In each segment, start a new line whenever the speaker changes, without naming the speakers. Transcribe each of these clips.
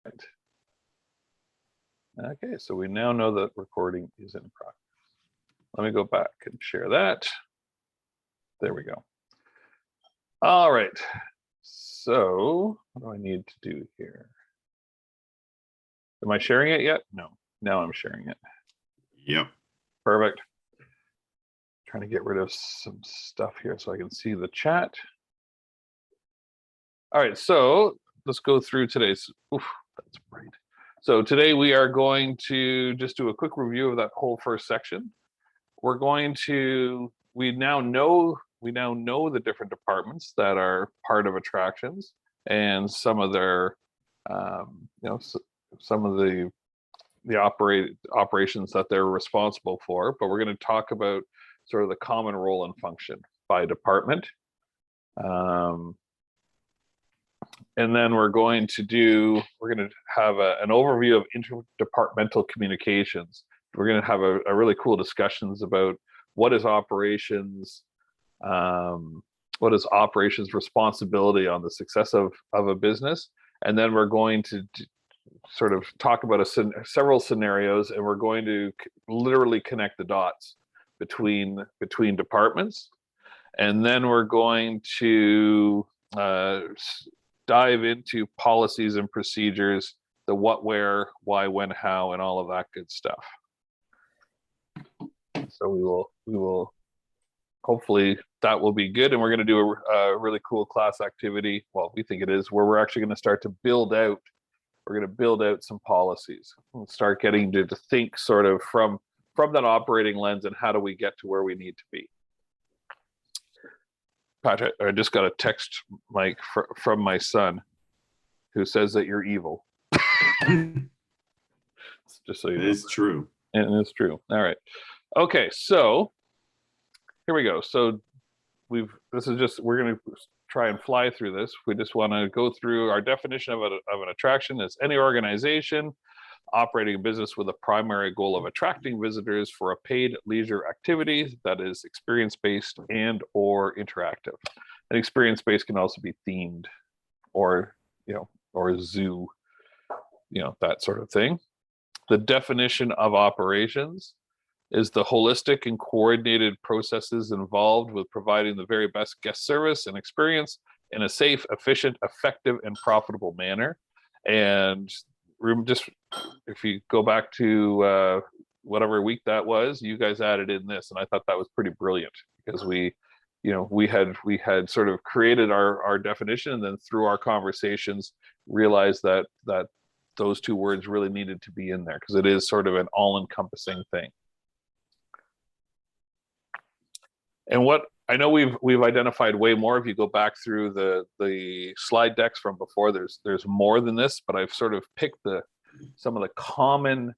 Okay, so we now know that recording is in progress. Let me go back and share that. There we go. All right. So what do I need to do here? Am I sharing it yet? No. Now I'm sharing it.
Yep.
Perfect. Trying to get rid of some stuff here so I can see the chat. All right, so let's go through today's. Oof, that's bright. So today we are going to just do a quick review of that whole first section. We're going to, we now know the different departments that are part of attractions and some of their, some of the operations that they're responsible for. But we're going to talk about sort of the common role and function by department. And then we're going to have an overview of interdepartmental communications. We're going to have a really cool discussions about what is operations responsibility on the success of a business. And then we're going to sort of talk about several scenarios, and we're going to literally connect the dots between departments. And then we're going to dive into policies and procedures, the what, where, why, when, how, and all of that good stuff. So we will hopefully that will be good, and we're going to do a really cool class activity. Well, we think it is, where we're actually going to start to build out. We're going to build out some policies and start getting to think sort of from that operating lens, and how do we get to where we need to be. Patrick, I just got a text, Mike, from my son, who says that you're evil. Just so you know.
It is true.
And it's true. All right. Okay, so here we go. So we're going to try and fly through this. We just want to go through our definition of an attraction as any organization operating a business with a primary goal of attracting visitors for a paid leisure activity that is experience-based and or interactive. And experience-based can also be themed, or zoo, that sort of thing. The definition of operations is the holistic and coordinated processes involved with providing the very best guest service and experience in a safe, efficient, effective, and profitable manner. And just, if you go back to whatever week that was, you guys added in this, and I thought that was pretty brilliant, because we had sort of created our definition, and then through our conversations realized that those two words really needed to be in there, because it is sort of an all-encompassing thing. And what I know we've identified way more. If you go back through the slide decks from before, there's more than this, but I've sort of picked some of the common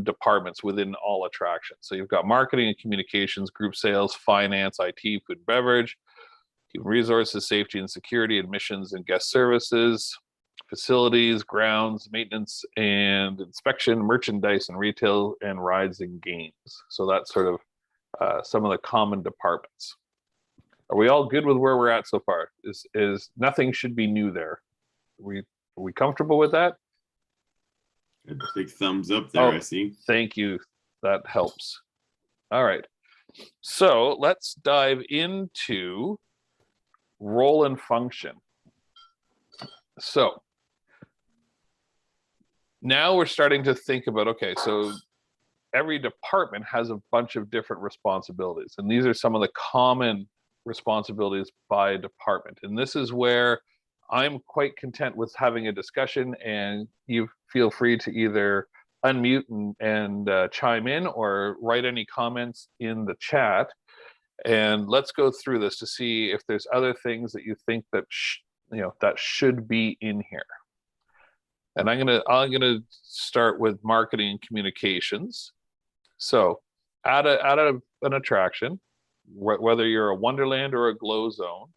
departments within all attractions. So you've got marketing and communications, group sales, finance, IT, food and beverage, human resources, safety and security, admissions and guest services, facilities, grounds, maintenance and inspection, merchandise and retail, and rides and games. So that's sort of some of the common departments. Are we all good with where we're at so far? Is nothing should be new there? Are we comfortable with that?
A big thumbs up there, I see.
Thank you. That helps. All right. So let's dive into role and function. So now we're starting to think about, okay, so every department has a bunch of different responsibilities, and these are some of the common responsibilities by department. And this is where I'm quite content with having a discussion, and you feel free to either unmute and chime in, or write any comments in the chat, and let's go through this to see if there's other things that you think that that should be in here. And I'm gonna start with marketing and communications. So at an attraction, whether you're a Wonderland or a Glow Zone,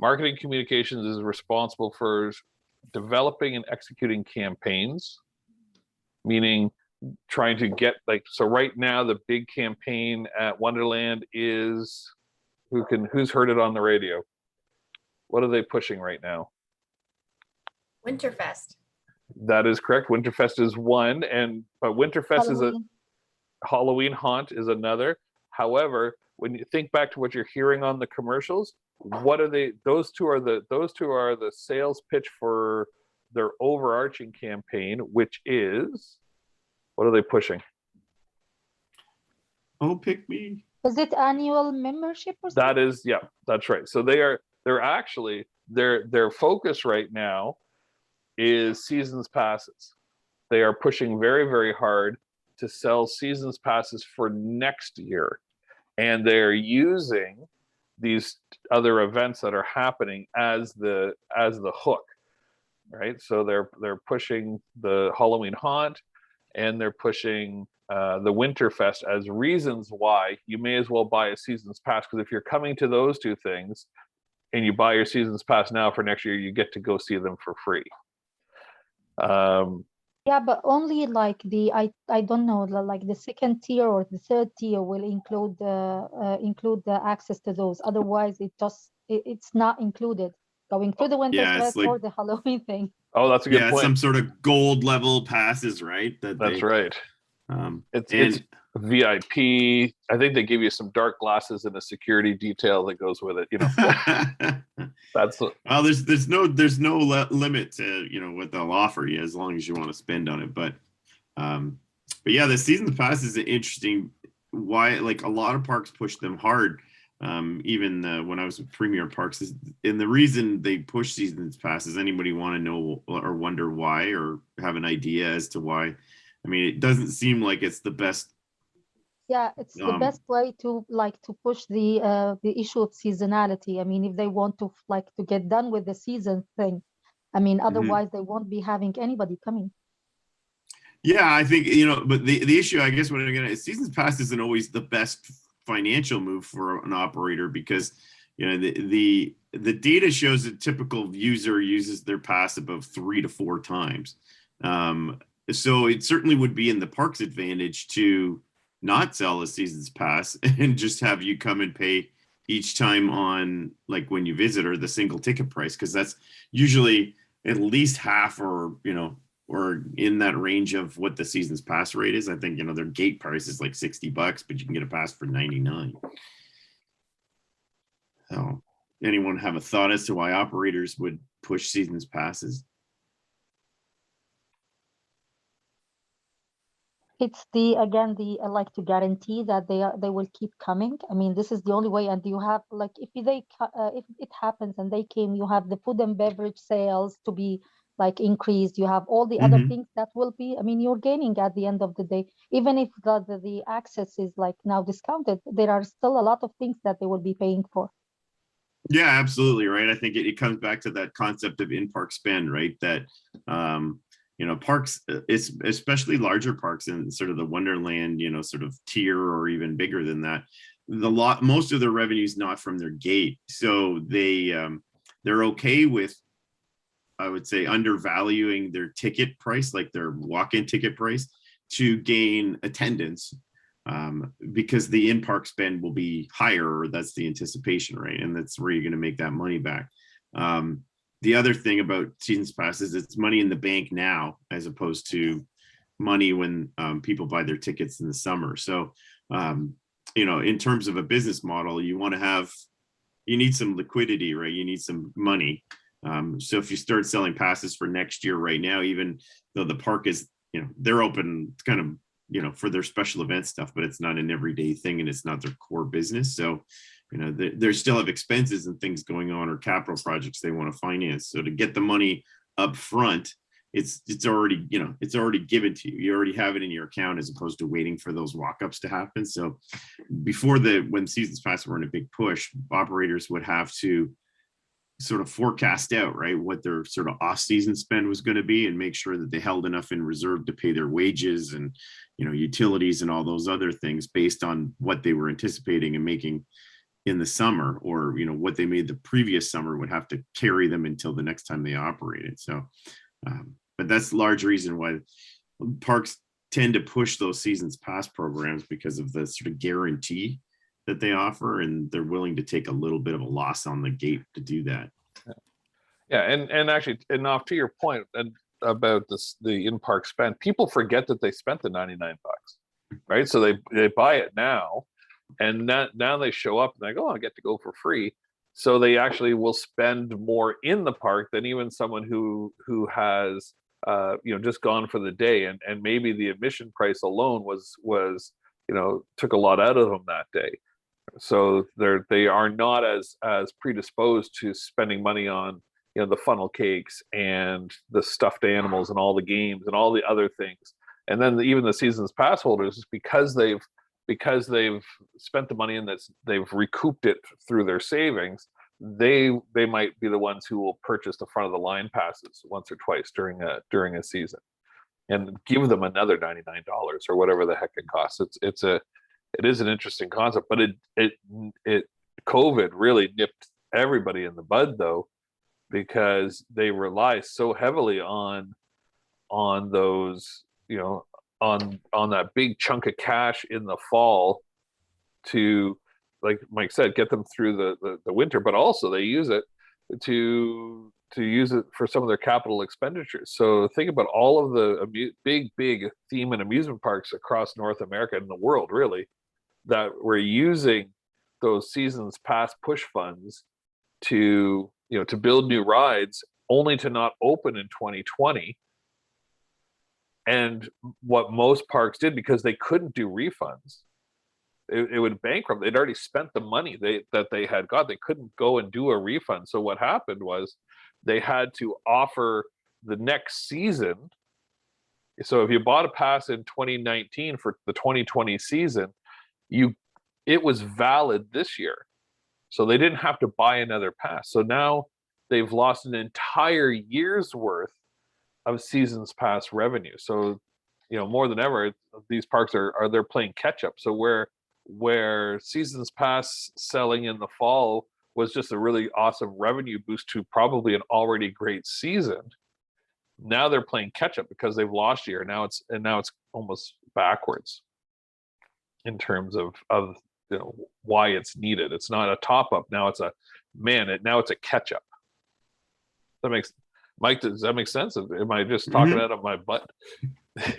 marketing communications is responsible for developing and executing campaigns, meaning trying to get, so right now the big campaign at Wonderland is, who's heard it on the radio? What are they pushing right now?
Winterfest.
That is correct. Winterfest is one, but Winterfest is a
Halloween.
Halloween Haunt is another. However, when you think back to what you're hearing on the commercials, what are they? Those two are the sales pitch for their overarching campaign, which is, what are they pushing?
Oh, pick me.
Is it annual membership or something?
That is, yeah, that's right. So they're actually their focus right now is seasons passes. They are pushing very, very hard to sell seasons passes for next year. And they're using these other events that are happening as the hook, right? So they're pushing the Halloween Haunt, and they're pushing the Winterfest as reasons why you may as well buy a seasons pass, because if you're coming to those two things and you buy your seasons pass now for next year, you get to go see them for free.
Yeah, but only like I don't know, like the second tier or the third tier will include the access to those. Otherwise, it's not included. Going to the
Yeah, it's
Winterfest or
like,
the Halloween thing.
Oh, that's a good
yeah,
point.
some sort of gold level passes, right?
That's right. It's
and
VIP. I think they give you some dark glasses and a security detail that goes with it. You know, that's
well, there's no limit to, you know, what they'll offer you as long as you want to spend on it. But yeah, the season pass is interesting. Why, like, a lot of parks push them hard. Even when I was with Premier Parks, and the reason they push seasons passes, anybody want to know or wonder why, or have an idea as to why? I mean, it doesn't seem like it's the best.
Yeah, it's the best way to push the issue of seasonality. I mean, if they want to to get done with the season thing, I mean, otherwise they won't be having anybody coming.
Yeah, I think, you know, but the issue, I guess, when again, seasons pass isn't always the best financial move for an operator, because, you know, the data shows a typical user uses their pass about 3 to 4 times. So it certainly would be in the park's advantage to not sell a seasons pass and just have you come and pay each time on, like, when you visit, or the single ticket price, because that's usually at least half, or, you know, or in that range of what the seasons pass rate is. I think, you know, their gate price is like $60, but you can get a pass for $99. So, anyone have a thought as to why operators would push seasons passes?
It's like to guarantee that they will keep coming. I mean, this is the only way. And you have, like, if it happens and they came, you have the food and beverage sales to be like increased. You have all the other things that will be. I mean, you're gaining at the end of the day. Even if the access is like now discounted, there are still a lot of things that they will be paying for.
Yeah, absolutely right. I think it comes back to that concept of in-park spend, right? That you know, parks, it's especially larger parks in sort of the Wonderland, you know, sort of tier, or even bigger than that. Most of their revenue is not from their gate, so they're okay with, I would say, undervaluing their ticket price, like their walk-in ticket price, to gain attendance, because the in-park spend will be higher, or that's the anticipation, right? And that's where you're going to make that money back. The other thing about seasons pass is it's money in the bank now, as opposed to money when people buy their tickets in the summer. So, you know, in terms of a business model, you need some liquidity, right? You need some money. So if you start selling passes for next year right now, even though the park is, you know, they're open kind of, you know, for their special event stuff, but it's not an everyday thing, and it's not their core business. So, you know, they still have expenses and things going on, or capital projects they want to finance. So to get the money up front, it's already, you know, it's already given to you. You already have it in your account, as opposed to waiting for those walk-ups to happen. So before when seasons pass were in a big push, operators would have to sort of forecast out, right, what their sort of off-season spend was going to be, and make sure that they held enough in reserve to pay their wages and, you know, utilities and all those other things based on what they were anticipating and making in the summer, or, you know, what they made the previous summer would have to carry them until the next time they operated. So, but that's the large reason why parks tend to push those seasons pass programs, because of the sort of guarantee that they offer, and they're willing to take a little bit of a loss on the gate to do that.
Yeah, and actually, and off to your point and about this, the in-park spend, people forget that they spent the $99, right? So they buy it now, and now they show up and they go, oh, I get to go for free. So they actually will spend more in the park than even someone who has just gone for the day, and maybe the admission price alone was took a lot out of them that day. So they are not as predisposed to spending money on the funnel cakes and the stuffed animals and all the games and all the other things. And then even the seasons pass holders, because they've spent the money and they've recouped it through their savings, they might be the ones who will purchase the front of the line passes once or twice during a season, and give them another $99 or whatever the heck it costs. It is an interesting concept, but it COVID really nipped everybody in the bud, though, because they rely so heavily on those, on that big chunk of cash in the fall to, like Mike said, get them through the winter, but also they use it to use it for some of their capital expenditures. So think about all of the big theme and amusement parks across North America and the world, really, that were using those seasons pass push funds to build new rides, only to not open in 2020. And what most parks did, because they couldn't do refunds, it would bankrupt. They'd already spent the money that they had got. They couldn't go and do a refund. So what happened was they had to offer the next season. So if you bought a pass in 2019 for the 2020 season, it was valid this year. So they didn't have to buy another pass. So now they've lost an entire year's worth of seasons pass revenue. So, more than ever, these parks they're playing catch up. So where seasons pass selling in the fall was just a really awesome revenue boost to probably an already great season, now they're playing catch up because they've lost a year. Now it's almost backwards in terms of why it's needed. It's not a top up. Now it's now it's a catch up. Mike, does that make sense? Am I just talking out of my butt?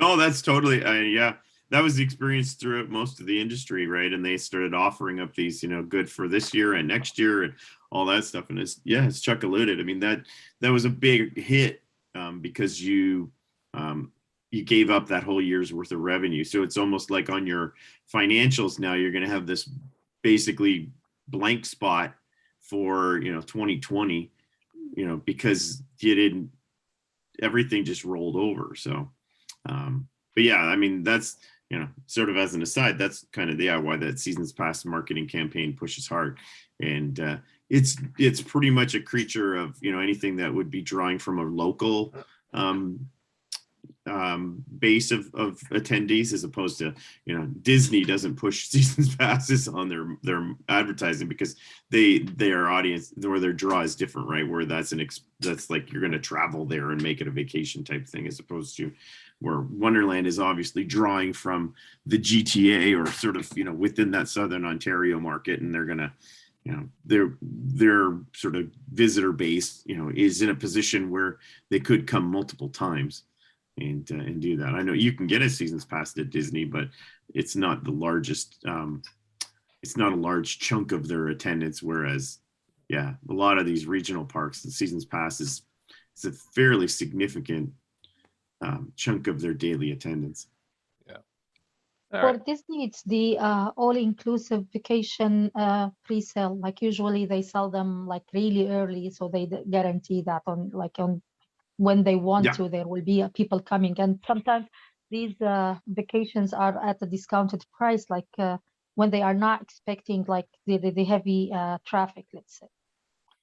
No, that's totally, yeah. That was the experience throughout most of the industry, right? And they started offering up these, good for this year and next year and all that stuff. And as Chuck alluded, I mean, that was a big hit because you gave up that whole year's worth of revenue. So it's almost like on your financials now, you're going to have this basically blank spot for 2020, because everything just rolled over. So but yeah, I mean, that's sort of as an aside, that's kind of why that seasons pass marketing campaign pushes hard. And it's pretty much a creature of anything that would be drawing from a local base of attendees, as opposed to Disney doesn't push seasons passes on their advertising because their audience or their draw is different, right? Where that's like you're going to travel there and make it a vacation type thing, as opposed to where Wonderland is obviously drawing from the GTA or sort of within that Southern Ontario market, and they're going to their sort of visitor base is in a position where they could come multiple times and do that. I know you can get a seasons pass at Disney, but it's not the largest. It's not a large chunk of their attendance. Whereas, a lot of these regional parks, the seasons pass is a fairly significant chunk of their daily attendance.
Yeah.
For Disney, it's the all-inclusive vacation pre-sale. Like usually they sell them like really early, so they guarantee that on when they want to, there will be people coming. And sometimes these vacations are at a discounted price, like when they are not expecting like the heavy traffic, let's say.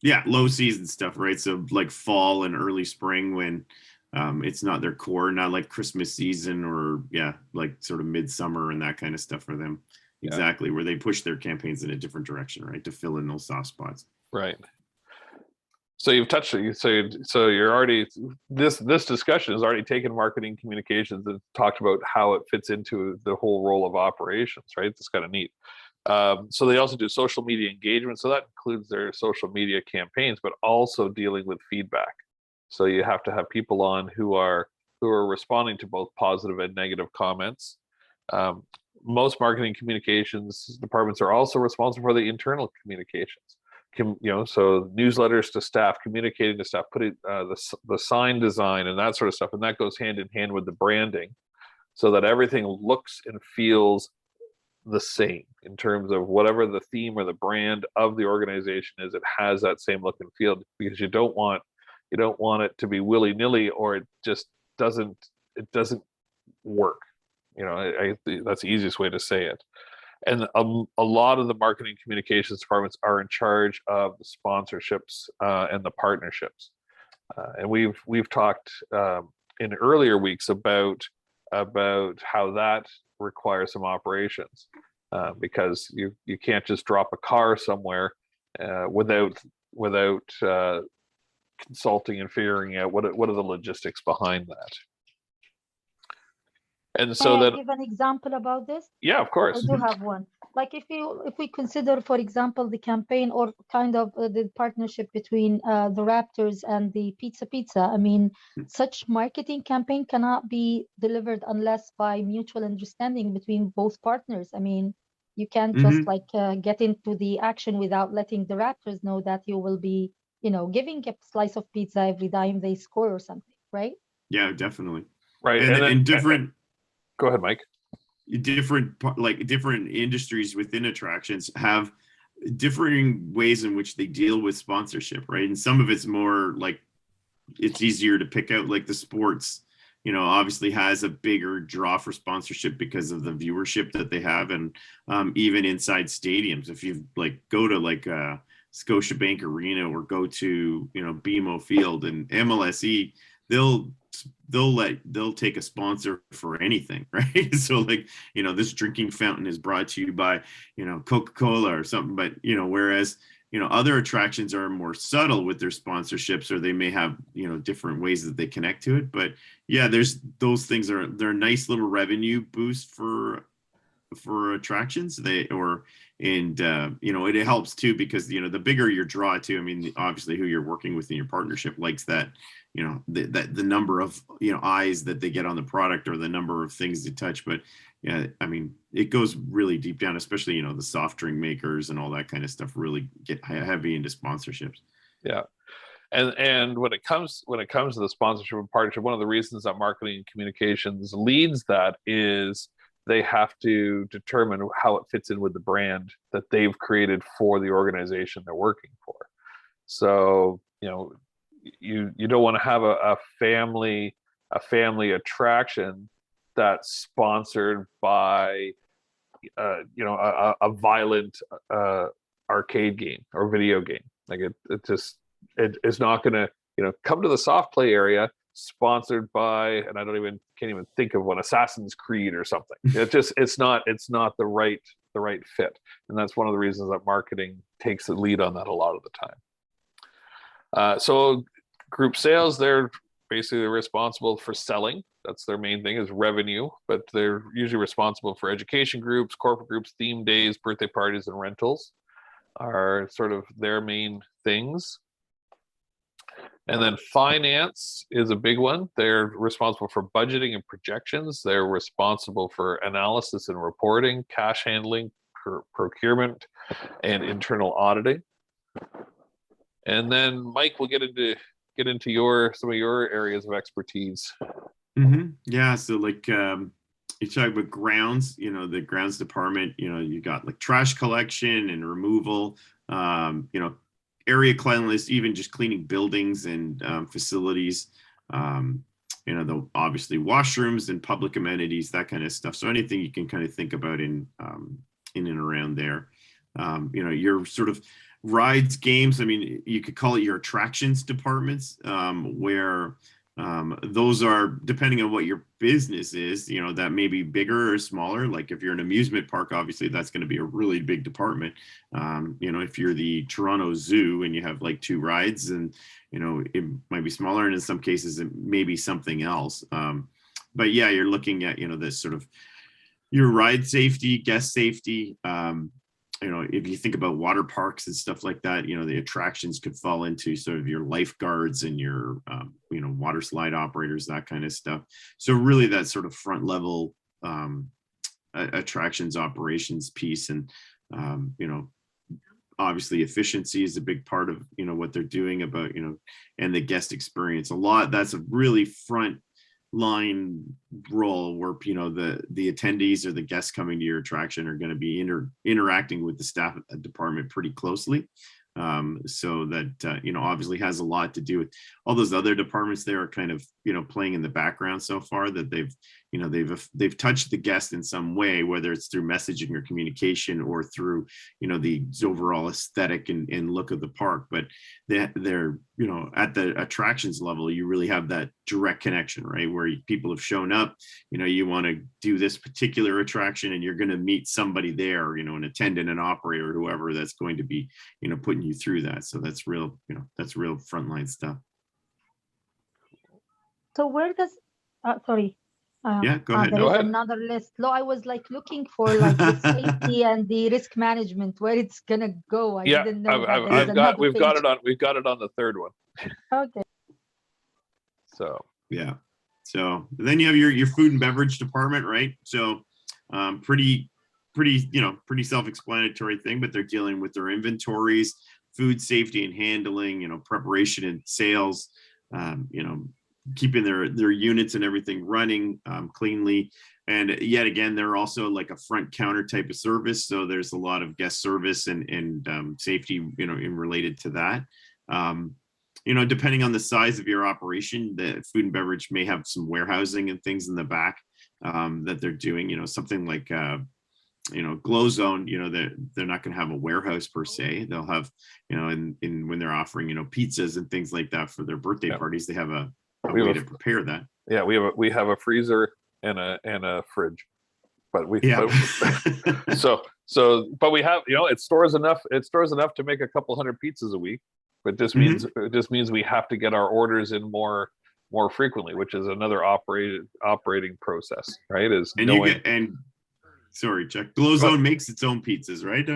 Yeah, low season stuff, right? So like fall and early spring when it's not their core, not like Christmas season or like sort of midsummer and that kind of stuff for them. Yeah. Exactly, where they push their campaigns in a different direction, right? To fill in those soft spots.
Right. So you've touched it. So you're already this discussion has already taken marketing communications and talked about how it fits into the whole role of operations, right? It's kind of neat. So they also do social media engagement. So that includes their social media campaigns, but also dealing with feedback. So you have to have people on who are responding to both positive and negative comments. Most marketing communications departments are also responsible for the internal communications. So newsletters to staff, communicating to staff, putting the sign design and that sort of stuff, and that goes hand in hand with the branding, so that everything looks and feels the same in terms of whatever the theme or the brand of the organization is. It has that same look and feel, because you don't want it to be willy-nilly, or it just doesn't work. That's the easiest way to say it. And a lot of the marketing communications departments are in charge of the sponsorships and the partnerships. And we've talked in earlier weeks about how that requires some operations, because you can't just drop a car somewhere without consulting and figuring out what are the logistics behind that. And so
May I
that,
give an example about this?
yeah, of
I
course.
do have one. Like if we consider, for example, the campaign or kind of the partnership between the Raptors and the Pizza. I mean, such marketing campaign cannot be delivered unless by mutual understanding between both partners. I mean, you can't just like get into the action without letting the Raptors know that you will be, giving a slice of pizza every time they score or something, right?
Yeah, definitely.
Right.
And different.
Go ahead, Mike.
Different industries within attractions have differing ways in which they deal with sponsorship, right? And some of it's more like it's easier to pick out, like the sports, obviously has a bigger draw for sponsorship because of the viewership that they have. And even inside stadiums, if you go to Scotiabank Arena or go to, BMO Field and MLSE, they'll take a sponsor for anything, right? So this drinking fountain is brought to you by, Coca-Cola or something, but, whereas, other attractions are more subtle with their sponsorships, or they may have, different ways that they connect to it. But yeah, those things they're a nice little revenue boost for attractions. It helps too, because, the bigger your draw too, I mean, obviously who you're working with in your partnership likes that, the number of, eyes that they get on the product, or the number of things they touch. But yeah, I mean, it goes really deep down, especially, the soft drink makers and all that kind of stuff really get heavy into sponsorships.
Yeah. And when it comes to the sponsorship and partnership, one of the reasons that marketing and communications leads that is they have to determine how it fits in with the brand that they've created for the organization they're working for. So, you don't want to have a family attraction that's sponsored by a violent arcade game or video game. Like it's not going to come to the soft play area sponsored by, and I can't even think of one, Assassin's Creed or something. It's not the right fit. And that's one of the reasons that marketing takes the lead on that a lot of the time. So group sales, they're basically responsible for selling. That's their main thing, is revenue, but they're usually responsible for education groups, corporate groups, theme days, birthday parties, and rentals are sort of their main things. And then finance is a big one. They're responsible for budgeting and projections. They're responsible for analysis and reporting, cash handling, procurement, and internal auditing. And then Mike will get into some of your areas of expertise.
Yeah, so you talk about grounds, the grounds department, you got like trash collection and removal, area cleanliness, even just cleaning buildings and facilities, obviously washrooms and public amenities, that kind of stuff. So anything you can kind of think about in and around there. Your sort of rides, games, I mean, you could call it your attractions departments, where those are, depending on what your business is, that may be bigger or smaller. Like if you're an amusement park, obviously that's going to be a really big department. If you're the Toronto Zoo and you have like 2 rides, and it might be smaller, and in some cases it may be something else. But yeah, you're looking at this sort of your ride safety, guest safety, if you think about water parks and stuff like that, the attractions could fall into sort of your lifeguards and your, water slide operators, that kind of stuff. So really that sort of front level attractions operations piece. And, obviously efficiency is a big part of, what they're doing about, and the guest experience that's a really front line role where the attendees or the guests coming to your attraction are going to be interacting with the staff at that department pretty closely, so that obviously has a lot to do with all those other departments there are kind of playing in the background so far, that they've touched the guest in some way, whether it's through messaging or communication or through the overall aesthetic and look of the park. But they're at the attractions level, you really have that direct connection, right, where people have shown up, you want to do this particular attraction and you're going to meet somebody there, an attendant, an operator, whoever that's going to be putting you through that. So that's real frontline stuff.
So where does sorry
Yeah, go ahead.
there
Go
is
ahead.
another list. No, I was like looking for like the safety and the risk management, where it's gonna go. I
Yeah,
didn't know that there is
we've
another
got it on the third one.
Okay.
So
Yeah. So then you have your food and beverage department, right? So pretty self-explanatory thing, but they're dealing with their inventories, food safety and handling, preparation and sales, keeping their units and everything running cleanly. And yet again, they're also like a front counter type of service. So there's a lot of guest service and safety, in related to that. Depending on the size of your operation, the food and beverage may have some warehousing and things in the back that they're doing, something like, Glow Zone, they're not going to have a warehouse per se. They'll have, in when they're offering, pizzas and things like that for their birthday parties, they have a way to prepare that.
Yeah, we have a freezer and a fridge, but we but we have it stores enough to make a couple hundred pizzas a week. But this means it just means we have to get our orders in more frequently, which is another operating process, right?
Sorry, Chuck. Glow Zone makes its own pizzas, right?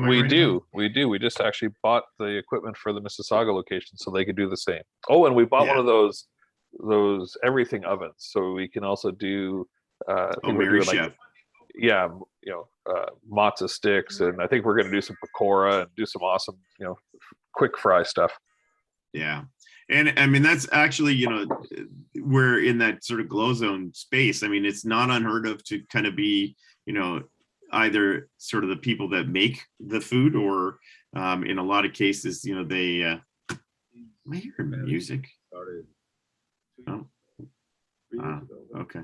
We do. We just actually bought the equipment for the Mississauga location so they could do the same. Oh, and we bought one of those everything ovens, so we can also do.
Mary Chef.
Matzo sticks, and I think we're going to do some pakora and do some awesome, quick fry stuff.
Yeah. And I mean, that's actually, we're in that sort of Glow Zone space. I mean, it's not unheard of to kind of be, either sort of the people that make the food or in a lot of cases, they, am I hearing music? Oh, okay.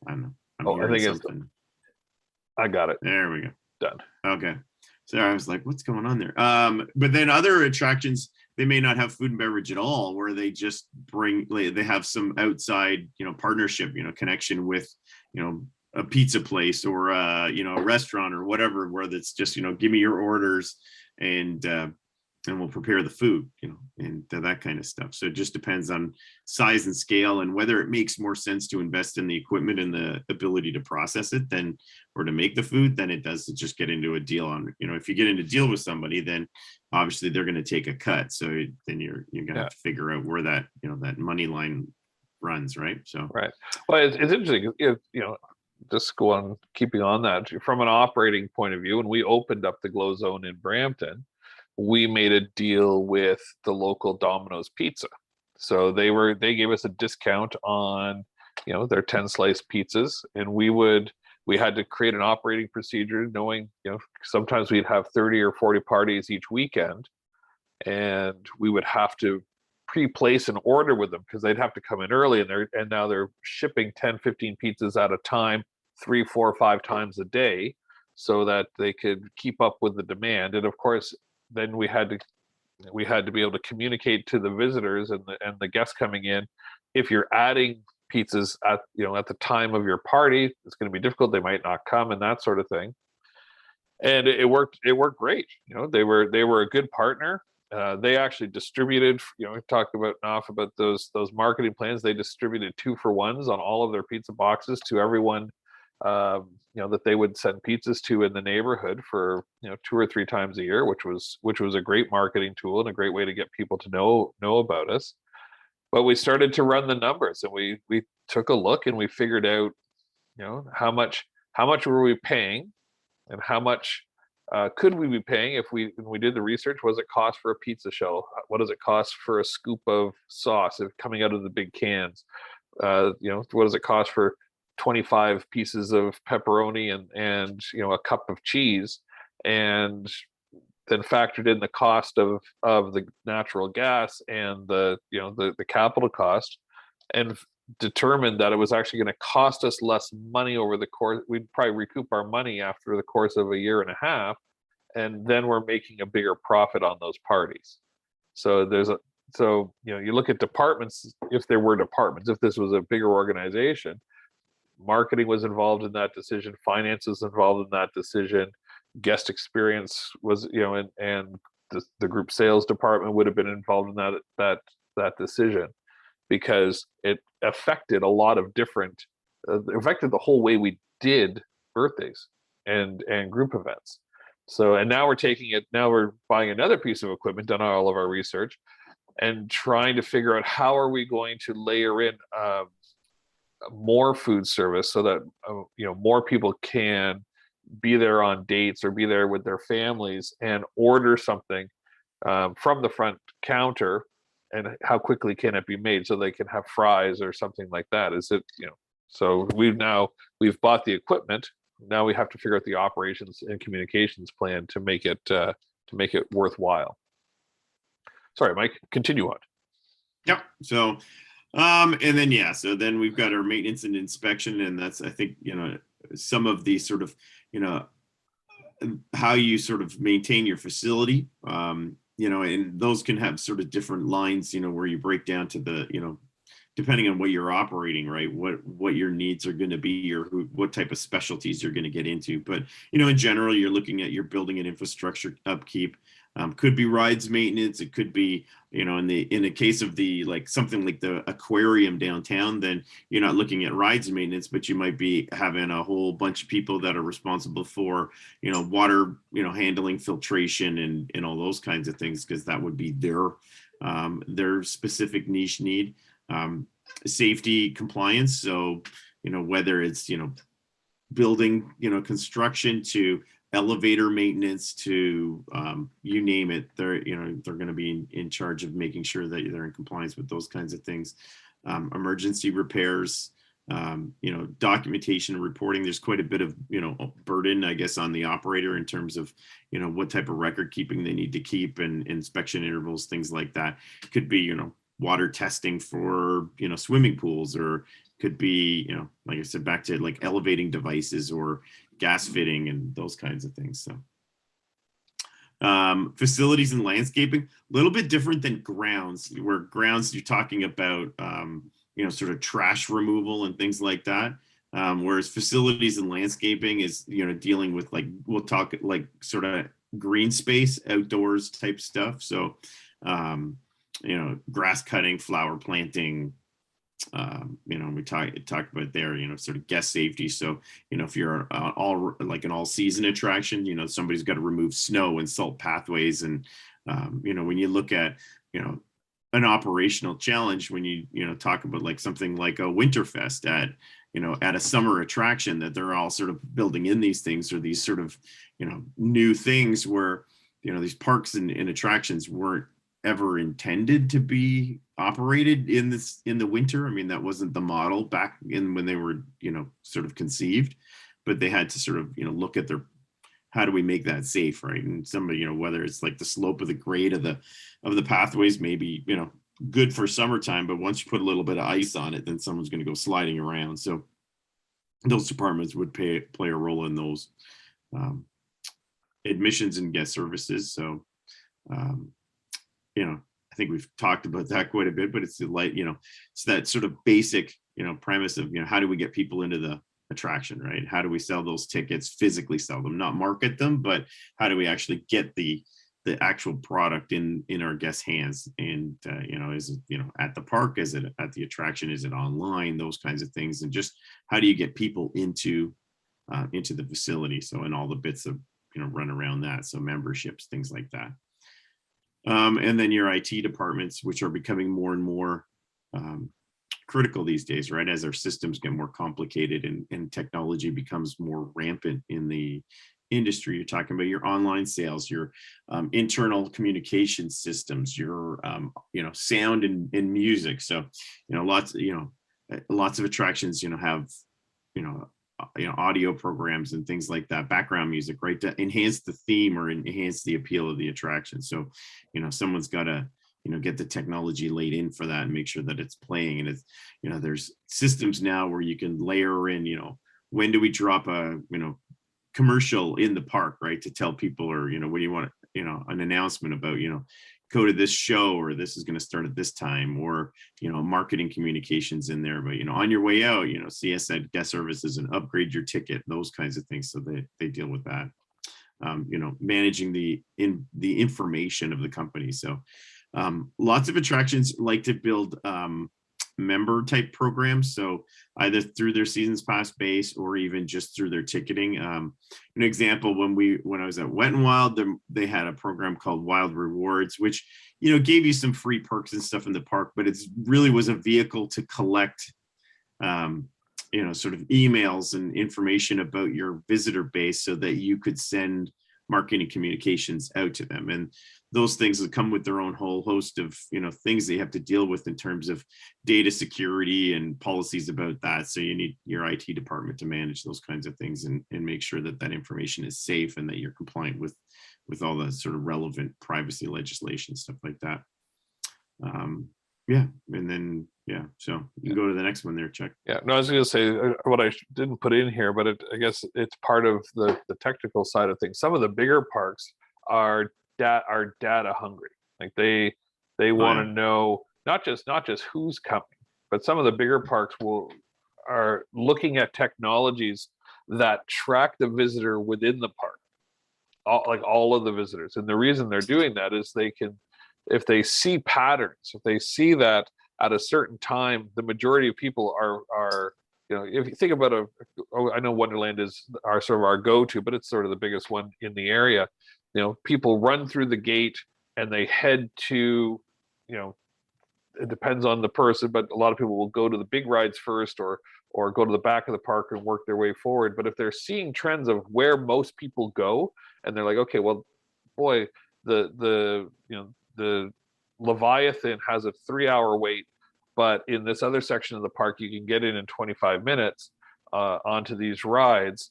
I don't know.
I think I got it.
There we go.
Done.
Okay. So I was like, what's going on there? But then other attractions, they may not have food and beverage at all, where they just they have some outside, partnership, connection with, a pizza place or, a restaurant or whatever, where that's just, give me your orders and we'll prepare the food, and that kind of stuff. So it just depends on size and scale and whether it makes more sense to invest in the equipment and the ability to process it or to make the food than it does to just get into a deal on, if you get into a deal with somebody, then obviously they're going to take a cut. So then you're going to have to figure out where that, that money line runs. Right. So,
right. Well, it's interesting, just go on keeping on that from an operating point of view. When we opened up the Glow Zone in Brampton, we made a deal with the local Domino's Pizza. So they gave us a discount on, their 10 slice pizzas, and we had to create an operating procedure knowing, sometimes we'd have 30 or 40 parties each weekend, and we would have to pre-place an order with them because they'd have to come in early, and now they're shipping 10, 15 pizzas at a time, 3, 4, 5 times a day, so that they could keep up with the demand. And of course, then we had to be able to communicate to the visitors and the guests coming in. If you're adding pizzas at the time of your party, it's going to be difficult. They might not come and that sort of thing. And it worked great. They were a good partner. They actually distributed, we talked about enough about those marketing plans. They distributed 2-for-1s on all of their pizza boxes to everyone that they would send pizzas to in the neighborhood for 2 or 3 times a year, which was a great marketing tool and a great way to get people to know about us. But we started to run the numbers, and we took a look, and we figured out how much were we paying, and how much could we be paying if when we did the research. What does it cost for a pizza shell? What does it cost for a scoop of sauce if coming out of the big cans? What does it cost for 25 pieces of pepperoni and a cup of cheese? And then factored in the cost of the natural gas and the capital cost, and determined that it was actually going to cost us less money over the course. We'd probably recoup our money after the course of a year and a half, and then we're making a bigger profit on those parties. So you look at departments. If there were departments, if this was a bigger organization, marketing was involved in that decision, finance was involved in that decision, guest experience was, and the group sales department would have been involved in that decision, because it affected a lot of different, affected the whole way we did birthdays and group events. So, and now we're buying another piece of equipment, done all of our research, and trying to figure out how are we going to layer in more food service so that more people can be there on dates or be there with their families and order something from the front counter, and how quickly can it be made so they can have fries or something like that. So we've bought the equipment. Now we have to figure out the operations and communications plan to make it worthwhile. Sorry, Mike, continue on.
Yep. So and then so then we've got our maintenance and inspection, and that's, I think, some of the sort of how you sort of maintain your facility, and those can have sort of different lines, where you break down to the, depending on what you're operating, right, what your needs are going to be, or what type of specialties you're going to get into. But in general, you're looking at your building and infrastructure upkeep. Could be rides maintenance. It could be, in the case of something like the aquarium downtown, then you're not looking at rides maintenance, but you might be having a whole bunch of people that are responsible for, water, handling, filtration, and all those kinds of things, because that would be their specific niche need. Safety, compliance. So, whether it's, building, construction, to elevator maintenance, to you name it, they're going to be in charge of making sure that they're in compliance with those kinds of things. Emergency repairs, documentation and reporting. There's quite a bit of burden, I guess, on the operator in terms of what type of record keeping they need to keep, and inspection intervals, things like that. Could be water testing for swimming pools, or could be like I said, back to like elevating devices or gas fitting and those kinds of things. So facilities and landscaping, a little bit different than grounds, where grounds you're talking about sort of trash removal and things like that, whereas facilities and landscaping is dealing with, like, we'll talk like sort of green space, outdoors type stuff. So grass cutting, flower planting, we talked about there, sort of guest safety. So, if you're an all season attraction, somebody's got to remove snow and salt pathways. And, when you look at, an operational challenge, when you talk about like something like a Winterfest at a summer attraction, that they're all sort of building in these things, or these sort of, new things where, these parks and attractions weren't ever intended to be operated in the winter. I mean, that wasn't the model back in when they were, sort of conceived, but they had to sort of, look at how do we make that safe, right? And somebody, whether it's like the slope of the grade of the pathways, maybe, good for summertime, but once you put a little bit of ice on it, then someone's going to go sliding around. So those departments would play a role in those. Admissions and guest services. So, I think we've talked about that quite a bit, but it's it's that sort of basic, premise of, how do we get people into the attraction, right? How do we sell those tickets, physically sell them, not market them, but how do we actually get the actual product in our guests' hands? And, is it, at the park, is it at the attraction, is it online, those kinds of things? And just how do you get people into into the facility. So, and all the bits of, run around that. So memberships, things like that. And then your IT departments, which are becoming more and more critical these days, right? As our systems get more complicated and technology becomes more rampant in the industry. You're talking about your online sales, your internal communication systems, your sound and music. So lots of attractions have audio programs and things like that, background music, right, to enhance the theme or enhance the appeal of the attraction. So someone's got to get the technology laid in for that and make sure that it's playing. And it's there's systems now where you can layer in when do we drop a commercial in the park, right, to tell people, or when you want an announcement about go to this show, or this is going to start at this time, or marketing communications in there, but on your way out, see us at guest services and upgrade your ticket, those kinds of things. So they deal with that, managing the information of the company. So lots of attractions like to build member type programs, so either through their seasons pass base or even just through their ticketing. An example, when I was at Wet n Wild, they had a program called Wild Rewards, which gave you some free perks and stuff in the park, but it's really was a vehicle to collect sort of emails and information about your visitor base so that you could send marketing communications out to them. And those things that come with their own whole host of things they have to deal with in terms of data security and policies about that. So you need your IT department to manage those kinds of things and make sure that that information is safe and that you're compliant with all the sort of relevant privacy legislation, stuff like that. And then so you can go to the next one there, Chuck.
Yeah, no, I was going to say what I didn't put in here, but I guess it's part of the technical side of things. Some of the bigger parks are data hungry. Like they want to know not just who's coming, but some of the bigger parks are looking at technologies that track the visitor within the park, all of the visitors. And the reason they're doing that is they can, if they see patterns, if they see that at a certain time, the majority of people are if you think about I know Wonderland is our go-to, but it's sort of the biggest one in the area. People run through the gate and they head to, it depends on the person, but a lot of people will go to the big rides first or go to the back of the park and work their way forward. But if they're seeing trends of where most people go, and they're like, okay, well, boy, the Leviathan has a 3-hour wait, but in this other section of the park, you can get in 25 minutes onto these rides.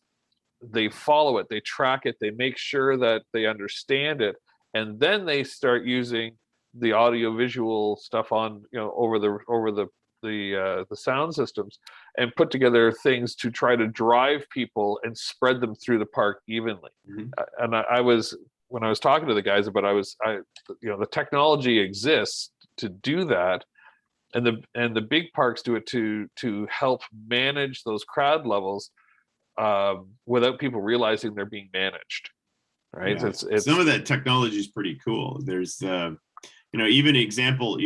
They follow it, they track it, they make sure that they understand it, and then they start using the audio-visual stuff on over the sound systems and put together things to try to drive people and spread them through the park evenly. Mm-hmm. And I was, when I was talking to the guys about, the technology exists to do that, and the big parks do it to help manage those crowd levels without people realizing they're being managed, right?
Yeah. It's some of that technology is pretty cool. There's even an example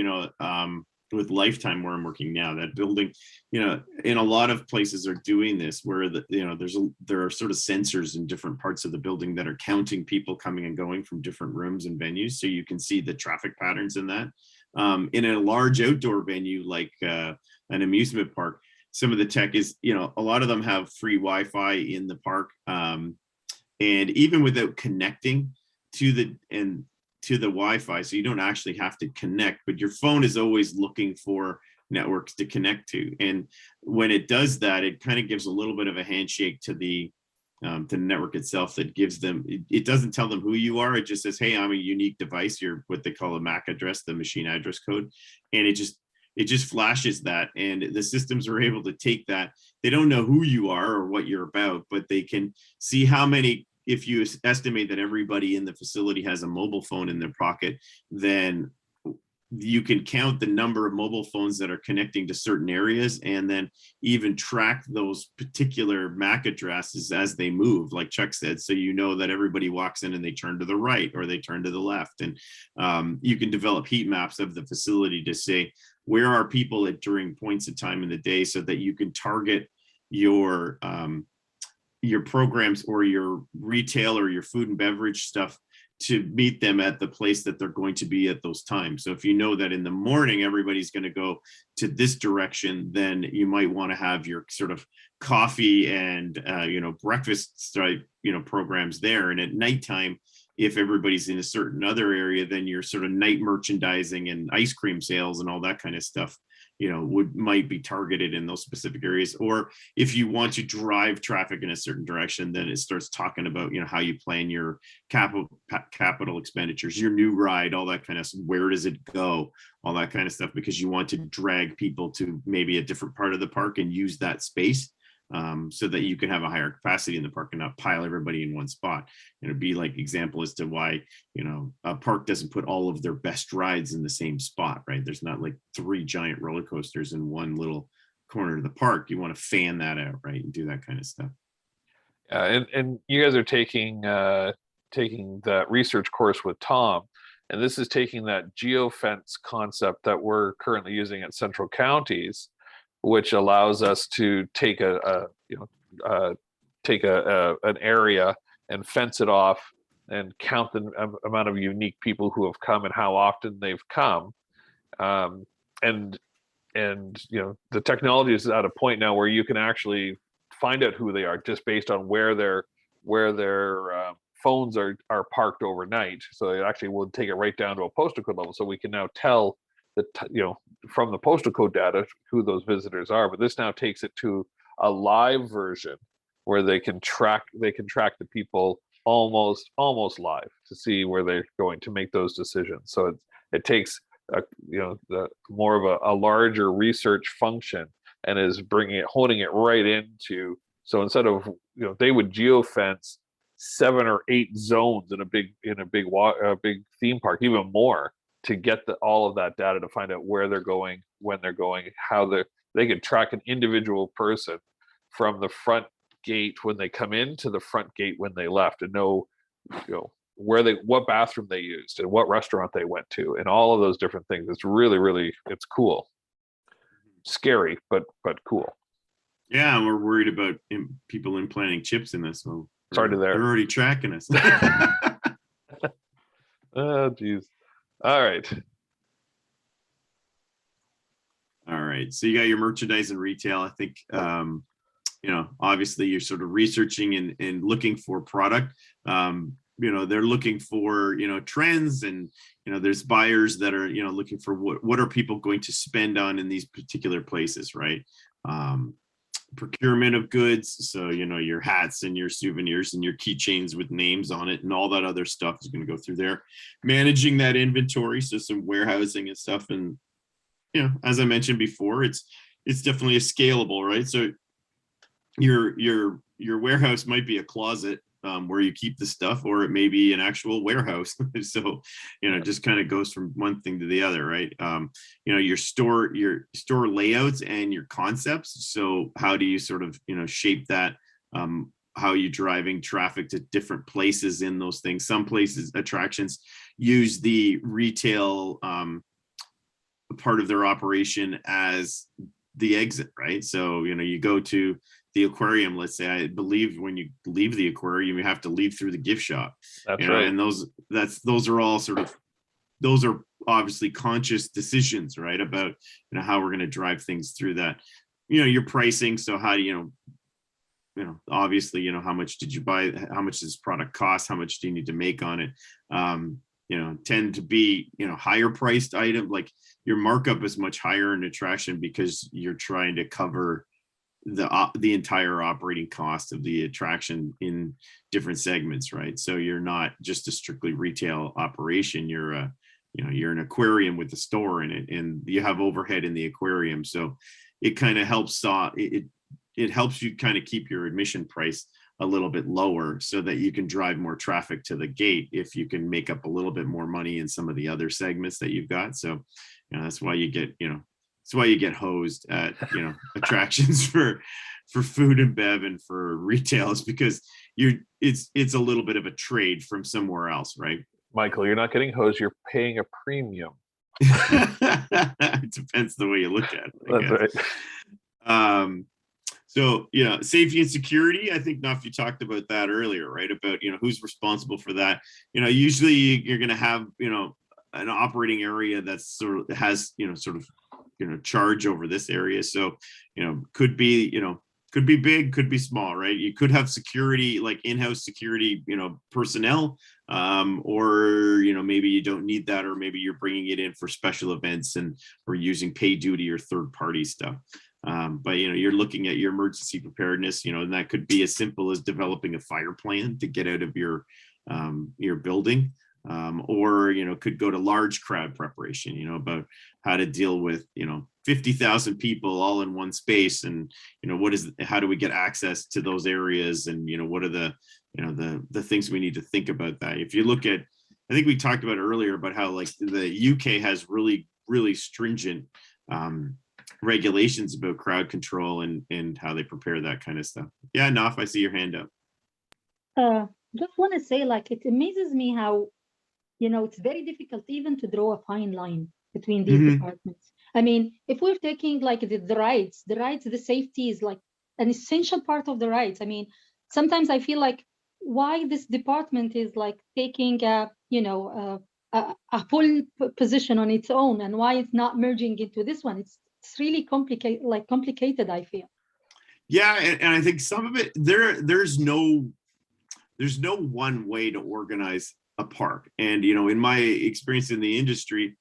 with Lifetime where I'm working now, that building, in a lot of places are doing this where there are sort of sensors in different parts of the building that are counting people coming and going from different rooms and venues, so you can see the traffic patterns in that. In a large outdoor venue like an amusement park, some of the tech is, a lot of them have free Wi-Fi in the park, and even without connecting to the Wi-Fi, so you don't actually have to connect, but your phone is always looking for networks to connect to. And when it does that, it kind of gives a little bit of a handshake to the network itself that gives them, it doesn't tell them who you are. It just says, hey, I'm a unique device. You're what they call a MAC address, the machine address code. And it just flashes that. And the systems are able to take that. They don't know who you are or what you're about, but they can see how many. If you estimate that everybody in the facility has a mobile phone in their pocket, then you can count the number of mobile phones that are connecting to certain areas, and then even track those particular MAC addresses as they move, like Chuck said, so you know that everybody walks in and they turn to the right or they turn to the left. And you can develop heat maps of the facility to say, where are people at during points of time in the day, so that you can target your your programs or your retail or your food and beverage stuff to meet them at the place that they're going to be at those times. So if you know that in the morning everybody's going to go to this direction, then you might want to have your sort of coffee and breakfast type programs there. And at nighttime, if everybody's in a certain other area, then your sort of night merchandising and ice cream sales and all that kind of stuff might be targeted in those specific areas. Or if you want to drive traffic in a certain direction, then it starts talking about how you plan your capital expenditures, your new ride, all that kind of stuff. Where does it go, all that kind of stuff, because you want to drag people to maybe a different part of the park and use that space, so that you can have a higher capacity in the park and not pile everybody in one spot. And it'd be like example as to why a park doesn't put all of their best rides in the same spot, right? There's not like 3 giant roller coasters in one little corner of the park. You want to fan that out, right, and do that kind of stuff.
And you guys are taking that research course with Tom, and this is taking that geofence concept that we're currently using at Central Counties, which allows us to take an area and fence it off and count the amount of unique people who have come and how often they've come. And the technology is at a point now where you can actually find out who they are just based on where their phones are parked overnight. So it actually will take it right down to a postal code level. So we can now tell from the postal code data who those visitors are. But this now takes it to a live version where they can track the people almost live to see where they're going to make those decisions. So it takes the more of a larger research function and is holding it right into. So instead of they would geofence 7 or 8 zones in a big theme park, even more, to get all of that data to find out where they're going, when they're going, how they could track an individual person from the front gate when they come in to the front gate when they left, and know what bathroom they used and what restaurant they went to and all of those different things. It's really it's cool. Scary, but cool.
Yeah, and we're worried about people implanting chips in us. So
Sorry to there.
They're already tracking us.
Oh, geez. All right.
So you got your merchandise and retail. I think, obviously you're sort of researching and looking for product. They're looking for, trends, and, there's buyers that are, looking for what are people going to spend on in these particular places, right? Procurement of goods. So, your hats and your souvenirs and your keychains with names on it and all that other stuff is going to go through there. Managing that inventory. So some warehousing and stuff. And, as I mentioned before, it's definitely a scalable, right? So your warehouse might be a closet where you keep the stuff, or it may be an actual warehouse. So, just kind of goes from one thing to the other, right? Your store layouts and your concepts. So how do you sort of, shape that? How you driving traffic to different places in those things? Some places, attractions, use the retail part of their operation as the exit, right? So, you go to the aquarium, let's say, I believe when you leave the aquarium, you have to leave through the gift shop.
That's right.
And those are all those are obviously conscious decisions, right? About, how we're going to drive things through that, your pricing. So how do obviously, how much did you buy? How much does this product cost? How much do you need to make on it? Tend to be, higher priced item. Like your markup is much higher in attraction because you're trying to cover the entire operating cost of the attraction in different segments, right? So you're not just a strictly retail operation. You're an aquarium with a store in it, and you have overhead in the aquarium. So it kind of helps it helps you kind of keep your admission price a little bit lower so that you can drive more traffic to the gate if you can make up a little bit more money in some of the other segments that you've got. So, that's why you get, that's why you get hosed at, attractions for food and bev and for retail, is because it's a little bit of a trade from somewhere else, right?
Michael, you're not getting hosed, you're paying a premium.
It depends the way you look at it.
That's right.
So, safety and security, I think, Naf, you talked about that earlier, right? About, who's responsible for that. Usually you're going to have, an operating area that's sort of has, sort of, charge over this area. So, could be big, could be small, right? You could have security, like in-house security, personnel, or, maybe you don't need that, or maybe you're bringing it in for special events and or using pay duty or third party stuff. But you're looking at your emergency preparedness, and that could be as simple as developing a fire plan to get out of your building, or could go to large crowd preparation, about how to deal with 50,000 people all in one space, and how do we get access to those areas, and what are the the things we need to think about that. If you look at, I think we talked about earlier about how like the UK has really stringent regulations about crowd control and how they prepare that kind of stuff. Yeah, Naf, I see your hand up.
Just want to say, like, it amazes me how, it's very difficult even to draw a fine line between these departments. I mean, if we're taking like the rides, the safety is like an essential part of the rides. I mean, sometimes I feel like why this department is like taking a full position on its own, and why it's not merging into this one. It's really complicated, I feel.
Yeah, and I think some of it there's no one way to organize a park. And in my experience in the industry,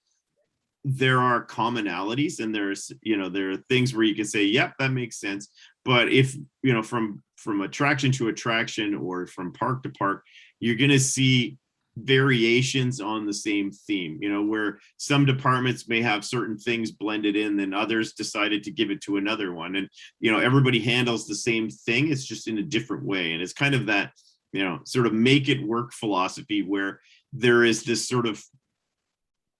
there are commonalities, and there are things where you can say, yep, that makes sense. But if from attraction to attraction or from park to park, you're going to see variations on the same theme, where some departments may have certain things blended in, then others decided to give it to another one, and everybody handles the same thing, it's just in a different way. And it's kind of that sort of make it work philosophy, where there is this sort of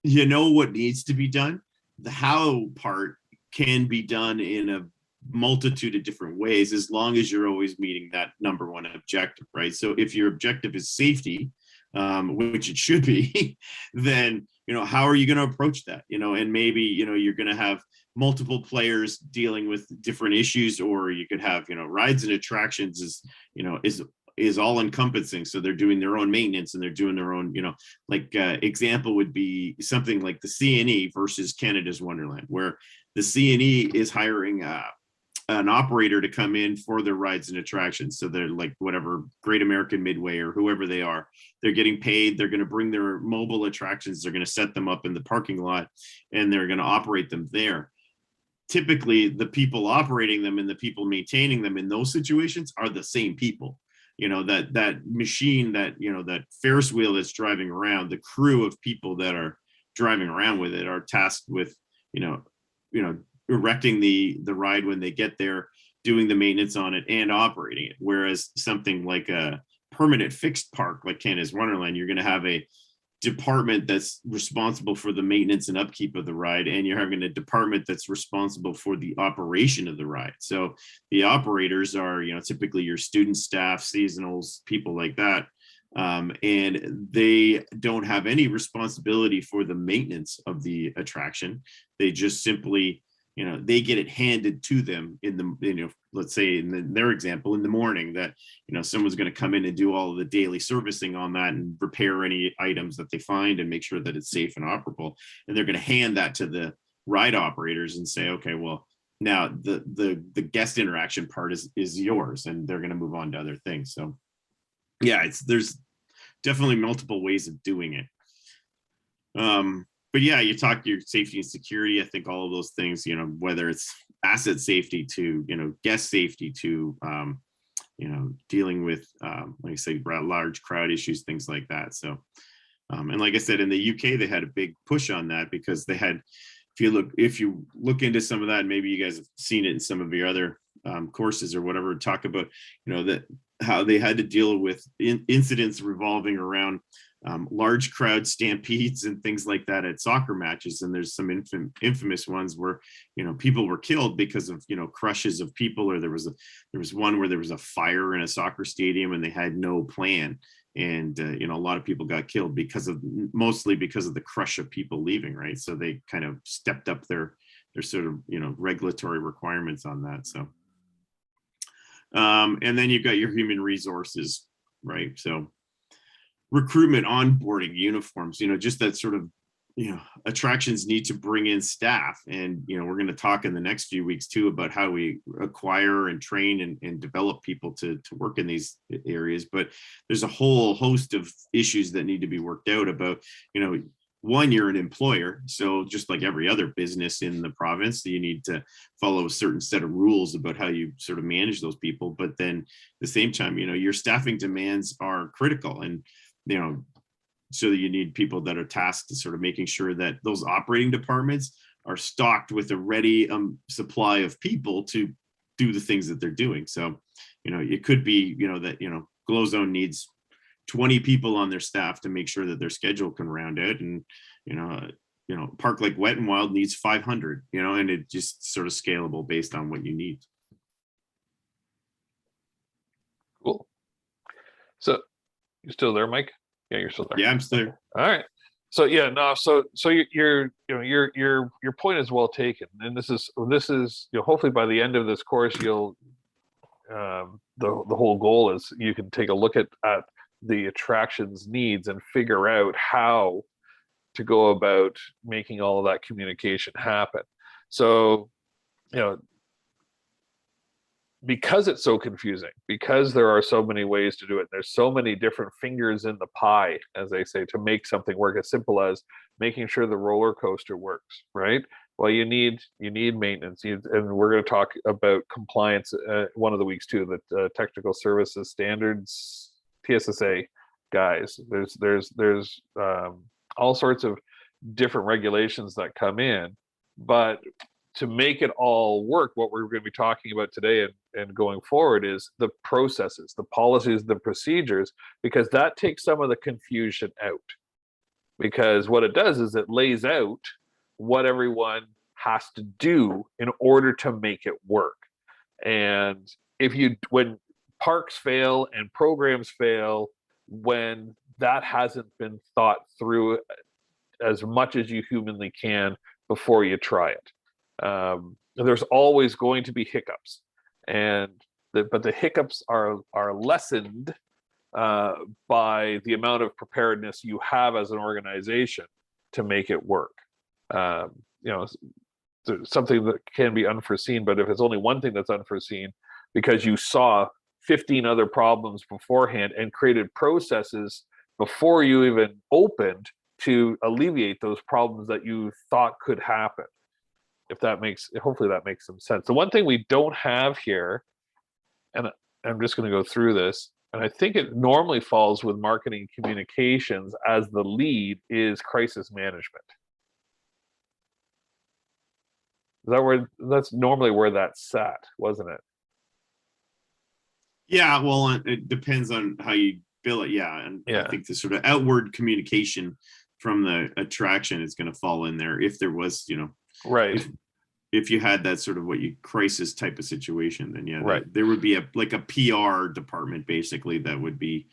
what needs to be done, the how part can be done in a multitude of different ways, as long as you're always meeting that number one objective, right? So if your objective is safety, which it should be, then how are you going to approach that? And maybe you're going to have multiple players dealing with different issues, or you could have rides and attractions is all encompassing, so they're doing their own maintenance and they're doing their own example would be something like the CNE versus Canada's Wonderland, where the CNE is hiring an operator to come in for their rides and attractions. So they're like whatever Great American Midway or whoever they are, they're getting paid. They're going to bring their mobile attractions. They're going to set them up in the parking lot, and they're going to operate them there. Typically, the people operating them and the people maintaining them in those situations are the same people. That machine, that Ferris wheel that's driving around, the crew of people that are driving around with it are tasked with, erecting the ride when they get there, doing the maintenance on it and operating it. Whereas something like a permanent fixed park like Canada's Wonderland, you're going to have a department that's responsible for the maintenance and upkeep of the ride, and you're having a department that's responsible for the operation of the ride. So the operators are typically your student, staff, seasonals, people like that, and they don't have any responsibility for the maintenance of the attraction. They just simply they get it handed to them in the let's say in their example in the morning, that someone's going to come in and do all of the daily servicing on that and repair any items that they find and make sure that it's safe and operable, and they're going to hand that to the ride operators and say, okay, well, now the guest interaction part is yours, and they're going to move on to other things. So yeah, there's definitely multiple ways of doing it. But yeah, you talk your safety and security. I think all of those things, whether it's asset safety to, guest safety to, dealing with, like I say, large crowd issues, things like that. So, and like I said, in the UK, they had a big push on that, because they had, if you look into some of that, maybe you guys have seen it in some of your other courses or whatever, talk about, that how they had to deal with incidents revolving around large crowd stampedes and things like that at soccer matches. And there's some infamous ones where people were killed because of crushes of people, or there was one where there was a fire in a soccer stadium and they had no plan, and a lot of people got killed mostly because of the crush of people leaving, right? So they kind of stepped up their sort of regulatory requirements on that. So And then you've got your human resources, right? So recruitment, onboarding, uniforms, just that sort of, attractions need to bring in staff. And, we're going to talk in the next few weeks too about how we acquire and train and develop people to work in these areas. But there's a whole host of issues that need to be worked out about, one, you're an employer. So just like every other business in the province, you need to follow a certain set of rules about how you sort of manage those people. But then at the same time, your staffing demands are critical. And, so you need people that are tasked to sort of making sure that those operating departments are stocked with a ready supply of people to do the things that they're doing. So, it could be, that, GlowZone needs 20 people on their staff to make sure that their schedule can round out. And, park like Wet and Wild needs 500, and it just sort of scalable based on what you need.
Cool. So you still there, Mike? Yeah, you're still there.
Yeah, I'm still there.
All right. So yeah, no. So your point is well taken, and this is hopefully by the end of this course you'll the whole goal is you can take a look at the attractions needs and figure out how to go about making all of that communication happen. So because it's so confusing, because there are so many ways to do it, there's so many different fingers in the pie, as they say, to make something work, as simple as making sure the roller coaster works, right? Well, you need maintenance, and we're going to talk about compliance one of the weeks too, the technical services standards, TSSA guys. There's all sorts of different regulations that come in, but to make it all work, what we're going to be talking about today and going forward is the processes, the policies, the procedures, because that takes some of the confusion out. Because what it does is it lays out what everyone has to do in order to make it work. And when parks fail and programs fail, when that hasn't been thought through as much as you humanly can before you try it. There's always going to be hiccups, but the hiccups are lessened by the amount of preparedness you have as an organization to make it work. Something that can be unforeseen, but if it's only one thing that's unforeseen because you saw 15 other problems beforehand and created processes before you even opened to alleviate those problems that you thought could happen. Hopefully that makes some sense. The one thing we don't have here, and I'm just going to go through this, and I think it normally falls with marketing communications as the lead, is crisis management. That's normally where that's sat, wasn't it?
Yeah, well, it depends on how you bill it. Yeah, and I think the sort of outward communication from the attraction is going to fall in there if there was,
right.
If you had that sort of crisis type of situation, then right. There would be a PR department basically that would be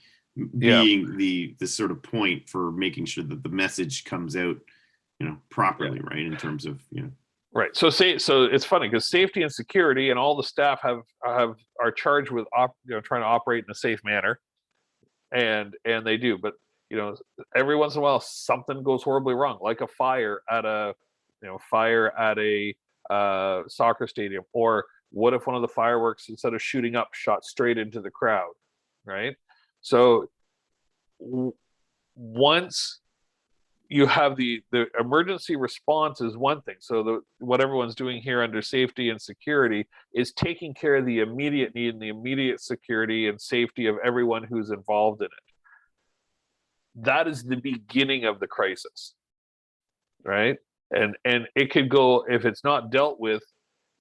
being the sort of point for making sure that the message comes out, properly, right, in terms of
Right. So it's funny because safety and security and all the staff are charged with trying to operate in a safe manner, and they do. But every once in a while something goes horribly wrong, like a fire at a soccer stadium, or what if one of the fireworks, instead of shooting up, shot straight into the crowd, right? So once you have the emergency response is one thing. So what everyone's doing here under safety and security is taking care of the immediate need and the immediate security and safety of everyone who's involved in it. That is the beginning of the crisis, right? And it could go, if it's not dealt with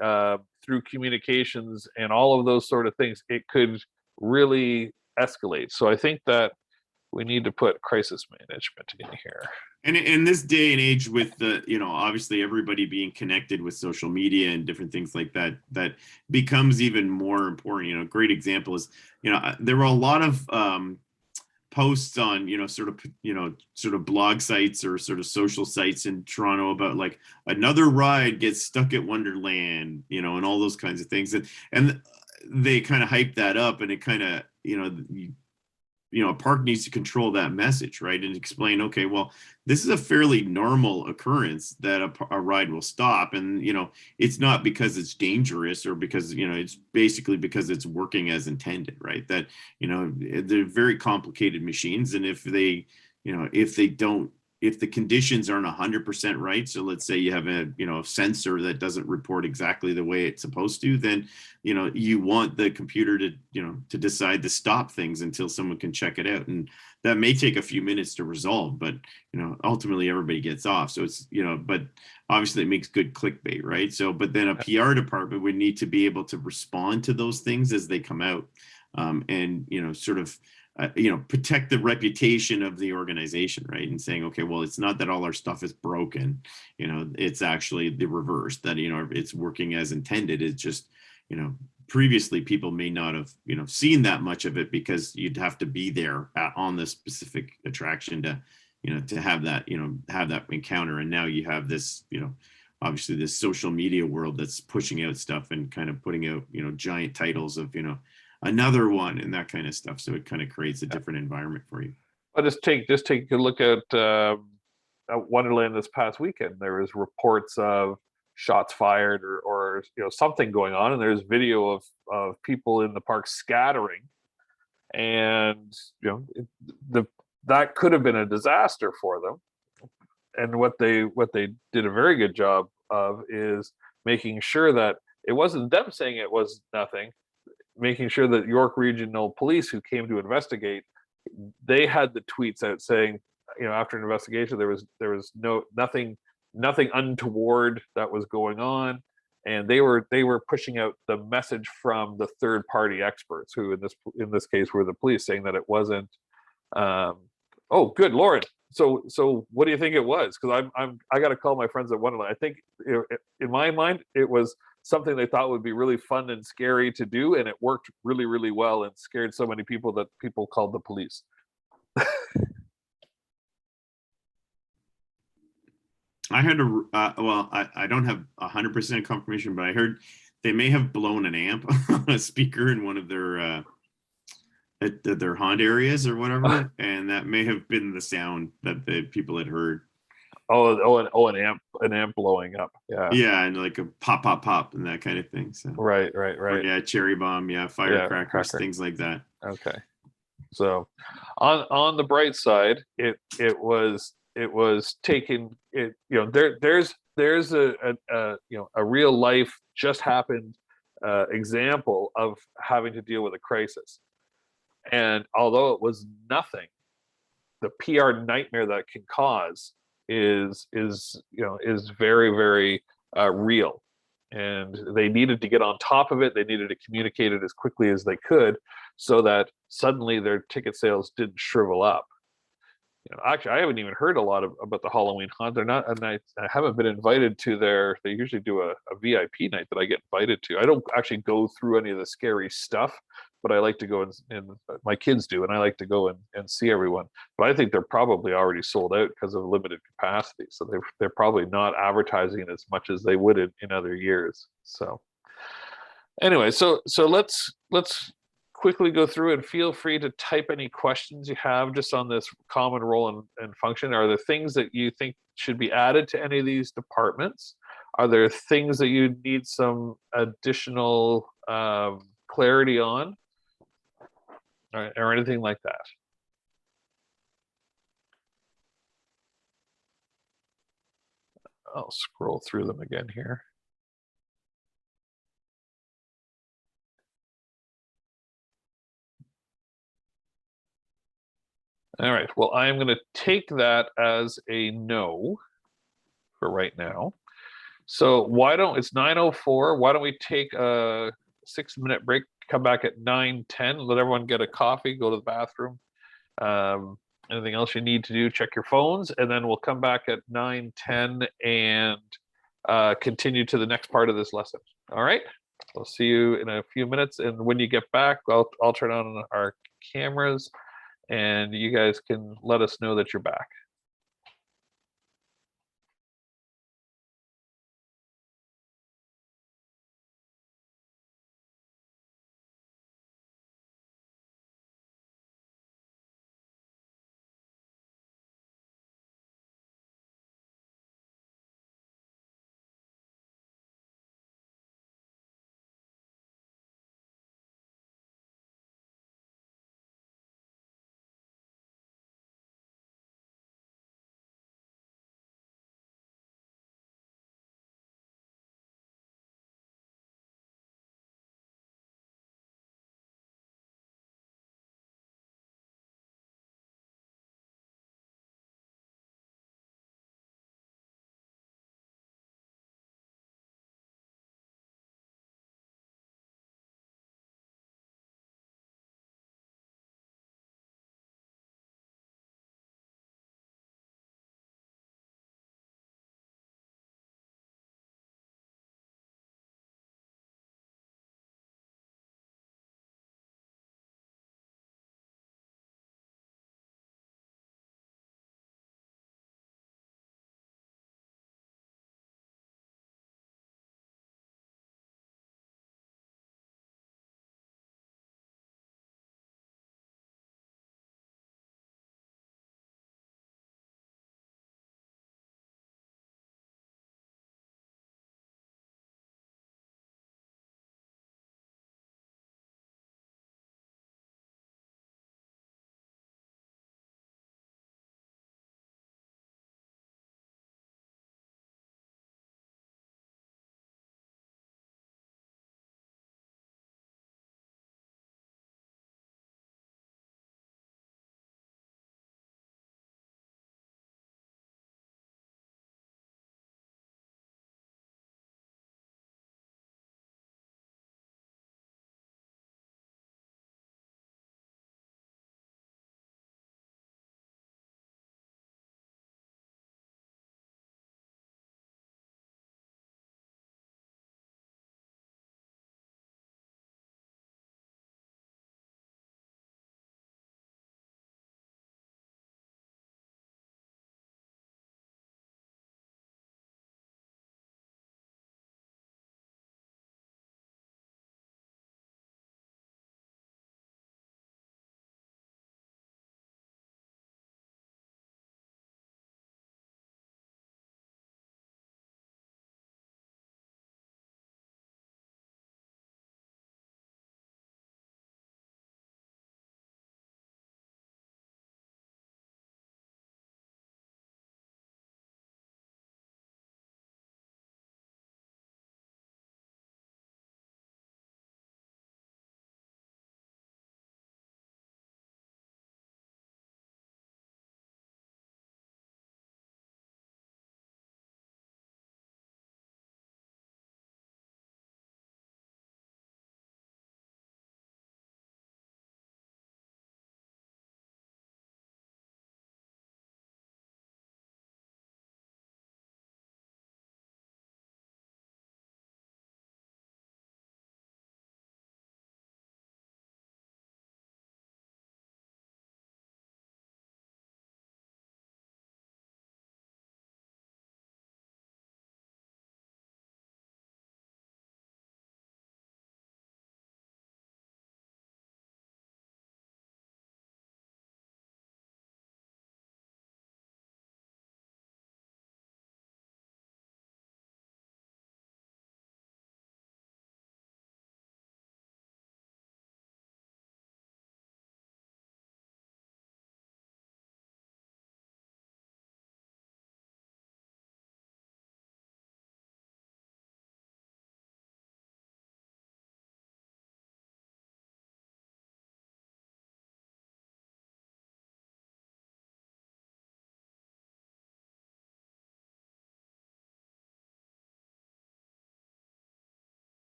through communications and all of those sort of things, it could really escalate. So I think that we need to put crisis management in here.
And in this day and age with the, obviously everybody being connected with social media and different things like that, that becomes even more important. A great example is, there were a lot of posts on, sort of blog sites or sort of social sites in Toronto about like another ride gets stuck at Wonderland, and all those kinds of things. And they kind of hype that up, and it kind of, a park needs to control that message, right? And explain, okay, well, this is a fairly normal occurrence that a ride will stop. And, it's not because it's dangerous or because, it's basically because it's working as intended, right? That, they're very complicated machines. And if the conditions aren't 100% right, so let's say you have a sensor that doesn't report exactly the way it's supposed to, then you want the computer to decide to stop things until someone can check it out, and that may take a few minutes to resolve, but ultimately everybody gets off. So it's but obviously it makes good clickbait, right? So but then a PR department would need to be able to respond to those things as they come out, and sort of protect the reputation of the organization, right? And saying, okay, well, it's not that all our stuff is broken, it's actually the reverse, that, it's working as intended. It's just, previously people may not have, seen that much of it because you'd have to be there on the specific attraction to have that, have that encounter. And now you have this, obviously this social media world that's pushing out stuff and kind of putting out, giant titles of, another one and that kind of stuff. So it kind of creates a different environment for you.
But just take a look at Wonderland this past weekend. There was reports of shots fired or something going on, and there's video of people in the park scattering, and that could have been a disaster for them. And what they did a very good job of is making sure that it wasn't them saying it was nothing, making sure that York Regional Police, who came to investigate, they had the tweets out saying, after an investigation, there was nothing untoward that was going on, and they were pushing out the message from the third party experts, who in this case were the police, saying that it wasn't. Oh, good Lord! So what do you think it was? Because I got to call my friends at Wonderland. I think in my mind it was something they thought would be really fun and scary to do, and it worked really, really well and scared so many people that people called the police.
I heard I don't have 100% confirmation, but I heard they may have blown an amp on a speaker in one of their at their haunt areas or whatever, and that may have been the sound that the people had heard.
An amp blowing up.
Yeah, and like a pop pop pop and that kind of thing. So
right.
or, yeah, cherry bomb, firecrackers, things like that.
Okay. So on the bright side, it was taken, there's a real life just happened example of having to deal with a crisis. And although it was nothing, the PR nightmare that can cause is very, very real. And they needed to get on top of it. They needed to communicate it as quickly as they could, so that suddenly their ticket sales didn't shrivel up. Actually, I haven't even heard a lot about the Halloween haunt. They're not, and I haven't been invited to they usually do a VIP night that I get invited to. I don't actually go through any of the scary stuff, but I like to go and my kids do, and I like to go and see everyone. But I think they're probably already sold out because of limited capacity. So they're probably not advertising as much as they would in other years. So anyway, so let's quickly go through, and feel free to type any questions you have just on this common role and function. Are there things that you think should be added to any of these departments? Are there things that you need some additional clarity on, or anything like that? I'll scroll through them again here. All right, well, I'm going to take that as a no for right now. So it's 9:04. Why don't we take a 6-minute break, come back at 9:10, let everyone get a coffee, go to the bathroom. Anything else you need to do, check your phones, and then we'll come back at 9:10 and continue to the next part of this lesson. All right, we'll see you in a few minutes. And when you get back, I'll turn on our cameras, and you guys can let us know that you're back.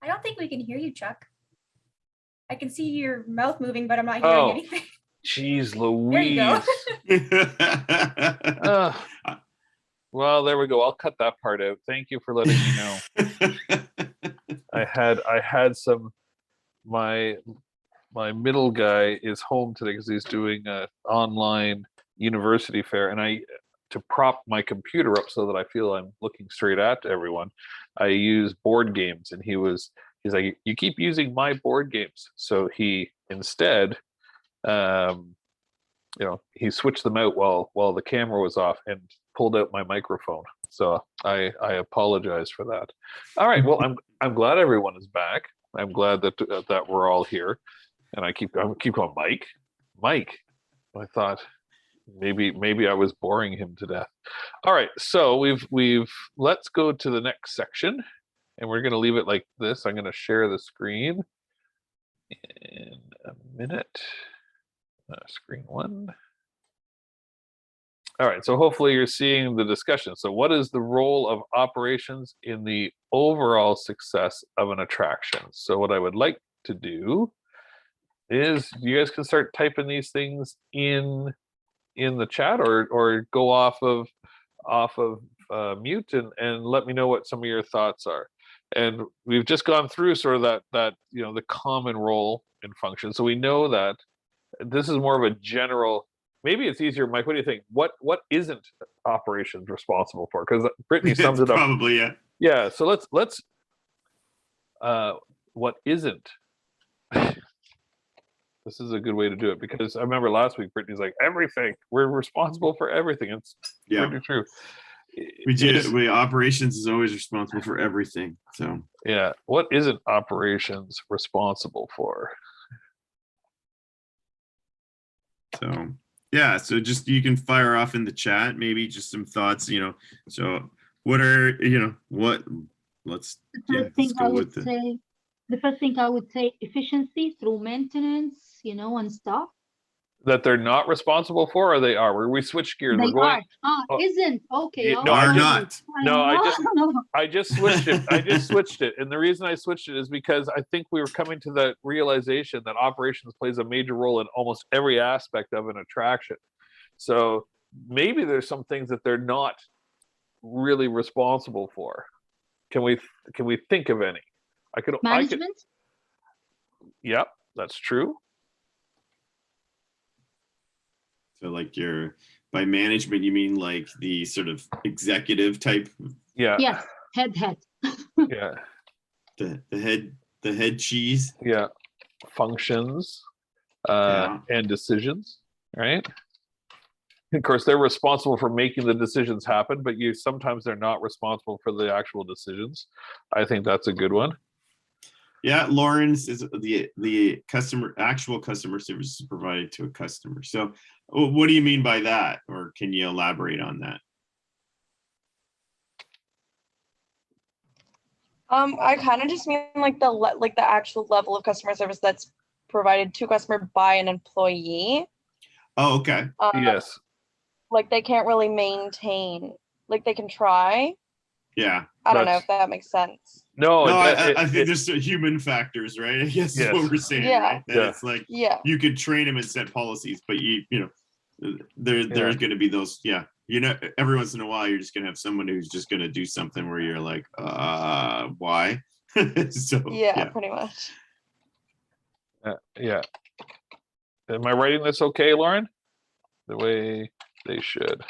don't think we can hear you, Chuck. I can see your mouth moving, but I'm not hearing anything.
Jeez
There you go.
Louise. Well, there we go. I'll cut that part out. Thank you for letting me know. I had some my middle guy is home today because he's doing a online university fair, and to prop my computer up so that I feel I'm looking straight at everyone, I use board games, and he's like, you keep using my board games. So he instead he switched them out while the camera was off and pulled out my microphone. So I apologize for that. All right. Well, I'm glad everyone is back. I'm glad that we're all here. And I keep going, Mike. I thought maybe I was boring him to death. All right. So let's go to the next section, and we're going to leave it like this. I'm going to share the screen in a minute. Screen one. All right, so hopefully you're seeing the discussion. So what is the role of operations in the overall success of an attraction? So what I would like to do is you guys can start typing these things in the chat, or go off of mute and let me know what some of your thoughts are. And we've just gone through sort of that the common role and function. So we know that this is more of a general. Maybe it's easier, Mike. What do you think? What isn't operations responsible for? Because Brittany sums it up.
Probably, yeah.
Yeah. So let's what isn't. This is a good way to do it, because I remember last week Brittany's like, everything. We're responsible for everything. It's pretty true.
Operations is always responsible for everything. So
yeah. What isn't operations responsible for?
So yeah, so just you can fire off in the chat, maybe just some thoughts, So what are let's
go with it. The first thing I would say, efficiency through maintenance, and stuff.
That they're not responsible for, or they are? Where we switch gears.
They are. Isn't okay.
No,
are not.
No, I just switched it. I just switched it, and the reason I switched it is because I think we were coming to the realization that operations plays a major role in almost every aspect of an attraction. So maybe there's some things that they're not really responsible for. Can we think of any?
Management.
Yep, that's true.
So like by management, you mean like the sort of executive type?
Yeah.
Yes. Head.
Yeah.
The head cheese.
Yeah. Functions and decisions, right? Of course, they're responsible for making the decisions happen, but sometimes they're not responsible for the actual decisions. I think that's a good one.
Yeah, Lawrence is the actual customer service is provided to a customer. So what do you mean by that? Or can you elaborate on that?
I kind of just mean like the actual level of customer service that's provided to customer by an employee.
Oh, okay.
Yes.
Like they can't really maintain, like they can try.
Yeah.
I don't know if that makes sense.
No,
I think there's human factors, right? I guess is what we're saying, right? And it's like you could train them and set policies, but there's going to be those, every once in a while you're just going to have someone who's just going to do something where you're like, why? So
pretty much.
Yeah. Am I writing this okay, Lauren? The way they should.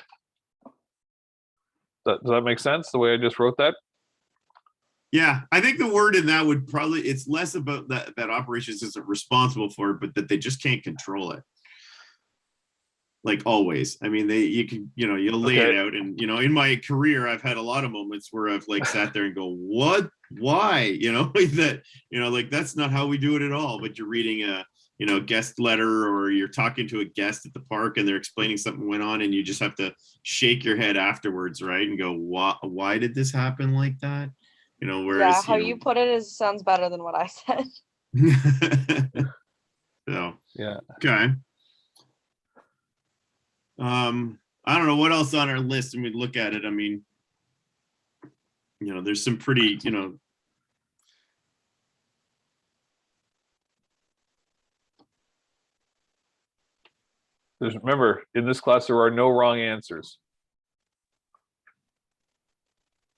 Does that make sense, the way I just wrote that?
Yeah, I think the word in that would probably, it's less about that operations isn't responsible for it, but that they just can't control it. Like always. I mean, you'll lay it out, and in my career, I've had a lot of moments where I've like sat there and go, what, why? Like that's not how we do it at all. But you're reading a guest letter, or you're talking to a guest at the park and they're explaining something went on, and you just have to shake your head afterwards, right? And go, why did this happen like that? Whereas
how you put it sounds better than what I said.
So
yeah.
Okay. I don't know what else on our list, and we look at it. I mean, there's some pretty,
Remember, in this class, there are no wrong answers.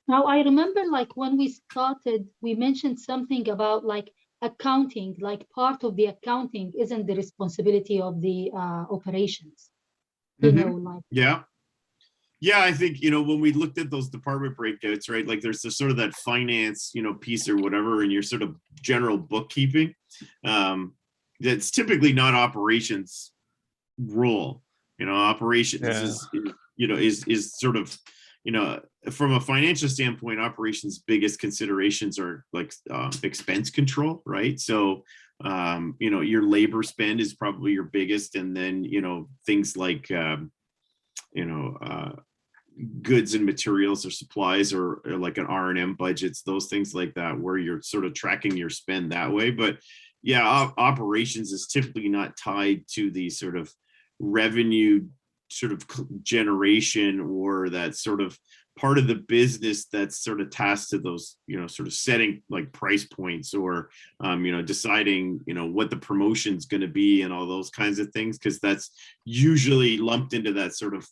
Now, I remember like when we started, we mentioned something about like accounting, like part of the accounting isn't the responsibility of the operations. You know, like
Yeah. Yeah, I think, when we looked at those department breakouts, right, like there's the sort of that finance, piece or whatever, and your sort of general bookkeeping. That's typically not operations role. Operations is sort of, from a financial standpoint, operations biggest considerations are like expense control, right? So your labor spend is probably your biggest, and then things like goods and materials or supplies, or like an R&M budgets, those things like that, where you're sort of tracking your spend that way. But yeah, operations is typically not tied to the sort of revenue sort of generation, or that sort of part of the business that's sort of tasked to those, sort of setting like price points, or deciding what the promotion's going to be and all those kinds of things, because that's usually lumped into that sort of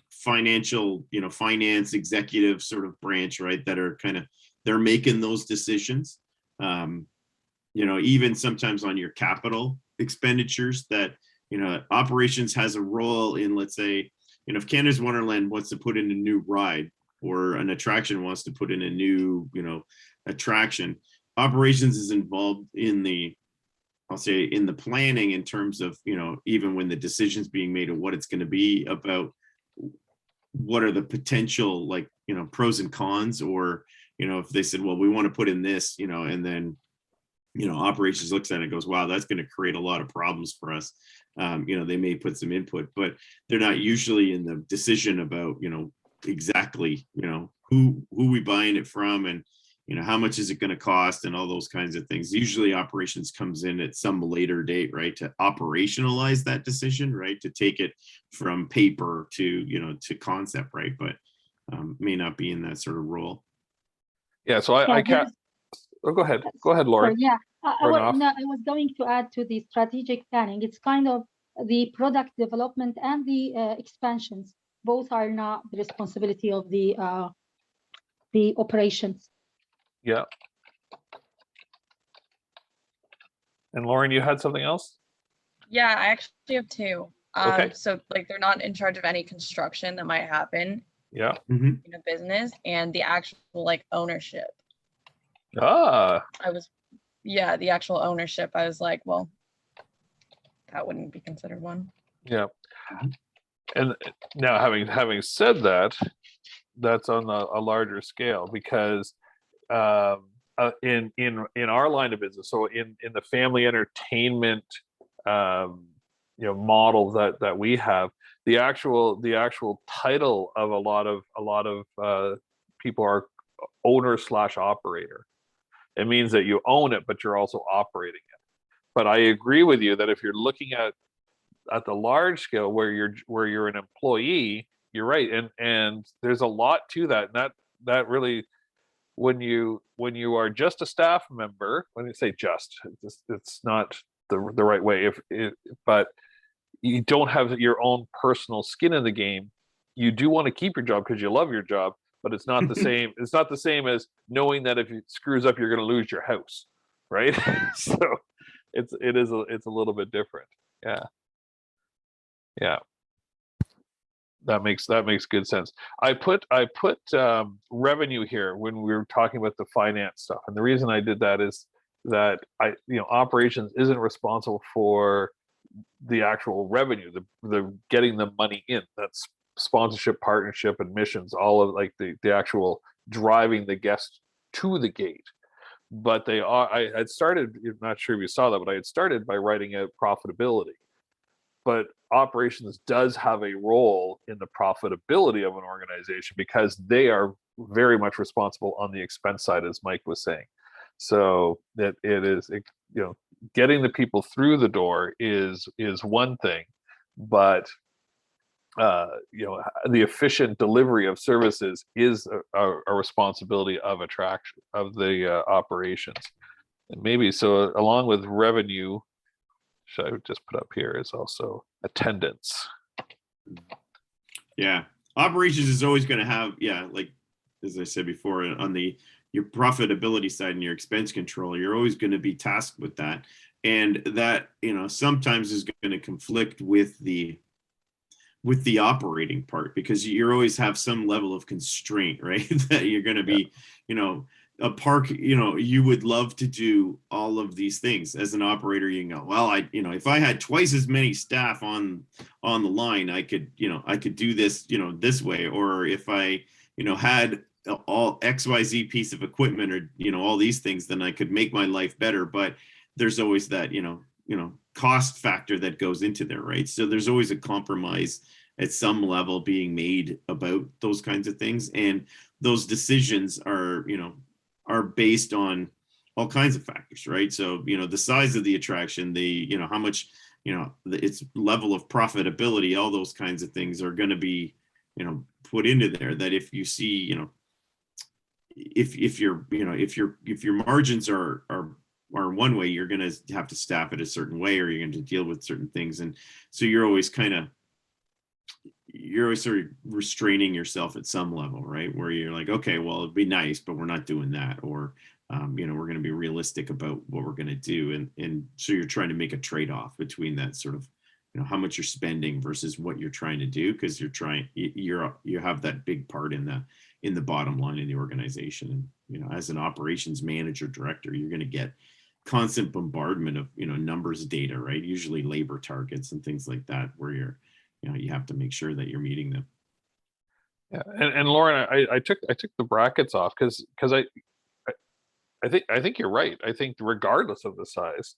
financial, finance executive sort of branch, right, that are kind of, they're making those decisions. Even sometimes on your capital expenditures, that operations has a role in, let's say, if Canada's Wonderland wants to put in a new ride, or an attraction wants to put in a new attraction, operations is involved in the, I'll say, in the planning, in terms of even when the decision's being made of what it's going to be about, what are the potential, like, pros and cons, or if they said, well, we want to put in this, and then operations looks at it and goes, wow, that's going to create a lot of problems for us. They may put some input, but they're not usually in the decision about, exactly, who we buying it from, and, how much is it going to cost, and all those kinds of things. Usually operations comes in at some later date, right, to operationalize that decision, right, to take it from paper to, to concept, right, but may not be in that sort of role.
Yeah, so I can't. Oh, go ahead, Laura.
Yeah, I
Right
was going to add to the strategic planning. It's kind of the product development and the expansions. Both are not the responsibility of the operations.
Yeah. And Lauren, you had something else?
Yeah, I actually have two.
Okay.
So like they're not in charge of any construction that might happen
Yeah.
in a business, and the actual like ownership.
Ah.
The actual ownership. I was like, well, that wouldn't be considered one.
Yeah. And now, having said that, that's on a larger scale, because in our line of business, so in the family entertainment model that we have, the actual title of a lot of people are owner / operator. It means that you own it, but you're also operating it. But I agree with you that if you're looking at the large scale, where you're an employee, you're right, and there's a lot to that, and that really, when you are just a staff member, when you say just, it's not the right way, but you don't have your own personal skin in the game. You do want to keep your job because you love your job, but it's not the same. It's not the same as knowing that if it screws up, you're going to lose your house, right? So it's a little bit different. Yeah, that makes good sense. I put revenue here when we were talking about the finance stuff, and the reason I did that is that operations isn't responsible for the actual revenue, the getting the money in. That's sponsorship, partnership, admissions, all of like the actual driving the guest to the gate. But I had started, I'm not sure if you saw that, but I had started by writing out profitability. But operations does have a role in the profitability of an organization, because they are very much responsible on the expense side, as Mike was saying. So that getting the people through the door is one thing, but the efficient delivery of services is a responsibility of the operations. And maybe so, along with revenue, should I just put up here is also attendance.
Yeah, operations is always going to have, yeah, like as I said before, on your profitability side and your expense control, you're always going to be tasked with that, and that sometimes is going to conflict with the operating part, because you always have some level of constraint, right? That you're going to be, a park, you would love to do all of these things as an operator. You can go, well, if I had twice as many staff on the line, I could do this, this way. Or if I, had all XYZ piece of equipment, or, all these things, then I could make my life better. But there's always that, cost factor that goes into there, right? So there's always a compromise at some level being made about those kinds of things, and those decisions are based on all kinds of factors, right? So the size of the attraction, the how much its level of profitability, all those kinds of things are going to be put into there. That if you see if your margins are one way, you're going to have to staff it a certain way, or you're going to deal with certain things. And so you're always sort of restraining yourself at some level, right? Where you're like, okay, well, it'd be nice, but we're not doing that. Or, we're going to be realistic about what we're going to do. And so you're trying to make a trade-off between that sort of, how much you're spending versus what you're trying to do. Cause you have that big part in the bottom line in the organization. And, as an operations manager, director, you're going to get constant bombardment of, numbers, data, right? Usually labor targets and things like that, where you have to make sure that you're meeting them.
Yeah, and Lauren, I took the brackets off because I think you're right. I think regardless of the size,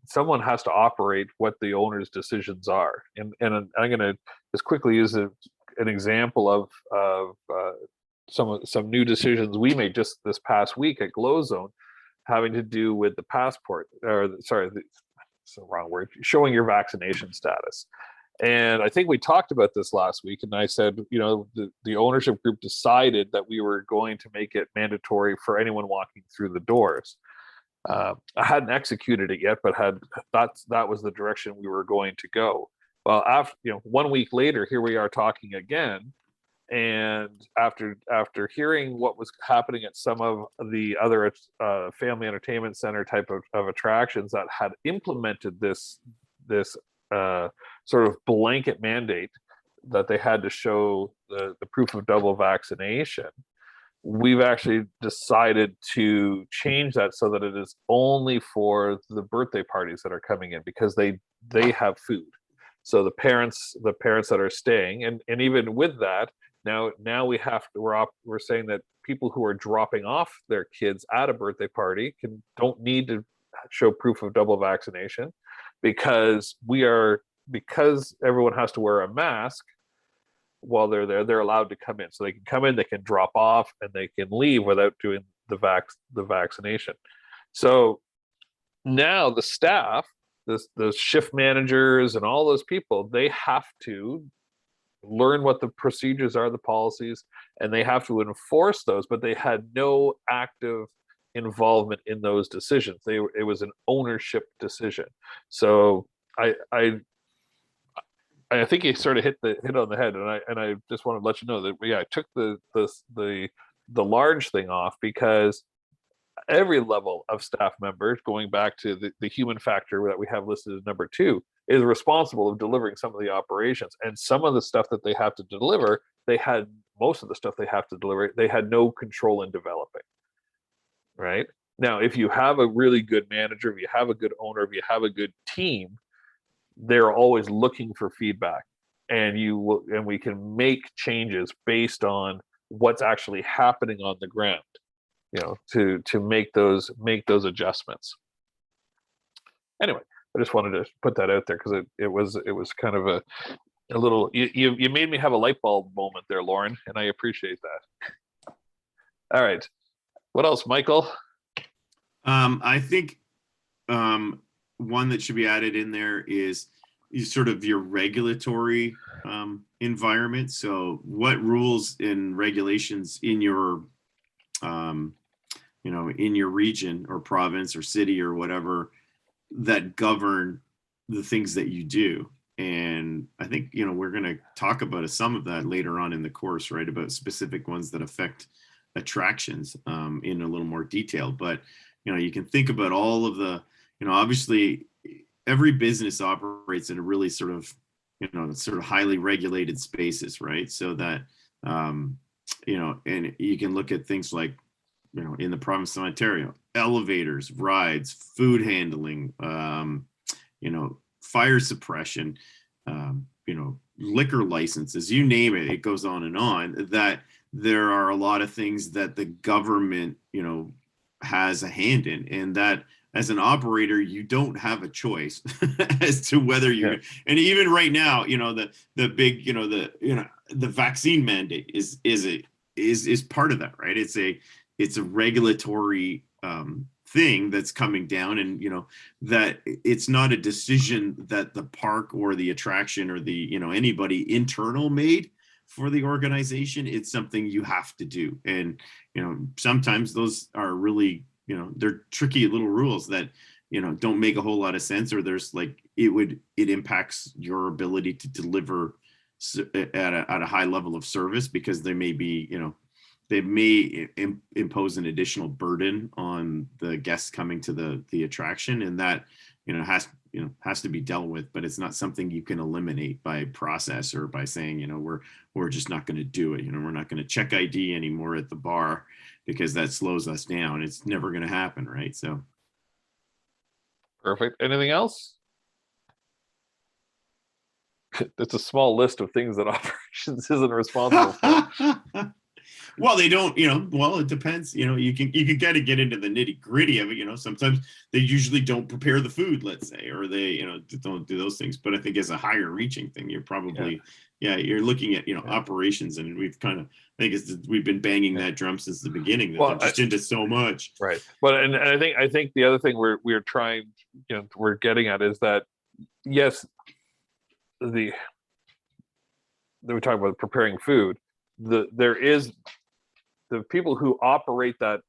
someone has to operate what the owner's decisions are. And I'm going to just quickly use an example of some new decisions we made just this past week at GlowZone, having to do with the passport, or sorry, it's the wrong word, showing your vaccination status. And I think we talked about this last week, and I said, the ownership group decided that we were going to make it mandatory for anyone walking through the doors. I hadn't executed it yet, but that was the direction we were going to go. Well, after 1 week later, here we are talking again, and after hearing what was happening at some of the other family entertainment center type of attractions that had implemented this sort of blanket mandate that they had to show the proof of double vaccination, we've actually decided to change that so that it is only for the birthday parties that are coming in, because they have food. So the parents that are staying, and even with that, now we're saying that people who are dropping off their kids at a birthday party don't need to show proof of double vaccination, because everyone has to wear a mask while they're there. They're allowed to come in, so they can come in, they can drop off, and they can leave without doing the vaccination. So now the staff, the shift managers and all those people, they have to learn what the procedures are, the policies, and they have to enforce those, but they had no active involvement in those decisions. It was an ownership decision. So I think you sort of hit on the head, and I just want to let you know that I took the large thing off, because every level of staff members, going back to the human factor that we have listed as number 2, is responsible of delivering some of the operations. And some of the stuff that they have to deliver, most of the stuff they have to deliver, they had no control in developing. Right? Now, if you have a really good manager, if you have a good owner, if you have a good team, they're always looking for feedback, and we can make changes based on what's actually happening on the ground, to make those adjustments. Anyway, I just wanted to put that out there, because it was kind of a little, you made me have a light bulb moment there, Lauren, and I appreciate that. All right, what else, Michael?
I think one that should be added in there is sort of your regulatory environment. So what rules and regulations in your in your region or province or city or whatever that govern the things that you do. And I think, we're going to talk about some of that later on in the course, right? About specific ones that affect attractions in a little more detail. But, you can think about all of the, obviously every business operates in a really sort of highly regulated spaces, right? So that, and you can look at things like, in the province of Ontario, elevators, rides, food handling, fire suppression, liquor licenses, you name it, it goes on and on, that there are a lot of things that the government, has a hand in, and that as an operator, you don't have a choice as to whether you, and even right now, the big, the vaccine mandate is part of that, right? It's a regulatory thing that's coming down, and that it's not a decision that the park or the attraction or the anybody internal made for the organization. It's something you have to do, and sometimes those are really they're tricky little rules that don't make a whole lot of sense, or there's like it impacts your ability to deliver at a high level of service, because they may be they may impose an additional burden on the guests coming to the attraction, and that has to be dealt with. But it's not something you can eliminate by process or by saying we're just not going to do it. We're not going to check ID anymore at the bar because that slows us down. It's never going to happen, right? So
perfect. Anything else? It's a small list of things that operations isn't responsible for.
Well, they don't, well, it depends. You can kind of get into the nitty gritty of it. Sometimes they usually don't prepare the food, let's say, or they, don't do those things. But I think as a higher reaching thing, you're probably, you're looking at, operations, and we've kind of, we've been banging that drum since the beginning, that they're just into so much.
Right. But, and I think the other thing we're trying, we're getting at is that, yes, we talk about preparing food. There is the people who operate that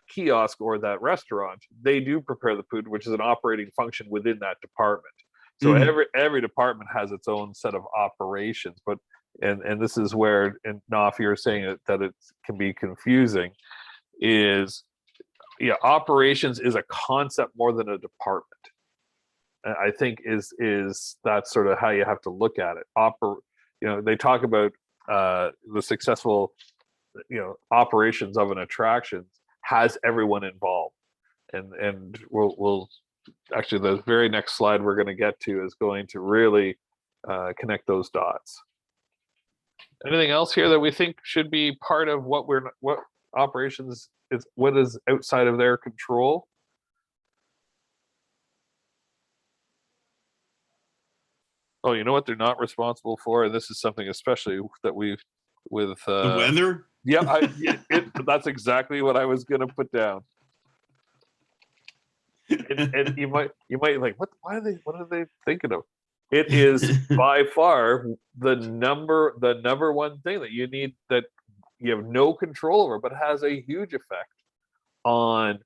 kiosk or that restaurant, they do prepare the food, which is an operating function within that department. So every department has its own set of operations, but and this is where, and Naf, you're saying that it can be confusing, is operations is a concept more than a department. I think is that's sort of how you have to look at it. They talk about the successful operations of an attraction has everyone involved, and we'll actually, the very next slide we're going to get to is going to really connect those dots. Anything else here that we think should be part of what operations is, what is outside of their control? Oh, you know what they're not responsible for, and this is something especially that we've with
the weather.
Yeah, that's exactly what I was gonna put down. And you might like, what are they thinking of? It is by far the number one thing that you need, that you have no control over, but has a huge effect on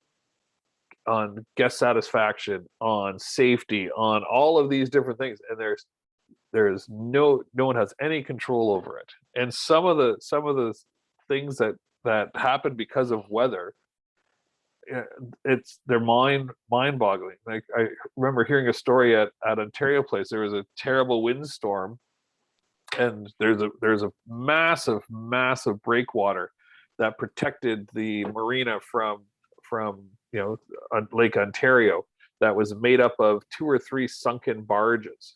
guest satisfaction, on safety, on all of these different things. And there's no one has any control over it. And some of the things that happen because of weather, they're mind-boggling. Like, I remember hearing a story at Ontario Place. There was a terrible windstorm, and there's a massive breakwater that protected the marina from Lake Ontario, that was made up of 2 or 3 sunken barges.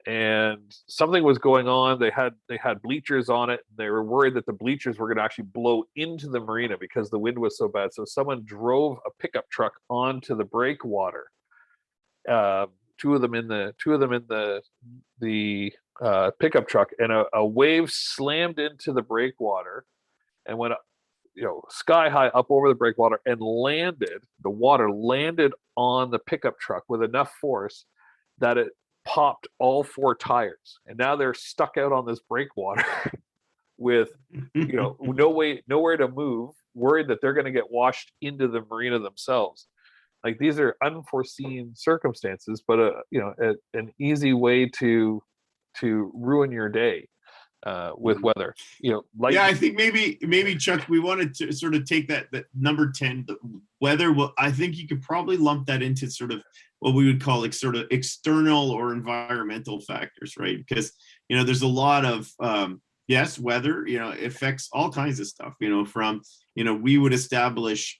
And something was going on. They had bleachers on it. They were worried that the bleachers were going to actually blow into the marina because the wind was so bad. So someone drove a pickup truck onto the breakwater. Two of them in the pickup truck, and a wave slammed into the breakwater and went sky high up over the breakwater, and the water landed on the pickup truck with enough force that it popped all 4 tires, and now they're stuck out on this breakwater with nowhere to move, worried that they're going to get washed into the marina themselves. like these are unforeseen circumstances, but an easy way to ruin your day with weather. Like
Yeah, I think maybe Chuck, we wanted to sort of take that number 10, the weather. Well, I think you could probably lump that into sort of what we would call like sort of external or environmental factors, right? Because there's a lot of yes, weather, affects all kinds of stuff, from we would establish,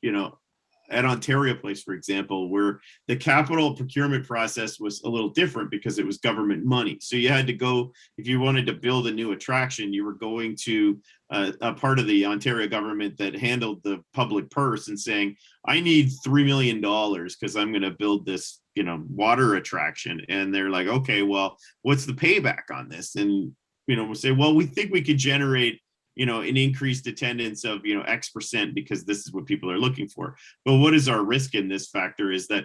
at Ontario Place, for example, where the capital procurement process was a little different because it was government money. So you had to go, if you wanted to build a new attraction, you were going to a part of the Ontario government that handled the public purse and saying, I need $3 million because I'm going to build this, water attraction. And they're like, okay, well, what's the payback on this? And, we'll say, well, we think we could generate an increased attendance of, X% because this is what people are looking for. But what is our risk in this factor is that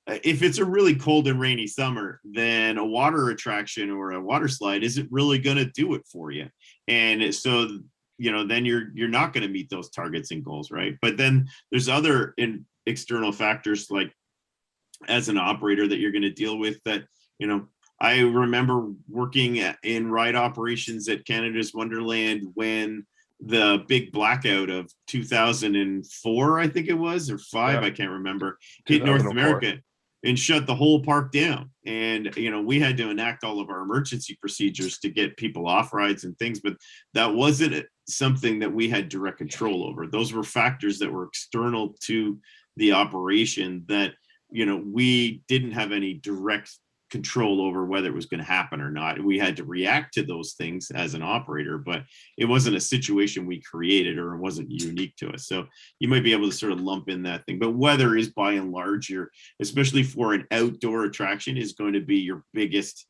if it's a really cold and rainy summer, then a water attraction or a water slide isn't really going to do it for you. And so, then you're not going to meet those targets and goals, right? But then there's other external factors like as an operator that you're going to deal with that, I remember working in ride operations at Canada's Wonderland when the big blackout of 2004, I think it was, or five, I can't remember, hit North America and shut the whole park down. And, we had to enact all of our emergency procedures to get people off rides and things, but that wasn't something that we had direct control over. Those were factors that were external to the operation that, we didn't have any direct control over whether it was going to happen or not. We had to react to those things as an operator, but it wasn't a situation we created or it wasn't unique to us. So you might be able to sort of lump in that thing, but weather is by and large especially for an outdoor attraction, is going to be your biggest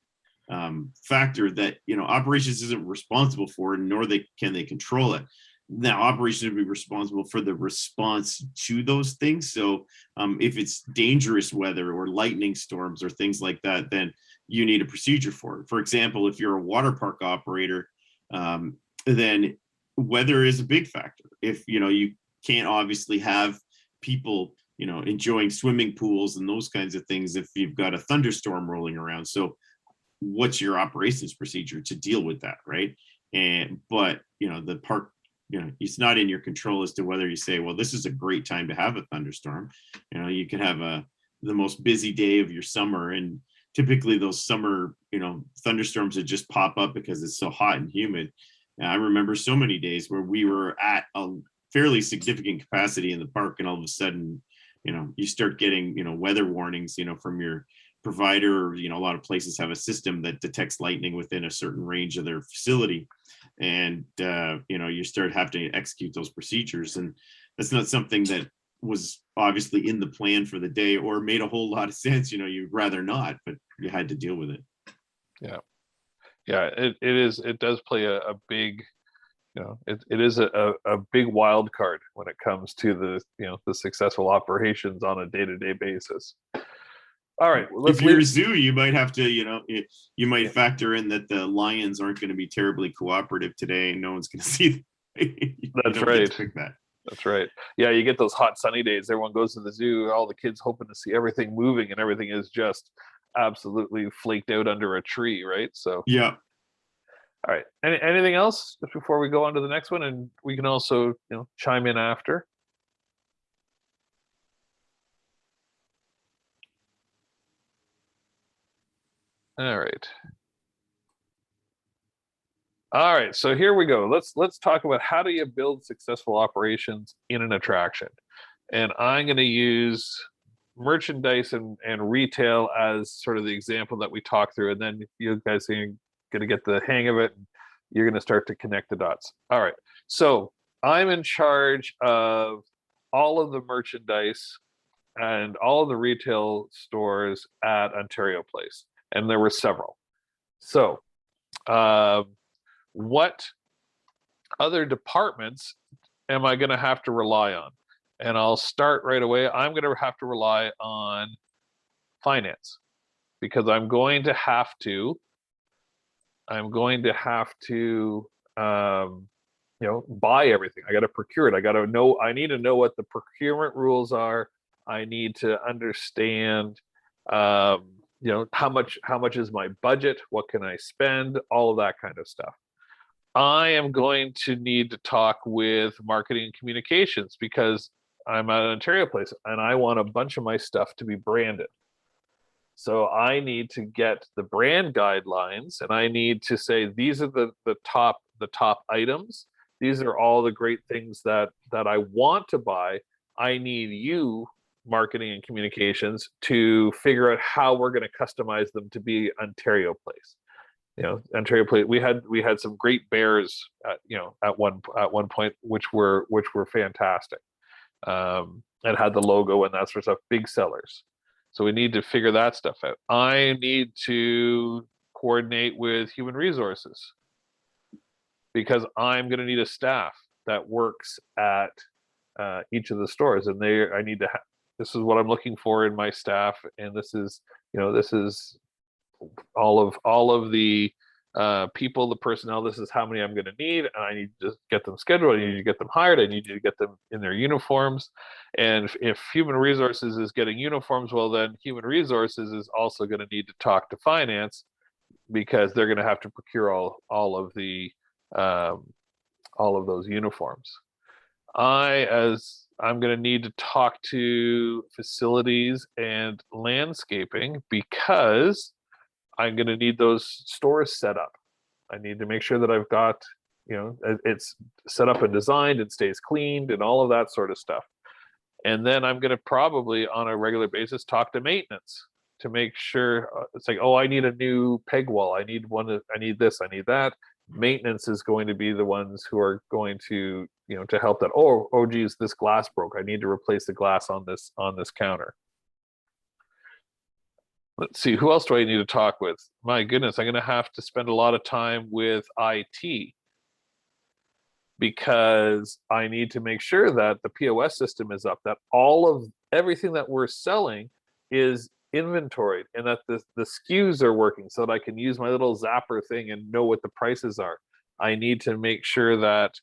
factor that, operations isn't responsible for, nor can they control it. Now, operations would be responsible for the response to those things. So if it's dangerous weather or lightning storms or things like that, then you need a procedure for it. For example, if you're a water park operator, then weather is a big factor. If, you can't obviously have people, enjoying swimming pools and those kinds of things if you've got a thunderstorm rolling around. So what's your operations procedure to deal with that, right? But the park, it's not in your control as to whether you say, well, this is a great time to have a thunderstorm. You could have the most busy day of your summer, and typically those summer, thunderstorms that just pop up because it's so hot and humid. And I remember so many days where we were at a fairly significant capacity in the park, and all of a sudden, you start getting, weather warnings, from your provider. A lot of places have a system that detects lightning within a certain range of their facility. And, you start having to execute those procedures. And that's not something that was obviously in the plan for the day or made a whole lot of sense. You'd rather not, but you had to deal with it.
Yeah. It does play a big, it is a big wild card when it comes to the successful operations on a day-to-day basis. All right.
If you're a zoo, you might have to, you might factor in that the lions aren't going to be terribly cooperative today. No one's going to see them.
That's right. That's right. Yeah, you get those hot sunny days. Everyone goes to the zoo. All the kids hoping to see everything moving, and everything is just absolutely flaked out under a tree, right? So
yeah.
All right. Anything else just before we go on to the next one, and we can also chime in after. All right. All right, so here we go. Let's talk about how do you build successful operations in an attraction. And I'm going to use merchandise and retail as sort of the example that we talked through, and then you guys are going to get the hang of it. And you're going to start to connect the dots. All right, so I'm in charge of all of the merchandise and all of the retail stores at Ontario Place, and there were several. So what other departments am I going to have to rely on? And I'll start right away. I'm going to have to rely on finance, because I'm going to have to buy everything. I got to procure it. I need to know what the procurement rules are. I need to understand, how much is my budget? What can I spend? All of that kind of stuff. I am going to need to talk with marketing and communications because I'm at an Ontario place and I want a bunch of my stuff to be branded. So I need to get the brand guidelines and I need to say these are the top items. These are all the great things that I want to buy. I need you, marketing and communications, to figure out how we're going to customize them to be Ontario place. Ontario Place. We had some great bears at one point, which were fantastic, and had the logo and that sort of stuff. Big sellers. So we need to figure that stuff out. I need to coordinate with human resources because I'm going to need a staff that works at each of the stores, and I need to. This is what I'm looking for in my staff, and this is all of the people, the personnel. This is how many I'm going to need, and I need to get them scheduled. I need to get them hired. I need to get them in their uniforms. And if human resources is getting uniforms, well, then human resources is also going to need to talk to finance because they're going to have to procure all of those uniforms. I'm going to need to talk to facilities and landscaping because I'm going to need those stores set up. I need to make sure that I've got, it's set up and designed and stays cleaned and all of that sort of stuff. And then I'm going to probably on a regular basis talk to maintenance to make sure it's like, oh, I need a new peg wall. I need this, I need that. Maintenance is going to be the ones who are going to, to help that. Oh, geez, this glass broke. I need to replace the glass on this counter. Let's see, who else do I need to talk with? My goodness, I'm going to have to spend a lot of time with IT because I need to make sure that the POS system is up, that everything that we're selling is inventoried and that the SKUs are working so that I can use my little zapper thing and know what the prices are. I need to make sure that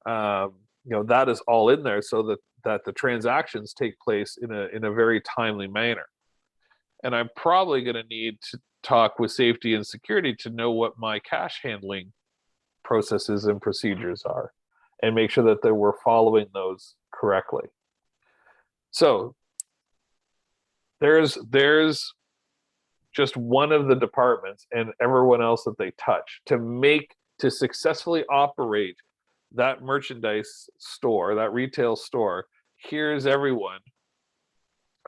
that is all in there so that the transactions take place in a very timely manner. And I'm probably going to need to talk with safety and security to know what my cash handling processes and procedures are and make sure that we're following those correctly. So there's just one of the departments and everyone else that they touch to successfully operate that merchandise store, that retail store. Here's everyone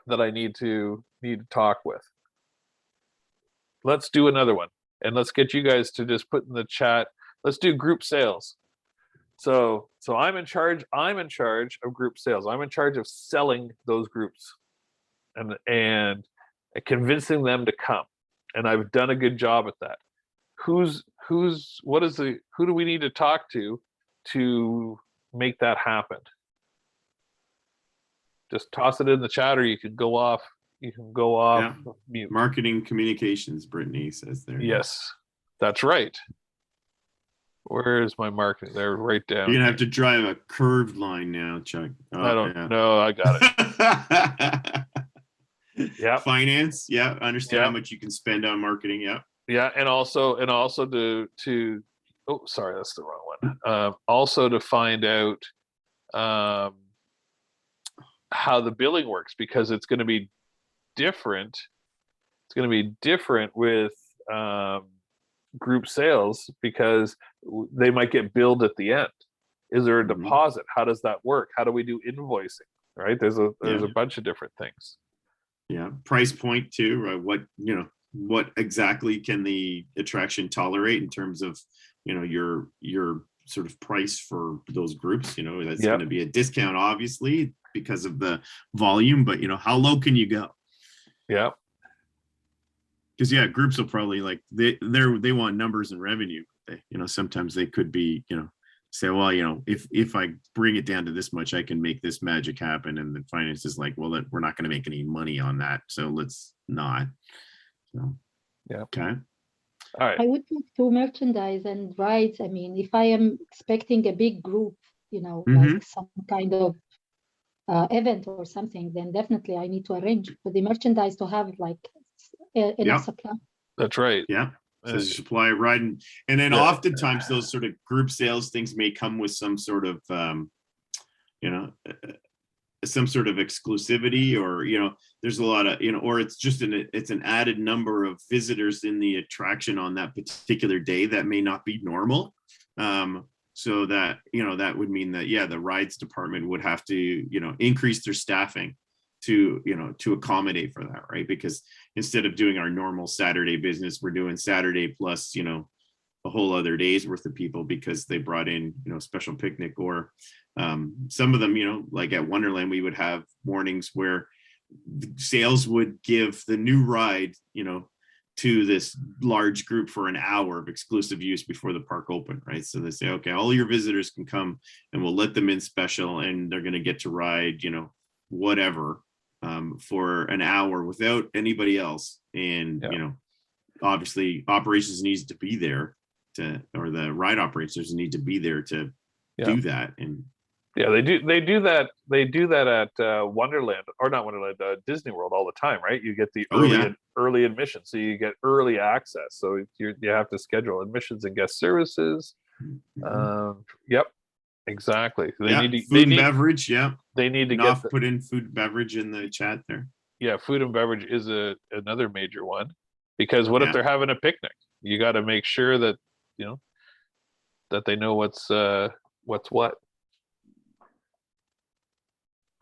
that I need to talk with. Let's do another one, and let's get you guys to just put in the chat. Let's do group sales. So I'm in charge of group sales. I'm in charge of selling those groups and convincing them to come. And I've done a good job at that. Who do we need to talk to make that happen? Just toss it in the chat, or you can go off mute.
Marketing communications, Brittany says there.
Yes, that's right. Where's my marketing? They're right down.
You're gonna have to drive a curved line now, Chuck.
I don't know. I got it. Yeah.
Finance. Yeah. Understand how much you can spend on marketing. Yeah.
Yeah, and also to oh, sorry, that's the wrong one. Also to find out how the billing works, because it's going to be different. It's going to be different with group sales because they might get billed at the end. Is there a deposit? How does that work? How do we do invoicing? Right? There's a bunch of different things.
Yeah, price point too, right? What exactly can the attraction tolerate in terms of, your sort of price for those groups? That's going to be a discount, obviously, because of the volume, but how low can you go?
Yeah.
Because groups will probably they want numbers and revenue. Sometimes they could be, say, well, if I bring it down to this much, I can make this magic happen. And the finance is like, well, we're not going to make any money on that, so let's not. So,
yeah.
Okay.
All right.
I would look to merchandise and rides. I mean, if I am expecting a big group, like some kind of event or something, then definitely I need to arrange for the merchandise to have like enough
Yeah.
supply.
That's right.
Yeah. So
Uh,
supply a ride, and then
Yeah.
oftentimes those sort of group sales things may come with some sort of you know, some sort of exclusivity, or you know, there's a lot of, you know, or it's just it's an added number of visitors in the attraction on that particular day that may not be normal. So that, you know, that would mean that, yeah, the rides department would have to, you know, increase their staffing to, you know, to accommodate for that, right? Because instead of doing our normal Saturday business, we're doing Saturday plus, you know, a whole other day's worth of people because they brought in, you know, special picnic. Or some of them, you know, like at Wonderland, we would have mornings where sales would give the new ride, you know, to this large group for an hour of exclusive use before the park opened, right? So they say, okay, all your visitors can come and we'll let them in special, and they're going to get to ride, you know, whatever, for an hour without anybody else. And,
Yeah.
you know, obviously operations needs to be there to, or the ride operators need to be there to
Yeah.
do that. And
Yeah, they do that. They do that at Wonderland, or not Wonderland, Disney World all the time, right? You get the
Oh, yeah.
early admission, so you get early access. So you have to schedule admissions and guest services. Yep, exactly. They
yeah,
need to,
food
they
and
need
beverage. Yeah.
they need to get
Knopf
the,
put in food and beverage in the chat there.
yeah, food and beverage is another major one, because what if
Yeah.
they're having a picnic? You got to make sure that, you know, that they know what's what.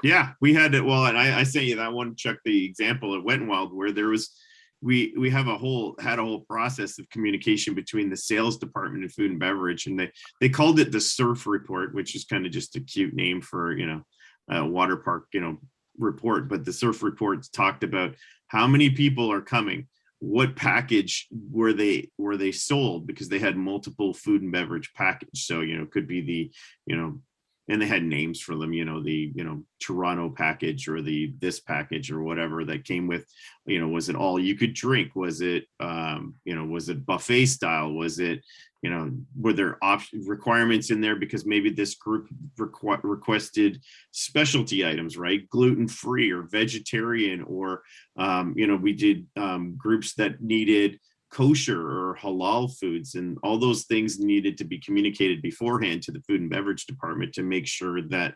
Yeah, we had it. Well, and I sent you that one. Check the example at Wet n Wild where there was, we had a whole process of communication between the sales department and food and beverage, and they called it the surf report, which is kind of just a cute name for, you know, a water park, you know, report. But the surf reports talked about how many people are coming, what package were they sold, because they had multiple food and beverage package. So, you know, it could be the, you know, and they had names for them, you know, the, you know, Toronto package or the this package or whatever that came with, you know, was it all you could drink? Was it, you know, was it buffet style? Was it, you know, were there requirements in there because maybe this group requested specialty items, right? Gluten-free or vegetarian, or, you know, we did groups that needed kosher or halal foods, and all those things needed to be communicated beforehand to the food and beverage department to make sure that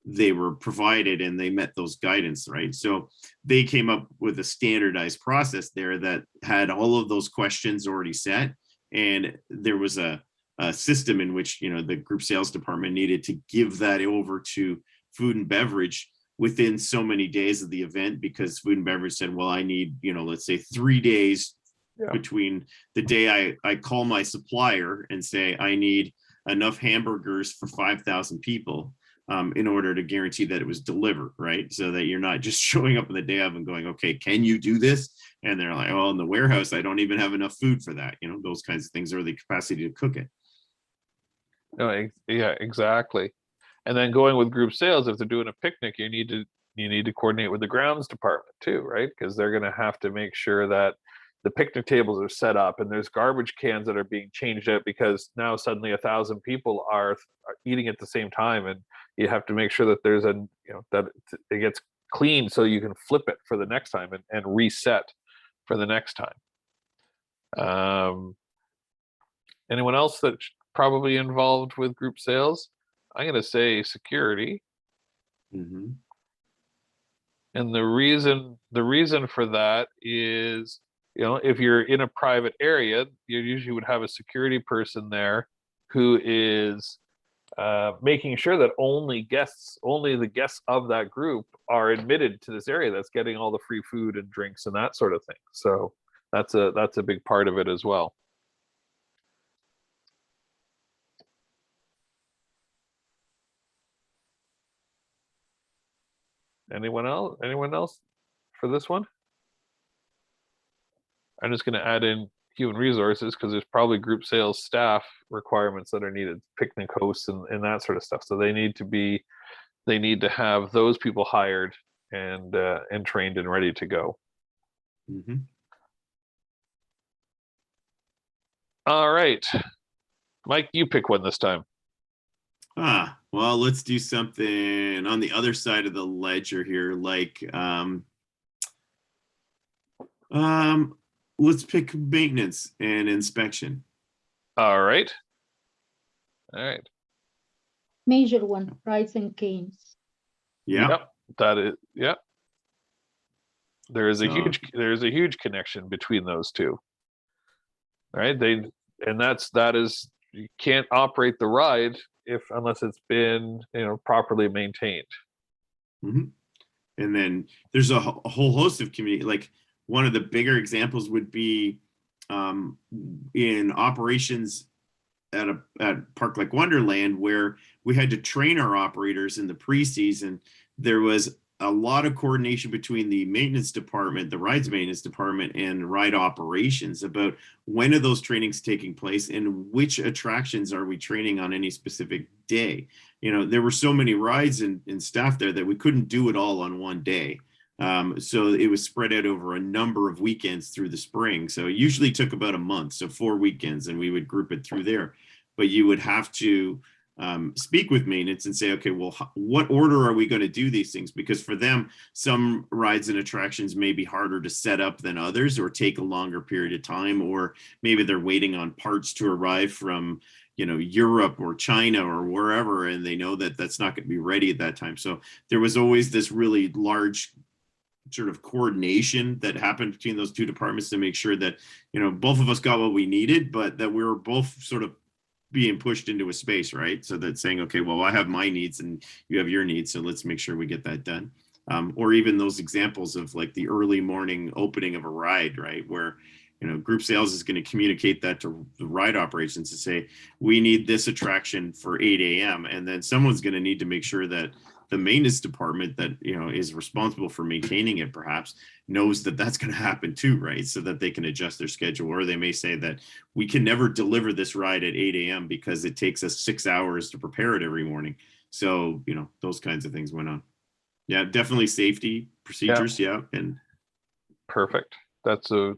they were provided and they met those guidance, right? So they came up with a standardized process there that had all of those questions already set, and there was a system in which, you know, the group sales department needed to give that over to food and beverage within so many days of the event, because food and beverage said, well, I need, you know, let's say 3 days between the day I call my supplier and say I need enough hamburgers for 5,000 people, in order to guarantee that it was delivered, right? So that you're not just showing up on the day of and going, okay, can you do this? And they're like, oh, in the warehouse, I don't even have enough food for that. You know, those kinds of things, or the capacity to cook it.
No, yeah, exactly. And then going with group sales, if they're doing a picnic, you need to coordinate with the grounds department too, right? Because they're going to have to make sure that the picnic tables are set up and there's garbage cans that are being changed out, because now suddenly 1,000 people are eating at the same time, and you have to make sure that there's that it gets cleaned so you can flip it for the next time and reset for the next time. Anyone else that's probably involved with group sales? I'm going to say security.
Mm-hmm.
And the reason for that is, you know, if you're in a private area, you usually would have a security person there who is making sure that only the guests of that group are admitted to this area that's getting all the free food and drinks and that sort of thing. So that's a big part of it as well. Anyone else for this one? I'm just going to add in human resources because there's probably group sales staff requirements that are needed, picnic hosts and that sort of stuff. So they need to have those people hired and trained and ready to go.
Mm-hmm.
All right, Mike, you pick one this time.
Well, let's do something on the other side of the ledger here, like let's pick maintenance and inspection.
All right. All right.
Major one, rides and games.
Yeah.
Yep. That is, yep. There is a
So-
huge connection between those two. Right? That is you can't operate the ride unless it's been, properly maintained.
Mhm. And then there's a whole host of community, like one of the bigger examples would be in operations at Park Like Wonderland, where we had to train our operators in the preseason. There was a lot of coordination between the maintenance department, the rides maintenance department, and ride operations about when are those trainings taking place and which attractions are we training on any specific day. There were so many rides and staff there that we couldn't do it all on one day. So it was spread out over a number of weekends through the spring. So it usually took about a month, so 4 weekends, and we would group it through there. But you would have to speak with maintenance and say, okay, well, what order are we going to do these things? Because for them, some rides and attractions may be harder to set up than others, or take a longer period of time, or maybe they're waiting on parts to arrive from Europe or China or wherever, and they know that that's not going to be ready at that time. So there was always this really large sort of coordination that happened between those two departments to make sure that both of us got what we needed, but that we were both sort of being pushed into a space, right? So that saying, okay, well, I have my needs and you have your needs, so let's make sure we get that done. Or even those examples of like the early morning opening of a ride, right? Where group sales is going to communicate that to the ride operations to say, we need this attraction for 8 a.m. And then someone's going to need to make sure that the maintenance department that is responsible for maintaining it perhaps knows that that's going to happen too, right? So that they can adjust their schedule. Or they may say that we can never deliver this ride at 8 a.m. because it takes us 6 hours to prepare it every morning. So those kinds of things went on. Yeah, definitely safety procedures. Yeah, and
perfect. That's a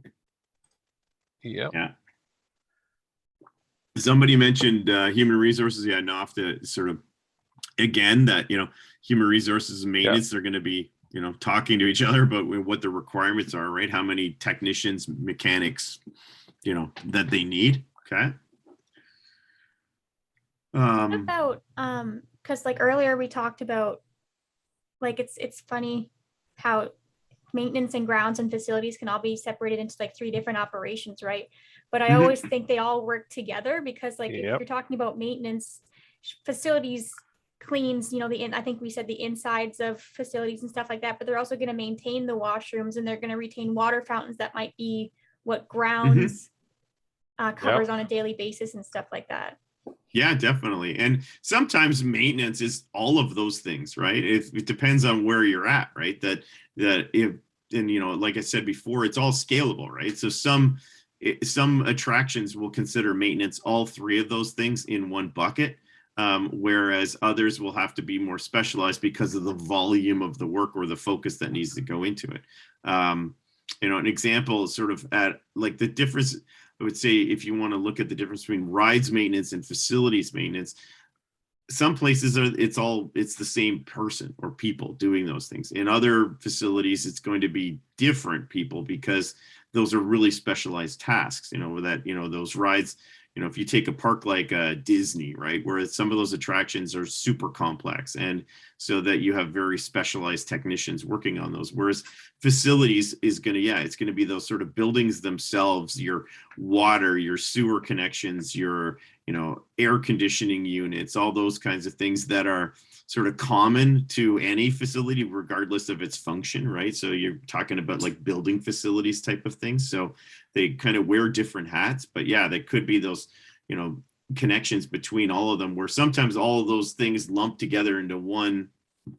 yeah.
Somebody mentioned human resources. Yeah, no, off to sort of again that human resources and maintenance, they're going to be talking to each other about what the requirements are, right? How many technicians, mechanics that they need. Okay.
What about because like earlier we talked about like it's funny how maintenance and grounds and facilities can all be separated into like 3 different operations, right? But I always think they all work together, because like if you're talking about maintenance, facilities cleans, I think we said the insides of facilities and stuff like that, but they're also going to maintain the washrooms, and they're going to retain water fountains. That might be what grounds covers on a daily basis and stuff like that.
Yeah, definitely. And sometimes maintenance is all of those things, right? It depends on where you're at, right? That if, and like I said before, it's all scalable, right? So some attractions will consider maintenance all 3 of those things in one bucket. Whereas others will have to be more specialized because of the volume of the work or the focus that needs to go into it. An example is sort of at like the difference, I would say, if you want to look at the difference between rides maintenance and facilities maintenance, some places it's the same person or people doing those things. In other facilities, it's going to be different people, because those are really specialized tasks, that, those rides, if you take a park like Disney, right, where some of those attractions are super complex, and so that you have very specialized technicians working on those. Whereas facilities is going to, it's going to be those sort of buildings themselves, your water, your sewer connections, your, air conditioning units, all those kinds of things that are sort of common to any facility, regardless of its function, right? So you're talking about like building facilities type of things. So they kind of wear different hats, but yeah, they could be those, connections between all of them, where sometimes all of those things lump together into one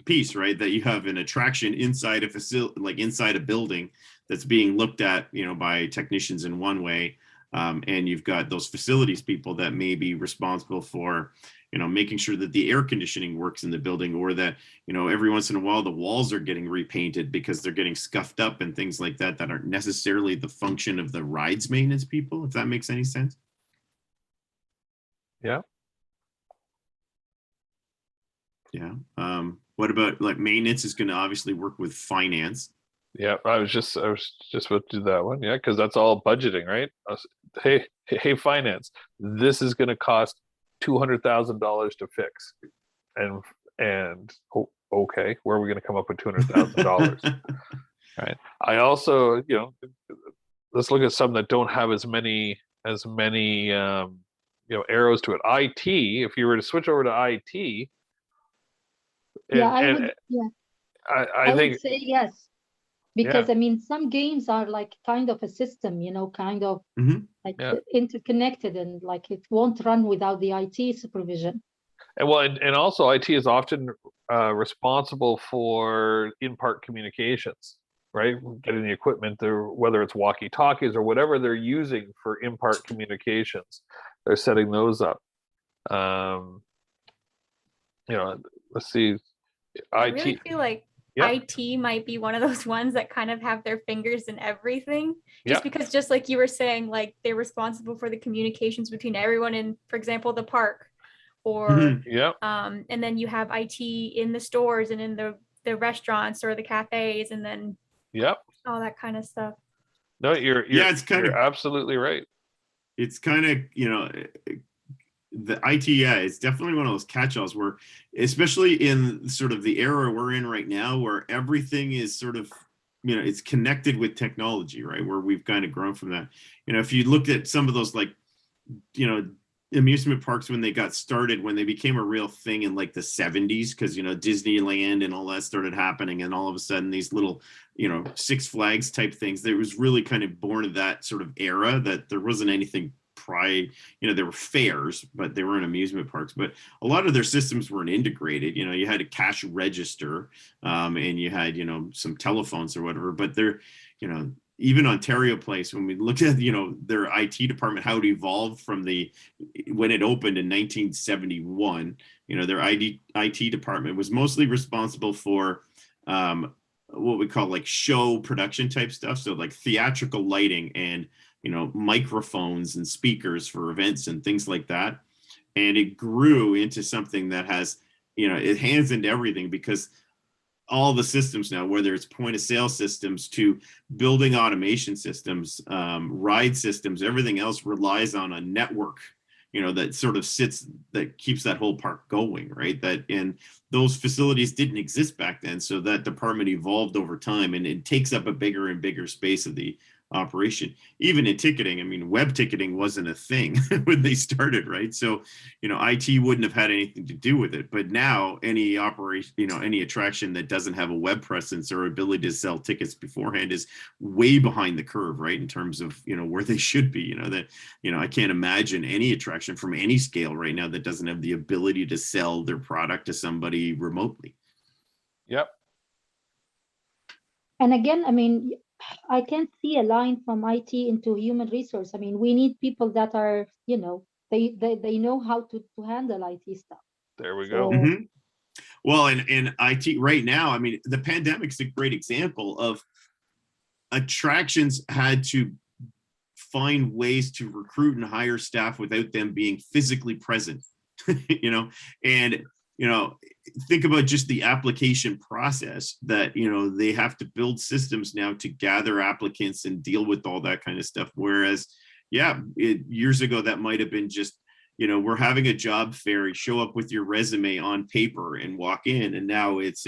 piece, right? That you have an attraction inside a facility, like inside a building, that's being looked at, by technicians in one way. And you've got those facilities people that may be responsible for, making sure that the air conditioning works in the building, or that, every once in a while the walls are getting repainted because they're getting scuffed up and things like that, that aren't necessarily the function of the rides maintenance people, if that makes any sense.
Yeah.
Yeah. What about like maintenance is going to obviously work with finance.
Yeah, I was just about to do that one. Yeah, because that's all budgeting, right? Hey, finance, this is going to cost $200,000 to fix, and okay, where are we going to come up with $200,000? Right. I also, let's look at some that don't have as many arrows to it. IT, if you were to switch over to IT,
Yeah,
and I
I would
think,
say yes.
yeah,
Because I mean, some games are like kind of a system, kind of
Mhm.
like
yeah.
interconnected, and like it won't run without the IT supervision.
And well, and also IT is often responsible for in-park communications, right? Getting the equipment there, whether it's walkie-talkies or whatever they're using for in-park communications, they're setting those up. Um, let's see,
I really
IT.
feel like
Yeah,
IT might be one of those ones that kind of have their fingers in everything.
yeah,
Just because, just like you were saying, like they're responsible for the communications between everyone in, for example, the park, or
Mhm.
yeah,
and then you have IT in the stores and in the restaurants or the cafes, and then
yeah.
all that kind of stuff.
No, you're
Yeah, it's kind
you're
of
absolutely right.
it's kind of the IT, yeah, it's definitely one of those catch-alls where, especially in sort of the era we're in right now, where everything is sort of, it's connected with technology, right? Where we've kind of grown from that. If you looked at some of those like, amusement parks when they got started, when they became a real thing in like the 70s, because Disneyland and all that started happening, and all of a sudden these little, Six Flags type things, there was really kind of born of that sort of era, that there wasn't anything there were fairs, but they weren't amusement parks. But a lot of their systems weren't integrated. You had a cash register, and you had some telephones or whatever. But they're, even Ontario Place, when we looked at their IT department, how it evolved from when it opened in 1971, their IT department was mostly responsible for what we call like show production type stuff, so like theatrical lighting and microphones and speakers for events and things like that. And it grew into something that has, it hands into everything, because all the systems now, whether it's point of sale systems to building automation systems, ride systems, everything else relies on a network, that sort of that keeps that whole park going, right? And those facilities didn't exist back then. So that department evolved over time, and it takes up a bigger and bigger space of the operation. Even in ticketing, I mean, web ticketing wasn't a thing when they started, right? So, IT wouldn't have had anything to do with it. But now any operation, any attraction that doesn't have a web presence or ability to sell tickets beforehand is way behind the curve, right? In terms of, where they should be, I can't imagine any attraction from any scale right now that doesn't have the ability to sell their product to somebody remotely.
Yep.
And again, I mean, I can't see a line from IT into human resource. I mean, we need people that are, they know how to handle IT stuff.
There we
So-
go.
Mhm. Well, and IT right now, I mean, the pandemic's a great example of attractions had to find ways to recruit and hire staff without them being physically present, and, think about just the application process that, they have to build systems now to gather applicants and deal with all that kind of stuff. Whereas, years ago, that might have been just, we're having a job fair, you show up with your resume on paper and walk in. And now it's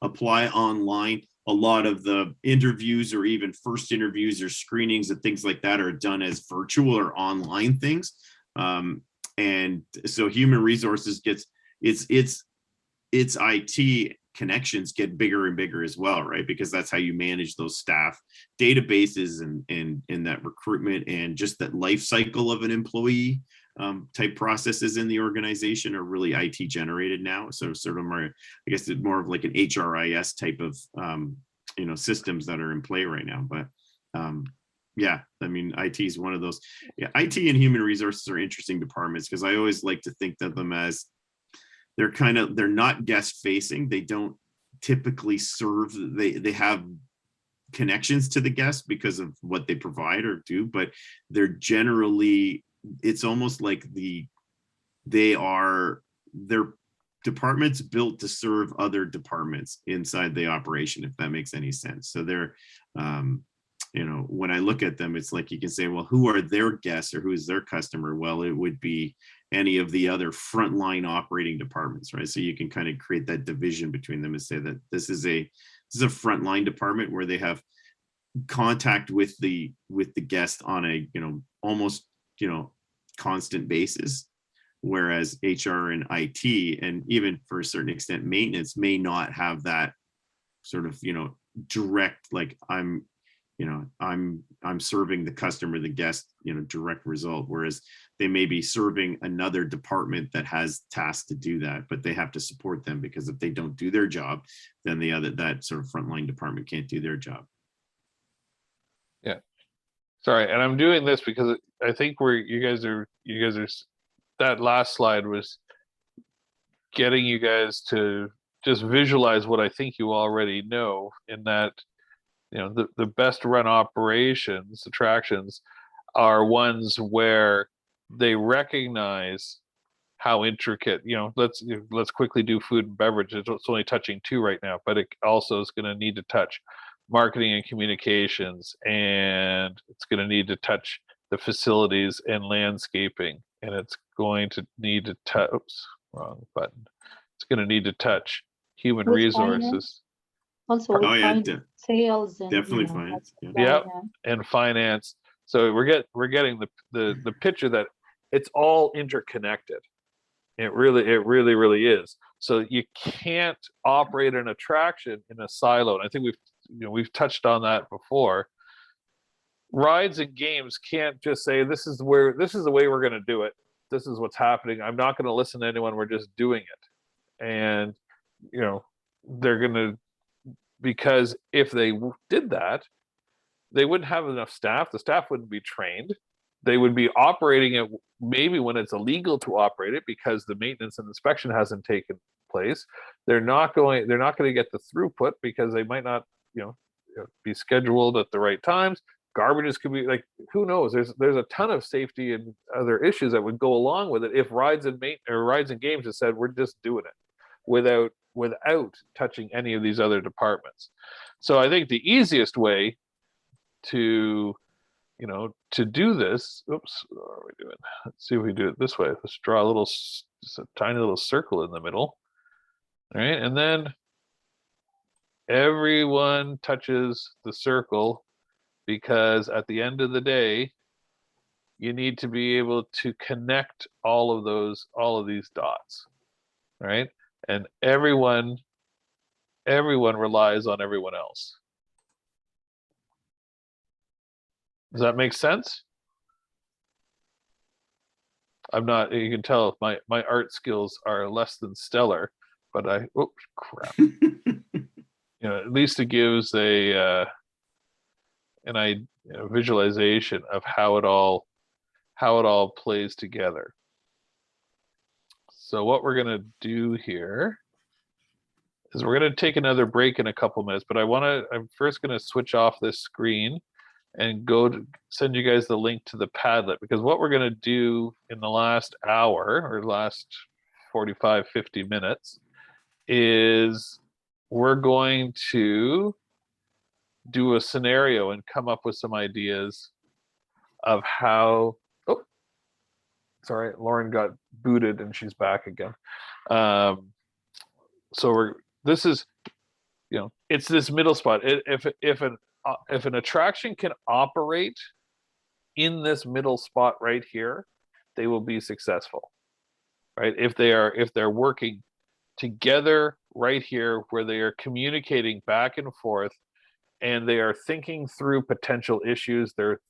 apply online. A lot of the interviews or even first interviews or screenings and things like that are done as virtual or online things. And so human resources gets its IT connections get bigger and bigger as well, right? Because that's how you manage those staff databases and that recruitment and just that life cycle of an employee type processes in the organization are really IT generated now. So sort of more, I guess it's more of like an HRIS type of systems that are in play right now. But yeah, I mean, IT is one of those. Yeah, IT and human resources are interesting departments, because I always like to think of them as they're not guest facing. They don't typically serve, they have connections to the guest because of what they provide or do, but they're generally, it's almost like they're departments built to serve other departments inside the operation, if that makes any sense. So they're, you know, when I look at them, it's like you can say, well, who are their guests or who is their customer? Well, it would be any of the other frontline operating departments, right? So you can kind of create that division between them and say that this is a frontline department where they have contact with the guest on a, you know, almost, you know, constant basis, whereas HR and IT, and even for a certain extent maintenance, may not have that sort of, you know, direct, like I'm serving the customer, the guest, you know, direct result, whereas they may be serving another department that has tasks to do that, but they have to support them, because if they don't do their job, then that sort of frontline department can't do their job.
Sorry, and I'm doing this because I think you guys are that last slide was getting you guys to just visualize what I think you already know, in that, you know, the best run operations, attractions, are ones where they recognize how intricate, you know, let's quickly do food and beverage. It's only touching 2 right now, but it also is going to need to touch marketing and communications, and it's going to need to touch the facilities and landscaping, and it's going to need to touch, wrong button. It's going to need to touch human
With
resources.
finance? Also with
Oh, yeah,
sales and,
definitely
you know,
finance,
that's-
yeah.
yeah.
And finance. So we're getting the picture that it's all interconnected. It really is. So you can't operate an attraction in a silo. And I think we've touched on that before. Rides and games can't just say, this is the way we're going to do it. This is what's happening. I'm not going to listen to anyone. We're just doing it. And, you know, they're going to, because if they did that, they wouldn't have enough staff. The staff wouldn't be trained. They would be operating it maybe when it's illegal to operate it, because the maintenance and inspection hasn't taken place. They're not going to get the throughput, because they might not, you know, be scheduled at the right times. Garbages could be, like, who knows? There's a ton of safety and other issues that would go along with it if rides and games had said, we're just doing it without touching any of these other departments. So I think the easiest way to do this, oops, what are we doing? Let's see if we do it this way. Let's draw just a tiny little circle in the middle. All right, and then everyone touches the circle, because at the end of the day, you need to be able to connect all of these dots, right? And everyone relies on everyone else. Does that make sense? You can tell my art skills are less than stellar, but crap. You know, at least it gives a visualization of how it all plays together. So what we're going to do here is we're going to take another break in a couple minutes, but I'm first going to switch off this screen and send you guys the link to the Padlet, because what we're going to do in the last hour or last 45, 50 minutes is we're going to do a scenario and come up with some ideas of how, sorry, Lauren got booted and she's back again. So this is, you know, it's this middle spot. If an attraction can operate in this middle spot right here, they will be successful, right? If they're working together right here, where they are communicating back and forth, and they are thinking through potential issues, they're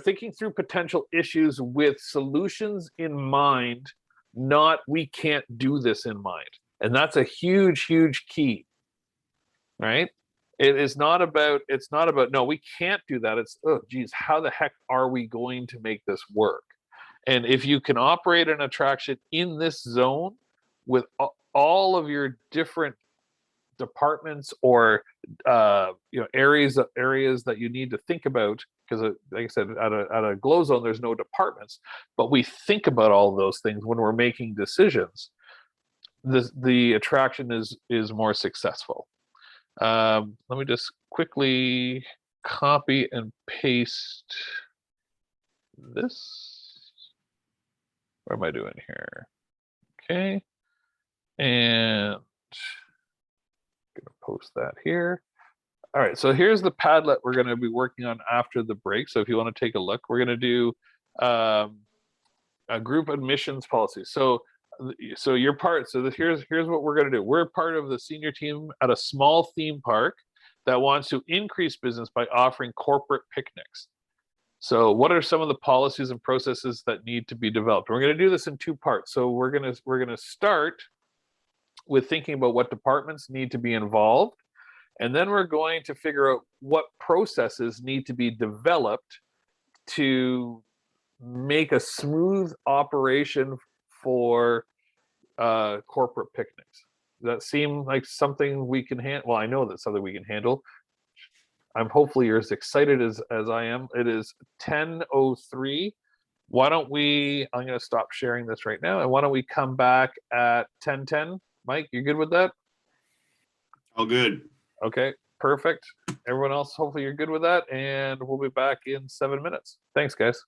thinking through potential issues with solutions in mind, not we can't do this in mind. And that's a huge key. Right? It's not about, no, we can't do that. It's, oh, geez, how the heck are we going to make this work? And if you can operate an attraction in this zone with all of your different departments or areas that you need to think about, because like I said, at a glow zone there's no departments, but we think about all of those things when we're making decisions, the attraction is more successful. Let me just quickly copy and paste this. What am I doing here? Okay, and gonna post that here. All right, so here's the Padlet we're going to be working on after the break. So if you want to take a look, we're going to do a group admissions policy. So you're part. So here's what we're going to do. We're part of the senior team at a small theme park that wants to increase business by offering corporate picnics. So what are some of the policies and processes that need to be developed? We're going to do this in two parts. So we're going to start with thinking about what departments need to be involved. And then we're going to figure out what processes need to be developed to make a smooth operation for corporate picnics. Does that seem like something we can handle? Well, I know that's something we can handle. I'm hopefully you're as excited as I am. It is 10:03. Why don't we, I'm going to stop sharing this right now. And why don't we come back at 10:10? Mike, you good with that?
All good.
Okay, perfect. Everyone else, hopefully you're good with that. And we'll be back in 7 minutes. Thanks, guys.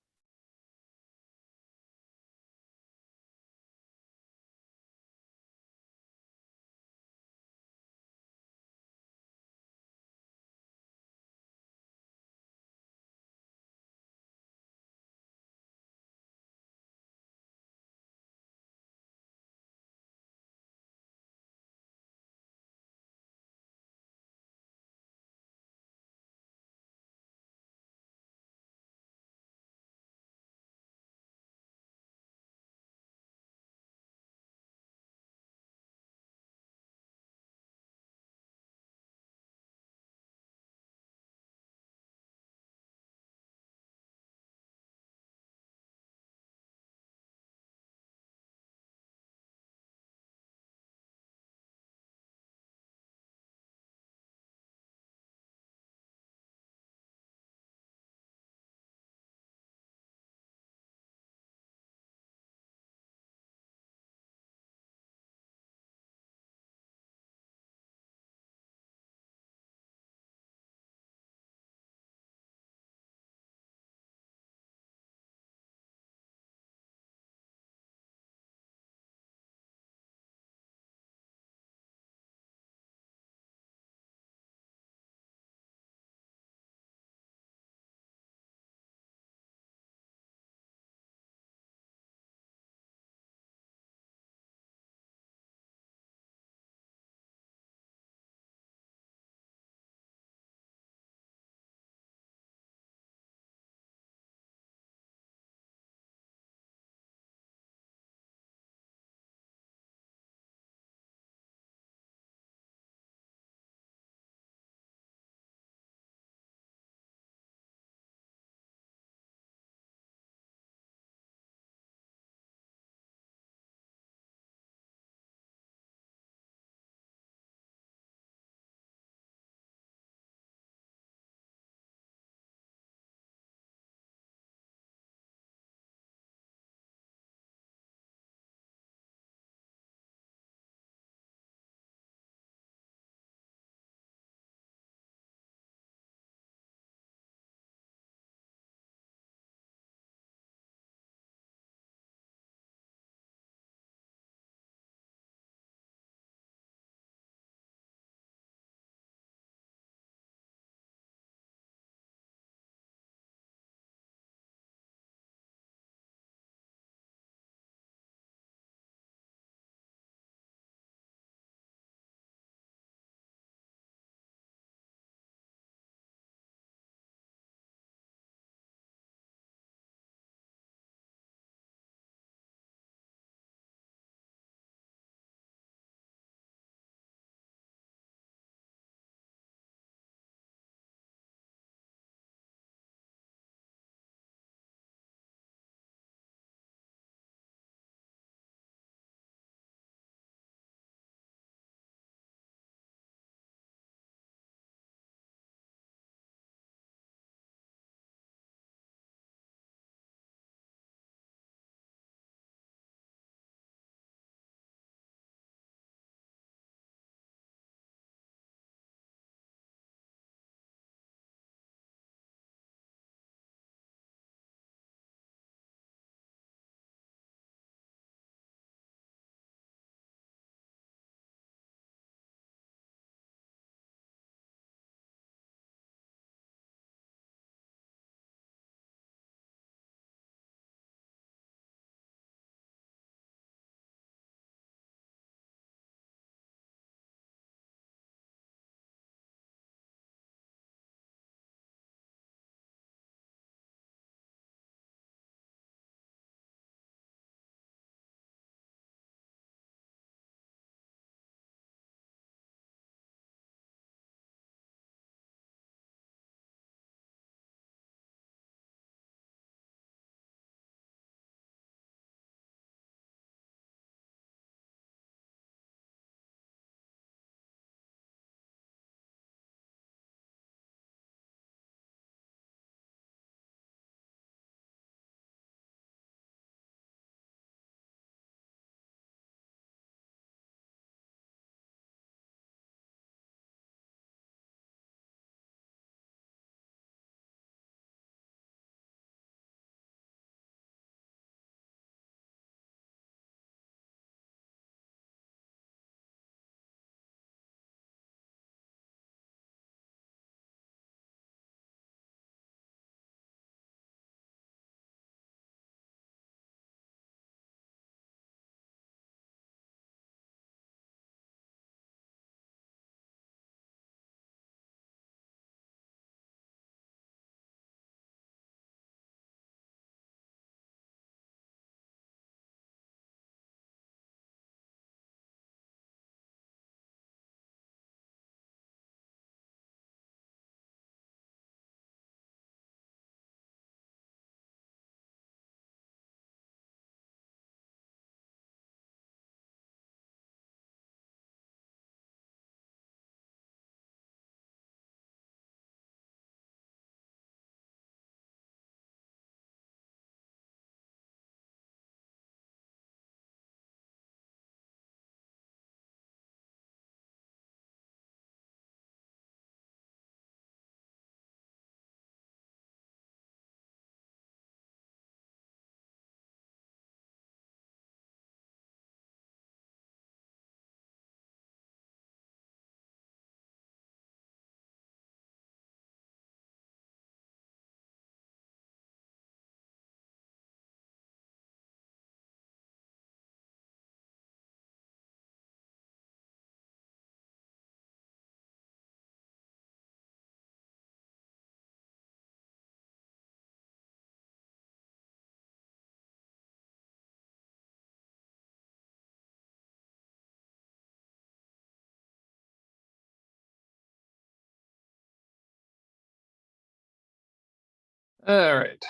All right.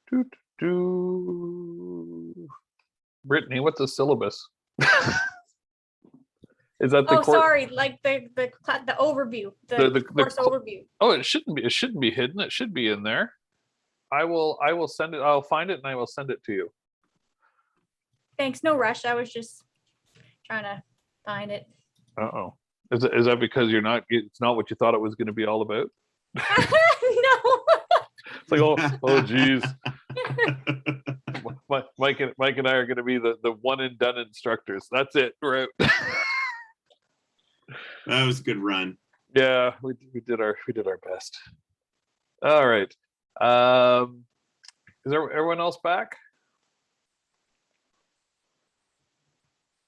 Do, do. Brittany, what's a syllabus? Is that the
Oh,
course?
sorry, like the overview, the course overview.
Oh, it shouldn't be. It shouldn't be hidden. It should be in there. I will send it. I'll find it and I will send it to you.
Thanks, no rush. I was just trying to find it.
Uh-oh. Is that because it's not what you thought it was going to be all about?
No.
It's like, oh geez. Mike and I are going to be the one and done instructors. That's it. We're out.
That was a good run.
Yeah, we did our best. All right. Is there everyone else back?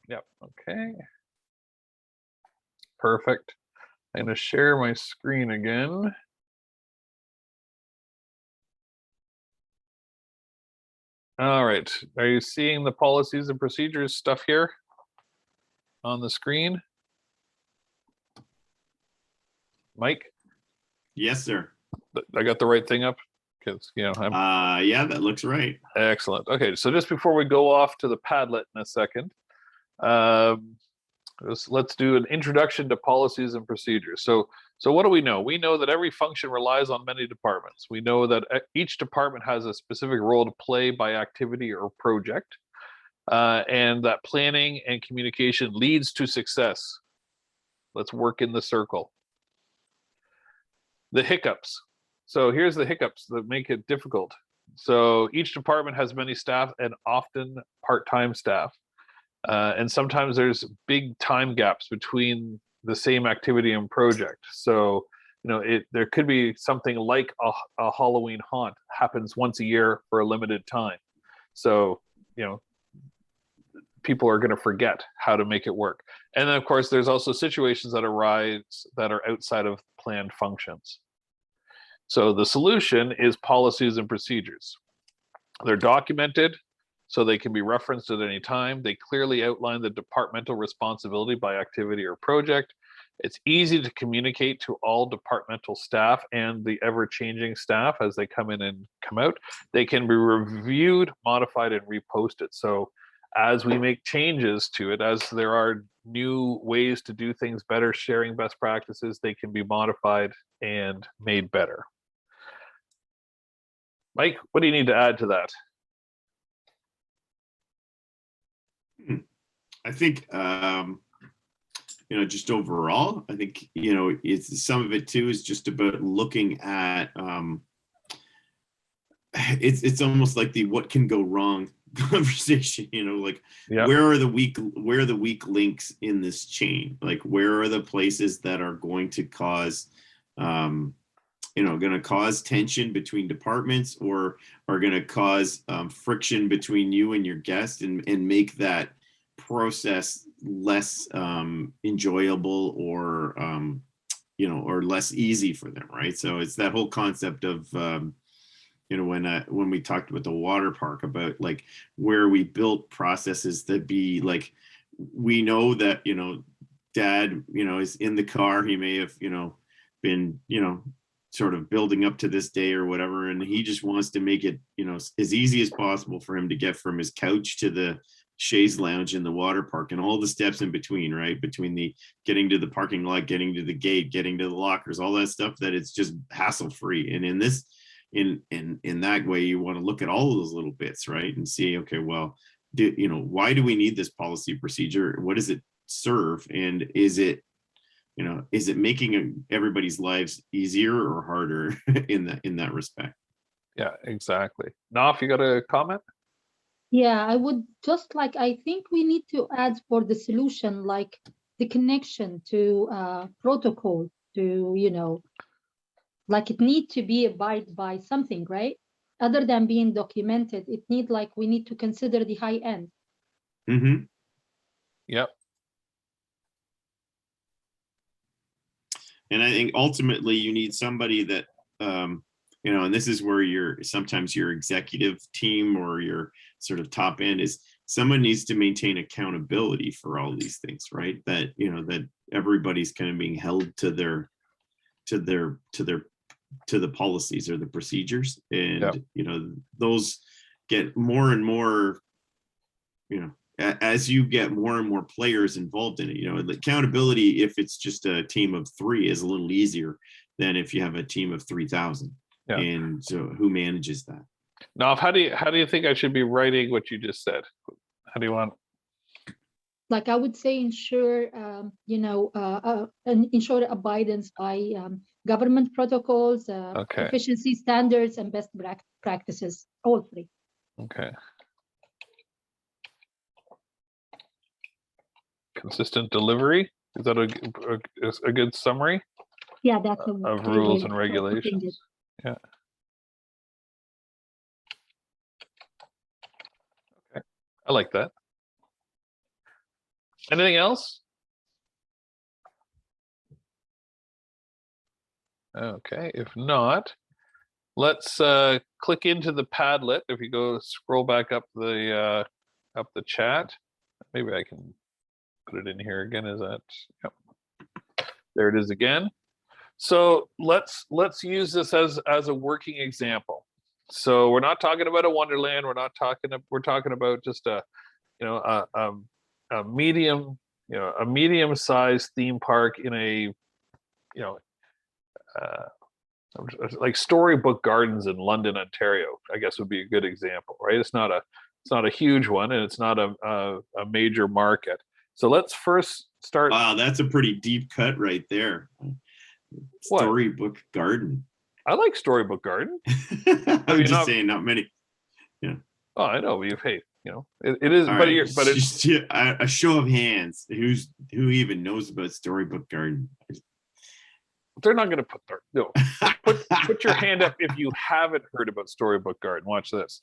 Yep. Okay. Perfect. I'm going to share my screen again. All right. Are you seeing the policies and procedures stuff here on the screen? Mike?
Yes, sir.
I got the right thing up? Because, I'm
Yeah, that looks right.
excellent. Okay, so just before we go off to the Padlet in a second, let's do an introduction to policies and procedures. So what do we know? We know that every function relies on many departments. We know that each department has a specific role to play by activity or project, and that planning and communication leads to success. Let's work in the circle. The hiccups. So here's the hiccups that make it difficult. So each department has many staff and often part-time staff. And sometimes there's big time gaps between the same activity and project. So, there could be something like a Halloween haunt happens once a year for a limited time. So, people are going to forget how to make it work. And then, of course, there's also situations that arise that are outside of planned functions. So the solution is policies and procedures. They're documented so they can be referenced at any time. They clearly outline the departmental responsibility by activity or project. It's easy to communicate to all departmental staff and the ever-changing staff as they come in and come out. They can be reviewed, modified, and reposted. So as we make changes to it, as there are new ways to do things better, sharing best practices, they can be modified and made better. Mike, what do you need to add to that?
I think, just overall, I think, it's some of it too is just about looking at, it's almost like the what can go wrong conversation,
Yeah.
where are the weak links in this chain? Like, where are the places that are going to cause, tension between departments, or are going to cause friction between you and your guest, and make that process less enjoyable or or less easy for them, right? So it's that whole concept of when we talked with the water park about like where we built processes that be like, we know that dad is in the car, he may have been sort of building up to this day or whatever, and he just wants to make it as easy as possible for him to get from his couch to the chaise lounge in the water park and all the steps in between, right? Between the getting to the parking lot, getting to the gate, getting to the lockers, all that stuff, that it's just hassle free. And in this, in that way, you want to look at all of those little bits, right? And see, okay, well, why do we need this policy procedure? What does it serve? And is it making everybody's lives easier or harder in that respect?
Yeah, exactly. Naf, you got a comment?
Yeah, I would just I think we need to add for the solution, like the connection to protocol, to, like it need to be abide by something, right? Other than being documented, it need we need to consider the high end.
Mm-hmm.
Yep.
And I think ultimately you need somebody that, and this is where sometimes your executive team or your sort of top end is someone needs to maintain accountability for all these things, right? That, that everybody's kind of being held to the policies or the procedures. And, those get more and more, as you get more and more players involved in it, the accountability, if it's just a team of 3, is a little easier than if you have a team of 3,000.
Yeah.
And so who manages that?
Now, how do you think I should be writing what you just said? How do you want?
Like I would say ensure, ensure abidance by government protocols,
Okay.
efficiency standards, and best practices, all 3.
Okay. Consistent delivery. Is that a good summary
Yeah, that's a
of
great
rules
way
and
of putting it.
regulations? Yeah. Okay. I like that. Anything else? Okay, if not, let's click into the Padlet. If you go scroll back up the chat, maybe I can put it in here again. Is that? Yep. There it is again. So let's use this as a working example. So we're not talking about a Wonderland. We're talking about just a medium-sized theme park in a like Storybook Gardens in London, Ontario, I guess would be a good example, right? It's not a huge one, and it's not a major market. So let's first start.
Wow, that's a pretty deep cut right there.
What?
Storybook Garden.
I like Storybook Garden.
I'm just saying, not many. Yeah.
Oh, I know. It is,
All
but
right.
it's
a show of hands. Who even knows about Storybook Garden?
they're not going to put their no. Put your hand up if you haven't heard about Storybook Garden. Watch this.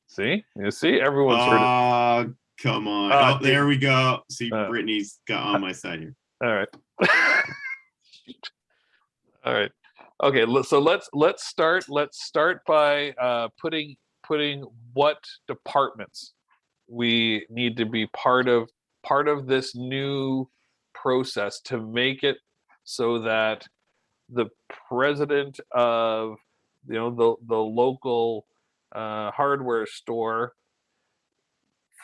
See, everyone's heard it.
Come on. There we go. See, Brittany's got on my side here.
All right. All right. Okay. So let's start by putting what departments we need to be part of this new process to make it so that the president of the local hardware store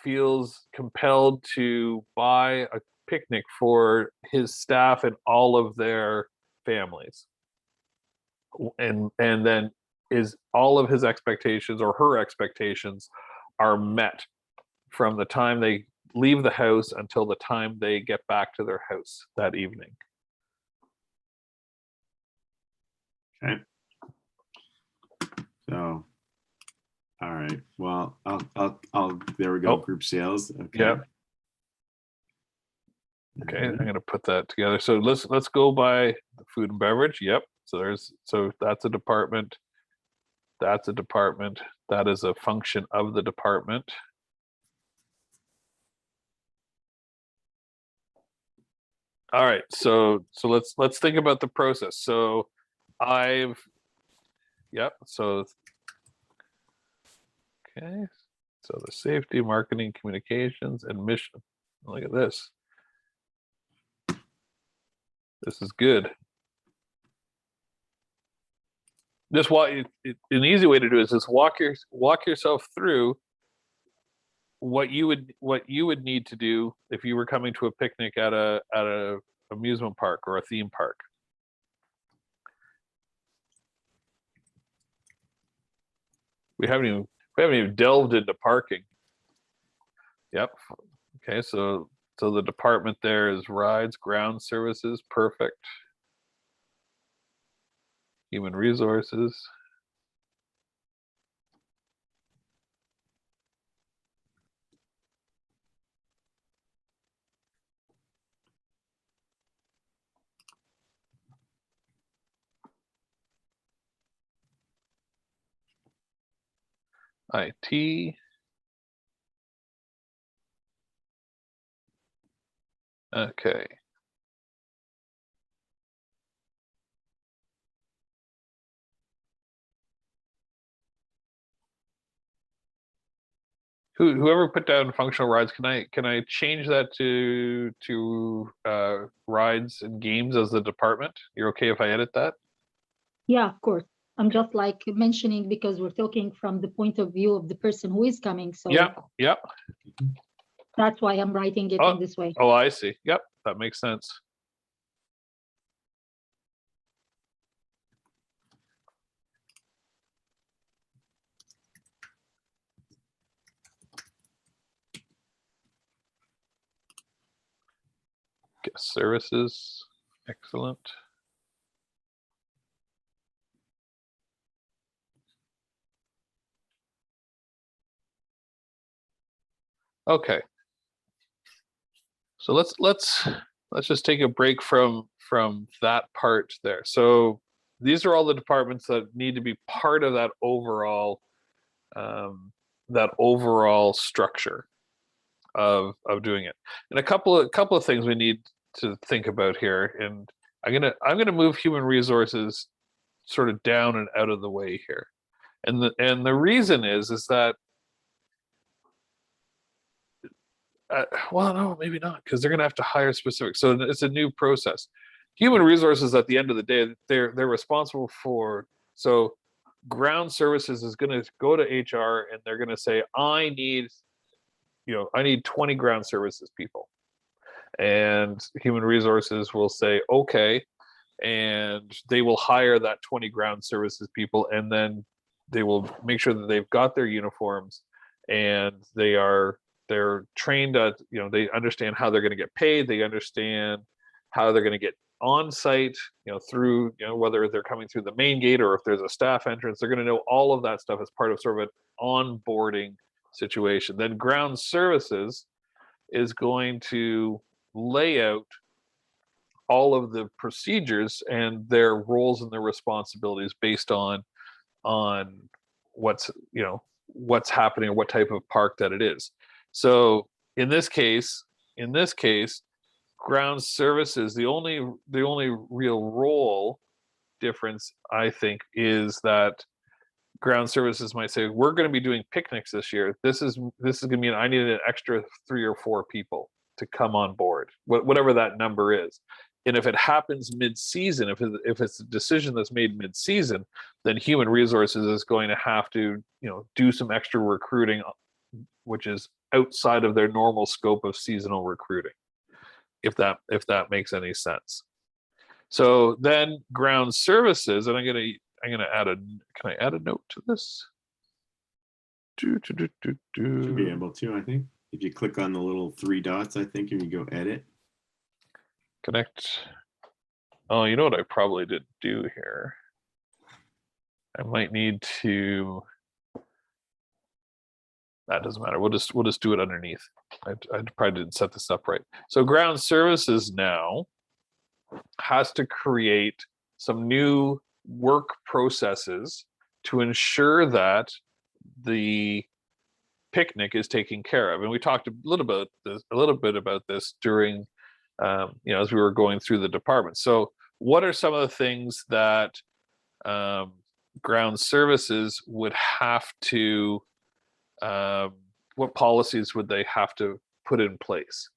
feels compelled to buy a picnic for his staff and all of their families, and then is all of his expectations or her expectations are met from the time they leave the house until the time they get back to their house that evening.
Okay. So, all right. Well, I'll there we go.
Oh.
Group sales. Okay.
Yeah. Okay, I'm going to put that together. So let's go by food and beverage. Yep. So that's a department. That's a department. That is a function of the department. All right. So let's think about the process. So yep. So okay. So the safety, marketing, communications, and mission. Look at this. This is good. Just an easy way to do it is just walk yourself through what you would need to do if you were coming to a picnic at a amusement park or a theme park. We haven't even delved into parking. Yep. Okay, so the department there is rides, ground services, perfect. Human resources. IT. Okay. Whoever put down functional rides, can I change that to rides and games as the department? You're okay if I edit that?
Yeah, of course. I'm just like mentioning because we're talking from the point of view of the person who is coming. So
Yeah, yeah.
that's why I'm writing it in this way.
Oh, I see. Yep, that makes sense. Guest services, excellent. Okay. So let's just take a break from that part there. So these are all the departments that need to be part of that overall structure of doing it. And a couple of things we need to think about here. And I'm gonna move human resources sort of down and out of the way here. And the reason is that well, no, maybe not, because they're going to have to hire specific. So it's a new process. Human resources, at the end of the day, they're responsible for. So ground services is going to go to HR and they're going to say, I need 20 ground services people, and human resources will say, okay, and they will hire that 20 ground services people, and then they will make sure that they've got their uniforms and they're trained at, they understand how they're going to get paid, they understand how they're going to get on site, through, whether they're coming through the main gate or if there's a staff entrance, they're going to know all of that stuff as part of sort of an onboarding situation. Then ground services is going to lay out all of the procedures and their roles and their responsibilities based on what's happening or what type of park that it is. So in this case, ground services, the only real role difference, I think, is that ground services might say, we're going to be doing picnics this year. This is going to mean I need an extra 3 or 4 people to come on board, whatever that number is. And if it happens mid-season, if it's a decision that's made mid-season, then human resources is going to have to, do some extra recruiting, which is outside of their normal scope of seasonal recruiting, if that makes any sense. So then ground services, and I'm gonna add can I add a note to this?
Should be able to, I think. If you click on the little 3 dots, I think, and you go edit.
Connect. Oh, you know what I probably did do here? I might need to. That doesn't matter. We'll just do it underneath. I probably didn't set this up right. So ground services now has to create some new work processes to ensure that the picnic is taken care of. And we talked a little bit about this during, as we were going through the department. So what are some of the things that ground services would have to, what policies would they have to put in place?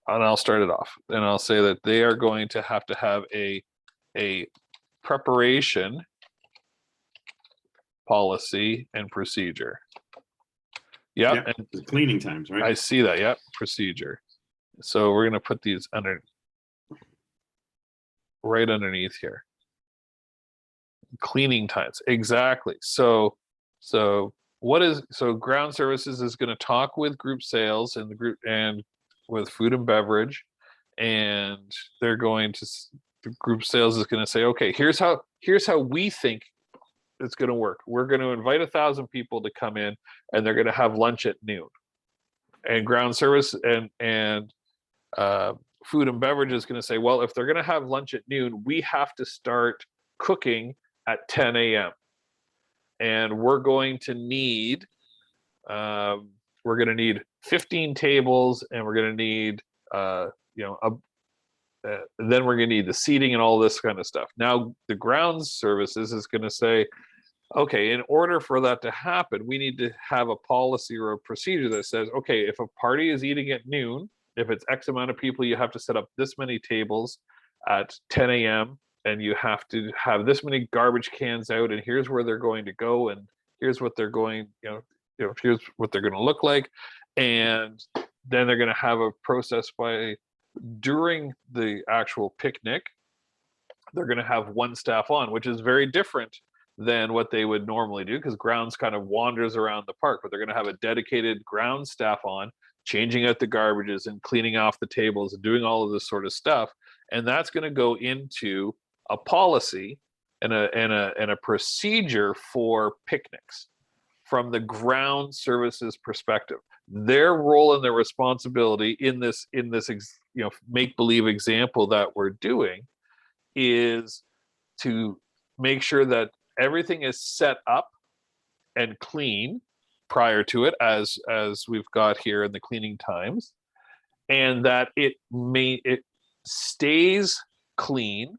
And I'll start it off, and I'll say that they are going to have a preparation policy and procedure. Yeah, and
the cleaning times, right?
I see that. Yep, procedure. So we're going to put these right underneath here. Cleaning times, exactly. So ground services is going to talk with group sales and with food and beverage, and they're going to, the group sales is going to say, okay, here's how we think it's going to work. We're going to invite 1,000 people to come in, and they're going to have lunch at noon. And ground service and food and beverage is going to say, well, if they're going to have lunch at noon, we have to start cooking at 10 a.m. And we're going to need 15 tables, and we're going to need then we're going to need the seating and all this kind of stuff. Now the grounds services is going to say, okay, in order for that to happen, we need to have a policy or a procedure that says, okay, if a party is eating at noon, if it's X amount of people, you have to set up this many tables at 10 a.m. and you have to have this many garbage cans out, and here's where they're going to go, and here's what they're going, here's what they're going to look like. And then they're going to have a process by during the actual picnic, they're going to have one staff on, which is very different than what they would normally do, because grounds kind of wanders around the park, but they're going to have a dedicated ground staff on, changing out the garbages and cleaning off the tables and doing all of this sort of stuff. And that's going to go into a policy and a procedure for picnics from the ground services perspective. Their role and their responsibility in this make-believe example that we're doing is to make sure that everything is set up and clean prior to it, as we've got here in the cleaning times, and that it stays clean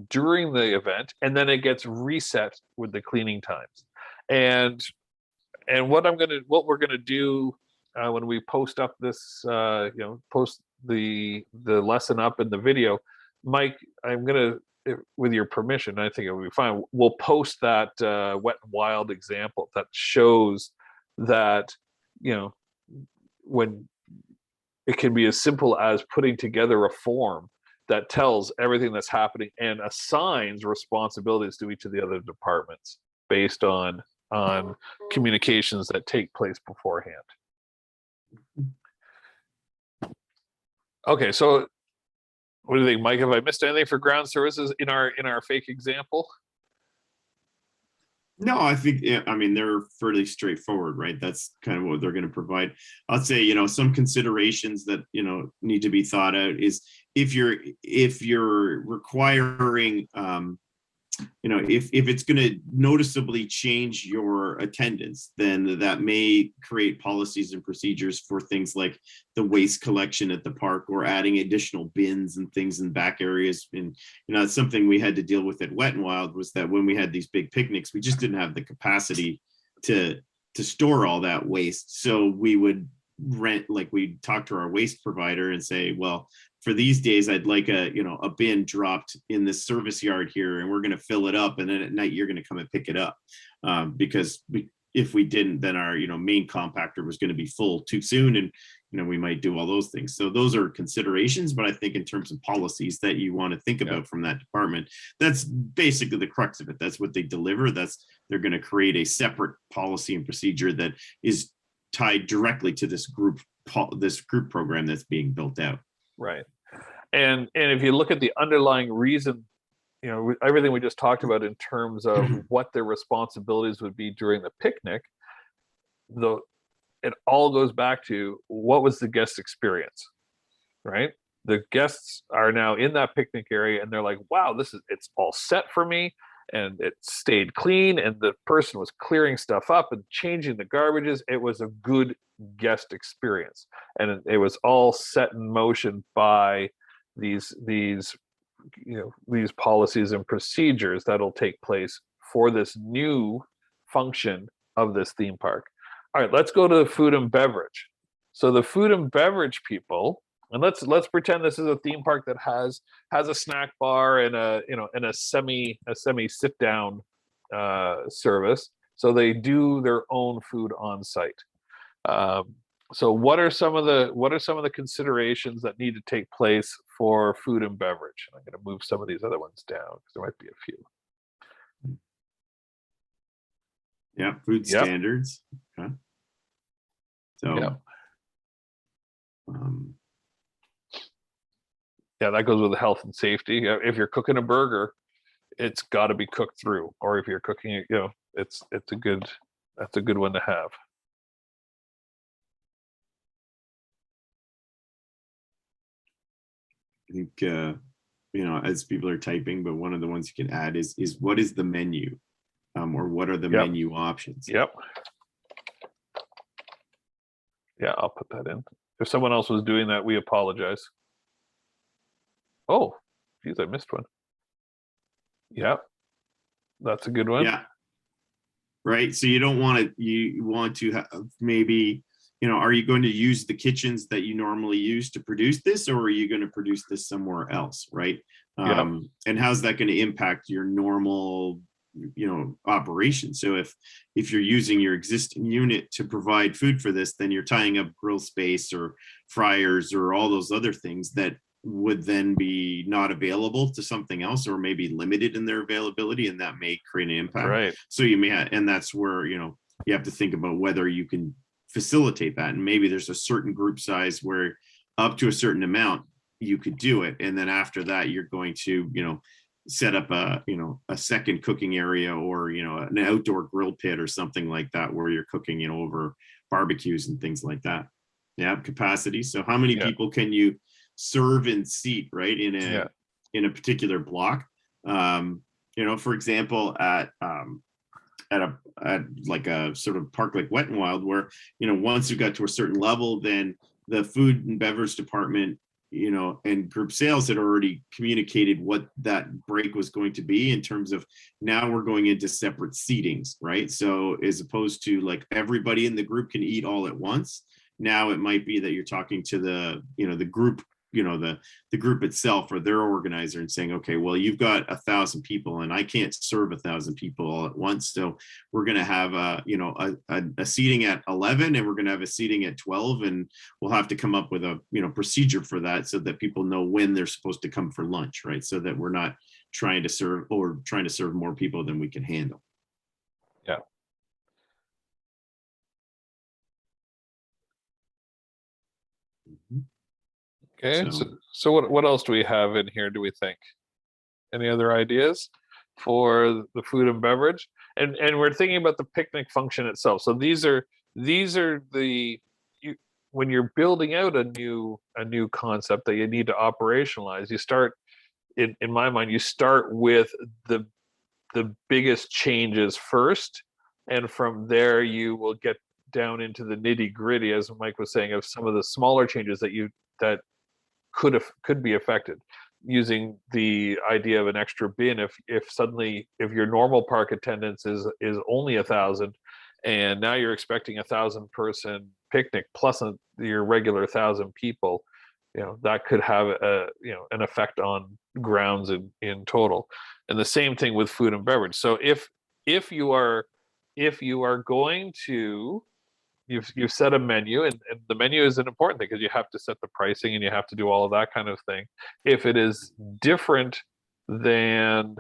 during the event, and then it gets reset with the cleaning times. And what we're gonna do when we post up this, post the lesson up in the video, Mike, I'm gonna, with your permission, I think it will be fine. We'll post that Wet and Wild example that shows that, when it can be as simple as putting together a form that tells everything that's happening and assigns responsibilities to each of the other departments based on communications that take place beforehand. Okay, so what do you think, Mike? Have I missed anything for ground services in our fake example?
No, I think, I mean, they're fairly straightforward, right? That's kind of what they're going to provide. I'd say, some considerations that, need to be thought out is if you're requiring, if it's going to noticeably change your attendance, then that may create policies and procedures for things like the waste collection at the park, or adding additional bins and things in back areas. And it's something we had to deal with at Wet and Wild, was that when we had these big picnics, we just didn't have the capacity to store all that waste. So we would we'd talk to our waste provider and say, well, for these days, I'd like a bin dropped in this service yard here, and we're going to fill it up, and then at night you're going to come and pick it up, because if we didn't, then our main compactor was going to be full too soon, and we might do all those things. So those are considerations, but I think in terms of policies that you want to think about from that department, that's basically the crux of it. That's what they deliver. They're going to create a separate policy and procedure that is tied directly to this group program that's being built out.
Right. And if you look at the underlying reason, everything we just talked about in terms of what their responsibilities would be during the picnic, it all goes back to what was the guest experience, right? The guests are now in that picnic area and they're like, wow, it's all set for me, and it stayed clean, and the person was clearing stuff up and changing the garbages. It was a good guest experience, and it was all set in motion by these policies and procedures that'll take place for this new function of this theme park. All right, let's go to the food and beverage. So the food and beverage people, and let's pretend this is a theme park that has a snack bar and a semi sit down service. So they do their own food on site. So what are some of the considerations that need to take place for food and beverage? I'm going to move some of these other ones down because there might be a few.
Yeah, food standards. Okay. So
that goes with health and safety. If you're cooking a burger, it's got to be cooked through, or if you're cooking it, that's a good one to have.
I think as people are typing, but one of the ones you can add is what is the menu, or what are the menu options?
Yep. Yeah, I'll put that in. If someone else was doing that, we apologize. Oh, geez, I missed one. Yep, that's a good one.
Yeah, right? So you don't want to, you want to have maybe, you know, are you going to use the kitchens that you normally use to produce this, or are you going to produce this somewhere else, right?
Yeah.
And how's that going to impact your normal, you know, operation? So if you're using your existing unit to provide food for this, then you're tying up grill space or fryers or all those other things that would then be not available to something else, or maybe limited in their availability, and that may create an impact.
Right.
So you may have, and that's where, you know, you have to think about whether you can facilitate that. And maybe there's a certain group size where up to a certain amount you could do it. And then after that, you're going to, you know, set up a, you know, a second cooking area, or, you know, an outdoor grill pit or something like that, where you're cooking, you know, over barbecues and things like that. Yeah, capacity. So how many
Yeah.
people can you serve and seat, right, in a
Yeah.
in a particular block? You know, for example, at like a sort of park like Wet and Wild, where, you know, once you got to a certain level, then the food and beverage department, you know, and group sales had already communicated what that break was going to be, in terms of, now we're going into separate seatings, right? So as opposed to like everybody in the group can eat all at once, now it might be that you're talking to the, you know, the group, you know, the group itself or their organizer, and saying, okay, well, you've got 1,000 people and I can't serve 1,000 people all at once, so we're going to have a, you know, a seating at 11, and we're going to have a seating at 12, and we'll have to come up with a, you know, procedure for that, so that people know when they're supposed to come for lunch, right? So that we're not trying to serve more people than we can handle.
Yeah.
Mhm.
Okay.
So-
So what else do we have in here, do we think? Any other ideas for the food and beverage? And we're thinking about the picnic function itself. So these are the, when you're building out a new concept that you need to operationalize, you start, in my mind, you start with the biggest changes first, and from there you will get down into the nitty gritty, as Mike was saying, of some of the smaller changes that could be affected, using the idea of an extra bin. If suddenly, if your normal park attendance is only 1,000, and now you're expecting 1,000 person picnic plus your regular 1,000 people, you know, that could have a, you know, an effect on grounds in total. And the same thing with food and beverage. So if you are going to, you've set a menu, and the menu is an important thing, because you have to set the pricing and you have to do all of that kind of thing. If it is different than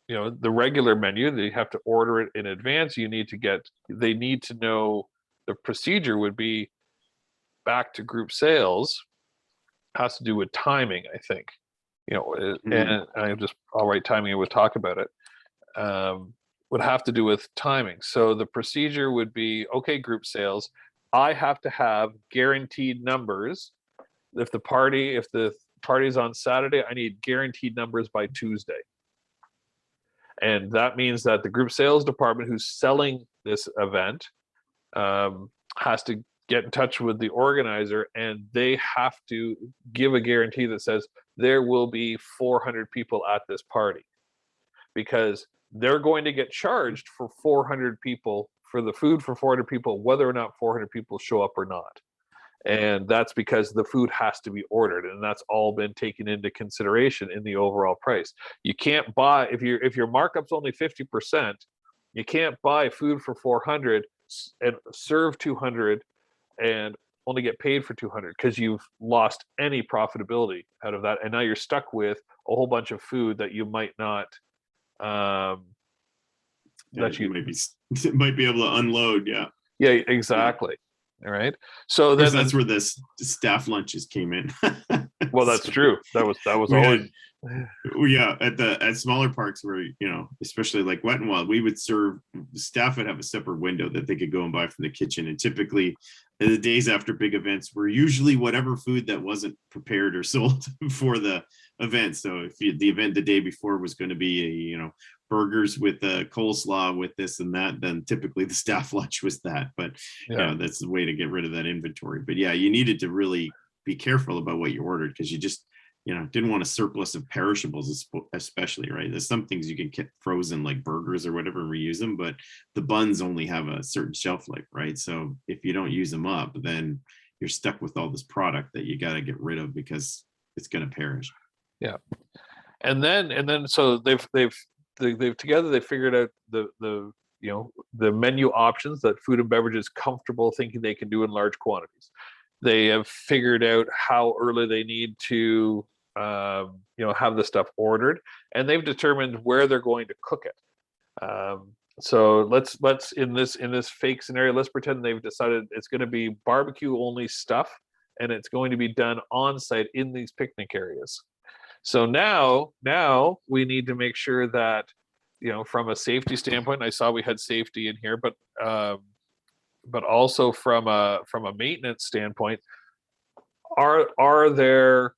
you know, the regular menu, they have to order it in advance. They need to know the procedure would be, back to group sales, has to do with timing, I think. You know, and I'll write timing and we'll talk about it. Would have to do with timing. So the procedure would be, okay, group sales, I have to have guaranteed numbers. If the party's on Saturday, I need guaranteed numbers by Tuesday. And that means that the group sales department who's selling this event has to get in touch with the organizer, and they have to give a guarantee that says there will be 400 people at this party, because they're going to get charged for 400 people, for the food for 400 people, whether or not 400 people show up or not. And that's because the food has to be ordered, and that's all been taken into consideration in the overall price. You can't buy, if your markup's only 50%, you can't buy food for 400 and serve 200 and only get paid for 200, because you've lost any profitability out of that, and now you're stuck with a whole bunch of food that you might not
that you might be able to unload. Yeah
exactly. All right, so then
that's where this staff lunches came in.
Well, that's true. That was always
yeah, at smaller parks where, you know, especially like Wet and Wild, we would serve, staff would have a separate window that they could go and buy from the kitchen, and typically the days after big events were usually whatever food that wasn't prepared or sold for the event. So if the event the day before was going to be you know, burgers with coleslaw with this and that, then typically the staff lunch was that. But you know, that's the way to get rid of that inventory. But yeah, you needed to really be careful about what you ordered, because didn't want a surplus of perishables, especially, right? There's some things you can get frozen like burgers or whatever and reuse them, but the buns only have a certain shelf life, right? So if you don't use them up, then you're stuck with all this product that you got to get rid of because it's going to perish.
Yeah. And then so they've together they figured out the menu options that food and beverage is comfortable thinking they can do in large quantities. They have figured out how early they need to have the stuff ordered, and they've determined where they're going to cook it. So let's in this fake scenario, let's pretend they've decided it's going to be barbecue only stuff, and it's going to be done on site in these picnic areas. So now we need to make sure that, from a safety standpoint, I saw we had safety in here, but also from a maintenance standpoint, are there,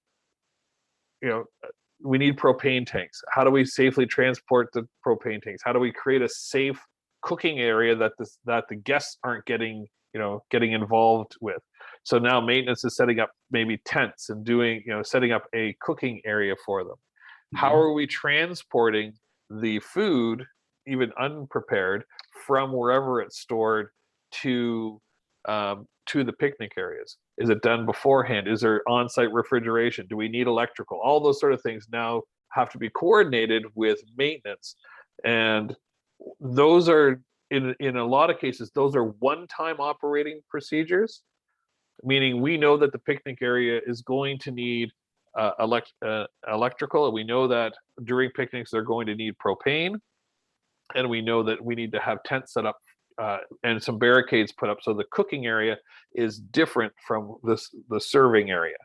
we need propane tanks. How do we safely transport the propane tanks? How do we create a safe cooking area that the guests aren't getting involved with? So now maintenance is setting up maybe tents and setting up a cooking area for them. Mm-hmm. How are we transporting the food, even unprepared, from wherever it's stored to the picnic areas? Is it done beforehand? Is there on-site refrigeration? Do we need electrical? All those sort of things now have to be coordinated with maintenance. And those are, in a lot of cases, those are one-time operating procedures, meaning we know that the picnic area is going to need electrical, and we know that during picnics they're going to need propane, and we know that we need to have tents set up and some barricades put up so the cooking area is different from the serving area.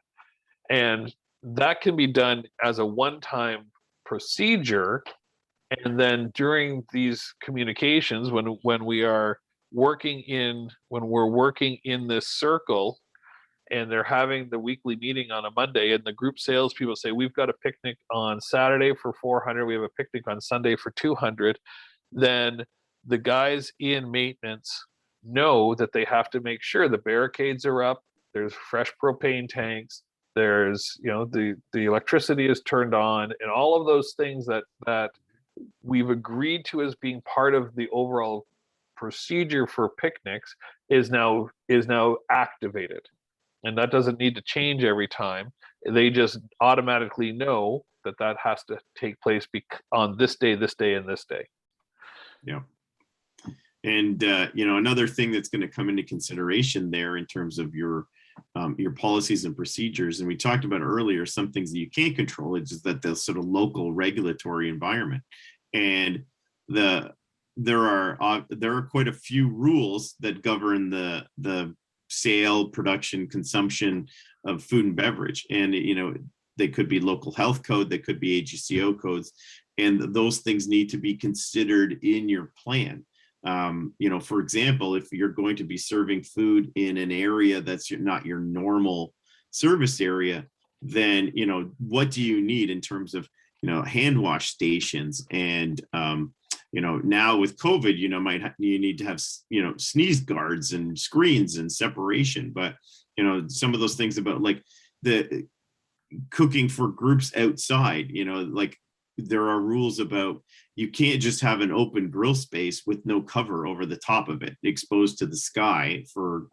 And that can be done as a one-time procedure. And then during these communications, when we're working in this circle, and they're having the weekly meeting on a Monday, and the group salespeople say, we've got a picnic on Saturday for 400, we have a picnic on Sunday for 200, then the guys in maintenance know that they have to make sure the barricades are up, there's fresh propane tanks, there's, the electricity is turned on, and all of those things that we've agreed to as being part of the overall procedure for picnics is now activated. And that doesn't need to change every time. They just automatically know that has to take place on this day, and this day.
Yeah. And, another thing that's going to come into consideration there in terms of your policies and procedures, and we talked about earlier, some things that you can't control, it's just that the sort of local regulatory environment. And there are quite a few rules that govern the sale, production, consumption of food and beverage. And, they could be local health code, they could be AGCO codes, and those things need to be considered in your plan. For example, if you're going to be serving food in an area that's not your normal service area, then, what do you need in terms of, hand wash stations? And, now with COVID, you need to have, sneeze guards and screens and separation. But, some of those things about like the cooking for groups outside, like there are rules about you can't just have an open grill space with no cover over the top of it, exposed to the sky for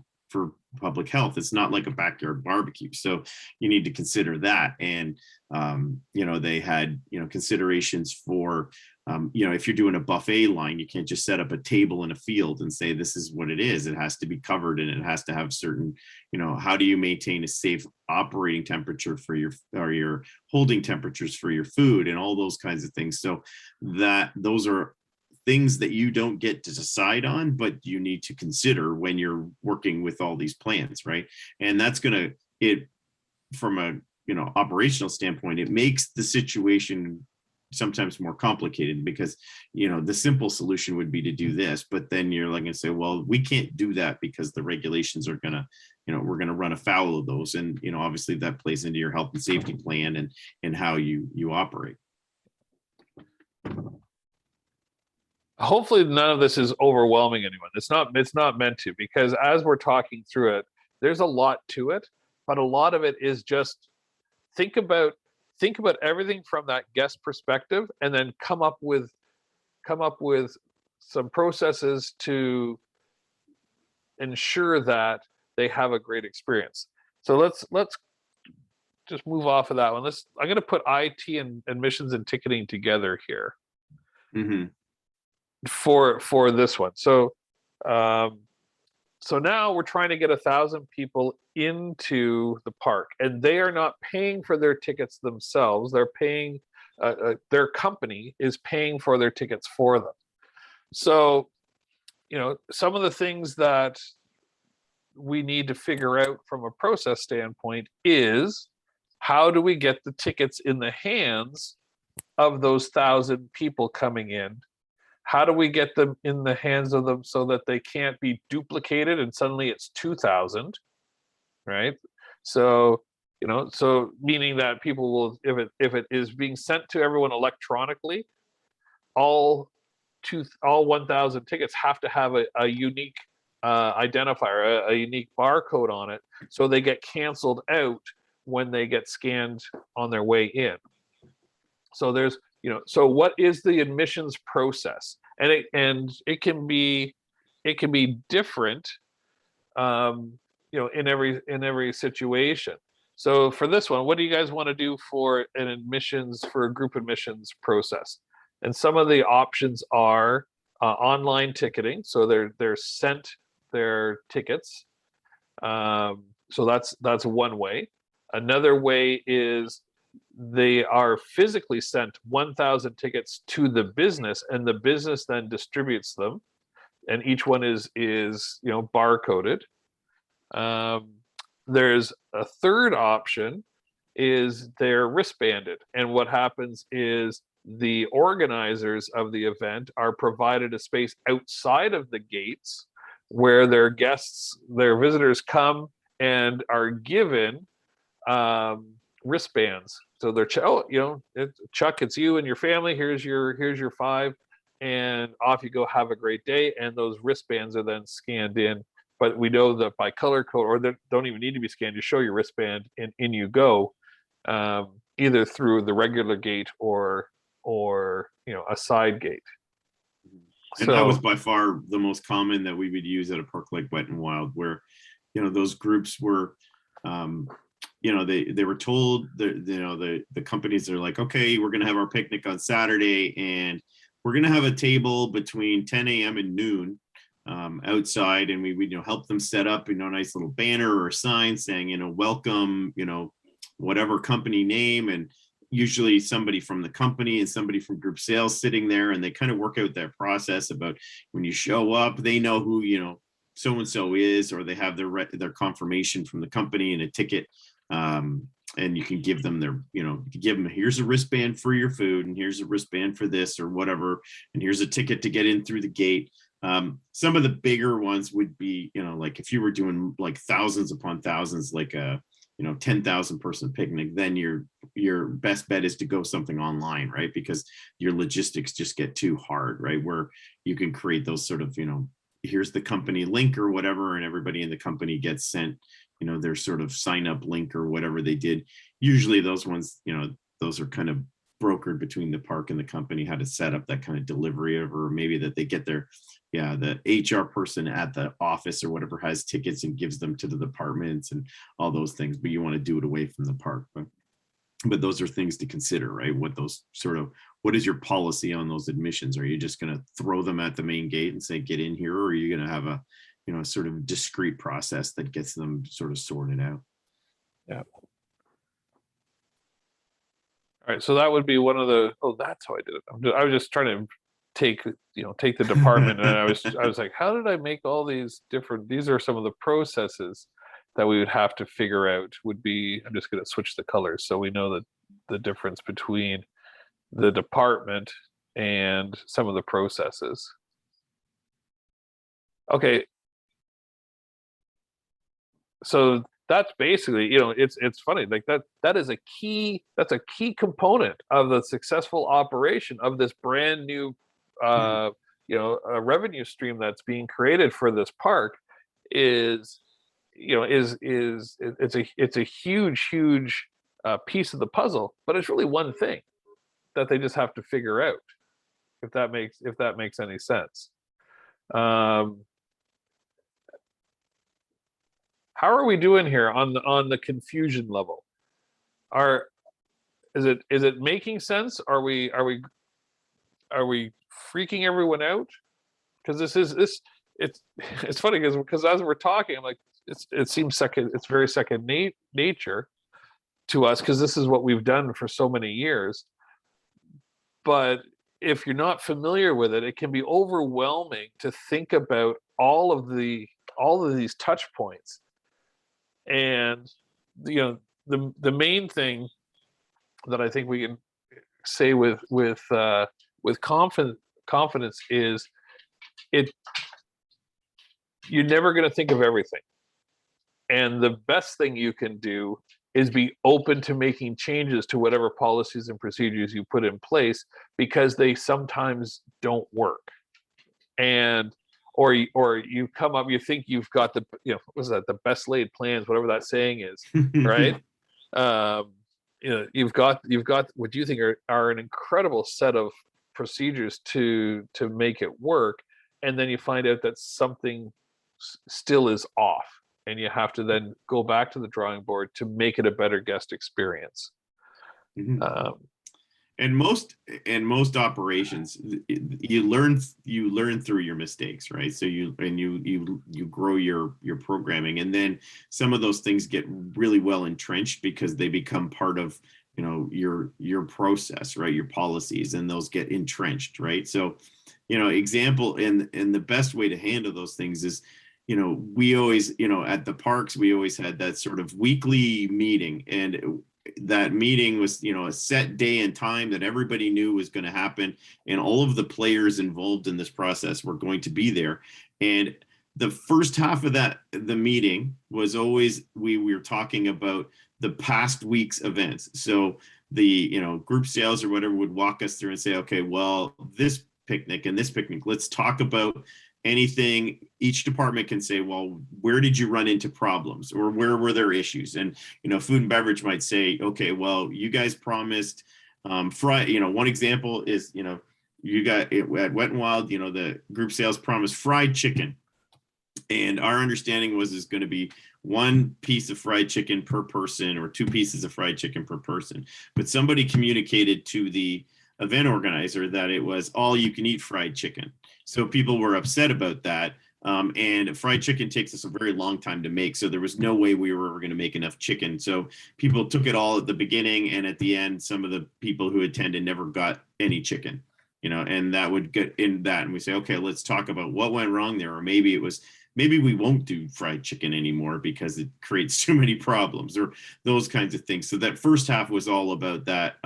public health. It's not like a backyard barbecue. So you need to consider that. And, they had, considerations for, if you're doing a buffet line, you can't just set up a table in a field and say, this is what it is. It has to be covered, and it has to have certain, how do you maintain a safe operating temperature for your holding temperatures for your food, and all those kinds of things. So those are things that you don't get to decide on, but you need to consider when you're working with all these plans, right? And that's from a operational standpoint, it makes the situation sometimes more complicated, because the simple solution would be to do this, but then you're like going to say, well, we can't do that because the regulations are gonna, we're going to run afoul of those, and obviously that plays into your health and safety plan and how you operate.
Hopefully none of this is overwhelming anyone. It's not meant to, because as we're talking through it, there's a lot to it, but a lot of it is just think about think about everything from that guest perspective, and then come up with some processes to ensure that they have a great experience. So let's just move off of that one. I'm going to put IT and admissions and ticketing together here
Mhm.
for this one. So so now we're trying to get 1,000 people into the park, and they are not paying for their tickets themselves. They're paying, their company is paying for their tickets for them. So, some of the things that we need to figure out from a process standpoint is, how do we get the tickets in the hands of those 1,000 people coming in? How do we get them in the hands of them so that they can't be duplicated and suddenly it's 2,000, right? So, so meaning that people will, if it is being sent to everyone electronically, all 1,000 tickets have to have a unique identifier, a unique barcode on it, so they get canceled out when they get scanned on their way in. So there's, so what is the admissions process? And it can be different, in every situation. So for this one, what do you guys want to do for a group admissions process? And some of the options are online ticketing. So they're sent their tickets. So that's one way. Another way is they are physically sent 1,000 tickets to the business, and the business then distributes them, and each one is barcoded. There's a third option, is they're wristbanded, and what happens is the organizers of the event are provided a space outside of the gates where their visitors come and are given wristbands. So they're, Chuck, it's you and your family. Here's your 5, and off you go. Have a great day. And those wristbands are then scanned in. But we know that by color code, or they don't even need to be scanned. You show your wristband, and in you go, either through the regular gate or a side gate.
And that was by far the most common that we would use at a park like Wet and Wild, where those groups were. They were told the companies are like, okay, we're going to have our picnic on Saturday, and we're going to have a table between 10 a.m. and noon outside, and we help them set up a nice little banner or a sign saying welcome, whatever company name, and usually somebody from the company and somebody from group sales sitting there, and they kind of work out that process about when you show up, they know who so and so is, or they have their confirmation from the company and a ticket. And you can give them here's a wristband for your food, and here's a wristband for this or whatever, and here's a ticket to get in through the gate. Some of the bigger ones would be, like if you were doing like thousands upon thousands, like a 10,000 person picnic, then your best bet is to go something online, right? Because your logistics just get too hard, right? Where you can create those sort of, here's the company link or whatever, and everybody in the company gets sent their sort of sign up link or whatever they did. Usually those ones, those are kind of brokered between the park and the company, how to set up that kind of delivery, or maybe that they get the HR person at the office or whatever has tickets and gives them to the departments and all those things. But you want to do it away from the park. But those are things to consider, right? What is your policy on those admissions? Are you just going to throw them at the main gate and say, get in here? Or are you going to have a sort of discrete process that gets them sort of sorted out?
Yeah. All right. So that would be one of the, that's how I did it. I was just trying to take the department, and I was like, how did I make all these different, these are some of the processes that we would have to figure out. Would be, I'm just going to switch the colors so we know that the difference between the department and some of the processes. Okay. So that's basically, it's funny, like that's a key component of the successful operation of this brand new a revenue stream that's being created for this park. It's a huge piece of the puzzle, but it's really one thing that they just have to figure out. If that makes any sense. How are we doing here on the confusion level? Is it making sense? Are we freaking everyone out? Because it's funny because as we're talking, I'm like, it seems it's very second nature to us because this is what we've done for so many years. But if you're not familiar with it, it can be overwhelming to think about all of these touch points. And the main thing that I think we can say with confidence is you're never going to think of everything. And the best thing you can do is be open to making changes to whatever policies and procedures you put in place, because they sometimes don't work. And or you come up, you think you've got the what's that, the best laid plans, whatever that saying is, right? You've got what you think are an incredible set of procedures to make it work, and then you find out that something still is off, and you have to then go back to the drawing board to make it a better guest experience.
And most operations, you learn through your mistakes, right? So you grow your programming, and then some of those things get really well entrenched because they become part of your process, right? Your policies, and those get entrenched, right? So example, and the best way to handle those things is, we always, at the parks, we always had that sort of weekly meeting, and that meeting was, a set day and time that everybody knew was going to happen, and all of the players involved in this process were going to be there. And the first half of the meeting was always, we were talking about the past week's events. So the, group sales or whatever would walk us through and say, okay, well, this picnic and this picnic, let's talk about anything. Each department can say, well, where did you run into problems, or where were there issues? And food and beverage might say, okay, well, you guys promised one example is, you got it at Wet and Wild, the group sales promised fried chicken, and our understanding was going to be one piece of fried chicken per person, or two pieces of fried chicken per person. But somebody communicated to the event organizer that it was all you can eat fried chicken. So people were upset about that. And fried chicken takes us a very long time to make. So there was no way we were ever going to make enough chicken. So people took it all at the beginning, and at the end, some of the people who attended never got any chicken, and that would get in that. And we say, okay, let's talk about what went wrong there. Or maybe we won't do fried chicken anymore because it creates too many problems, or those kinds of things. So that first half was all about that,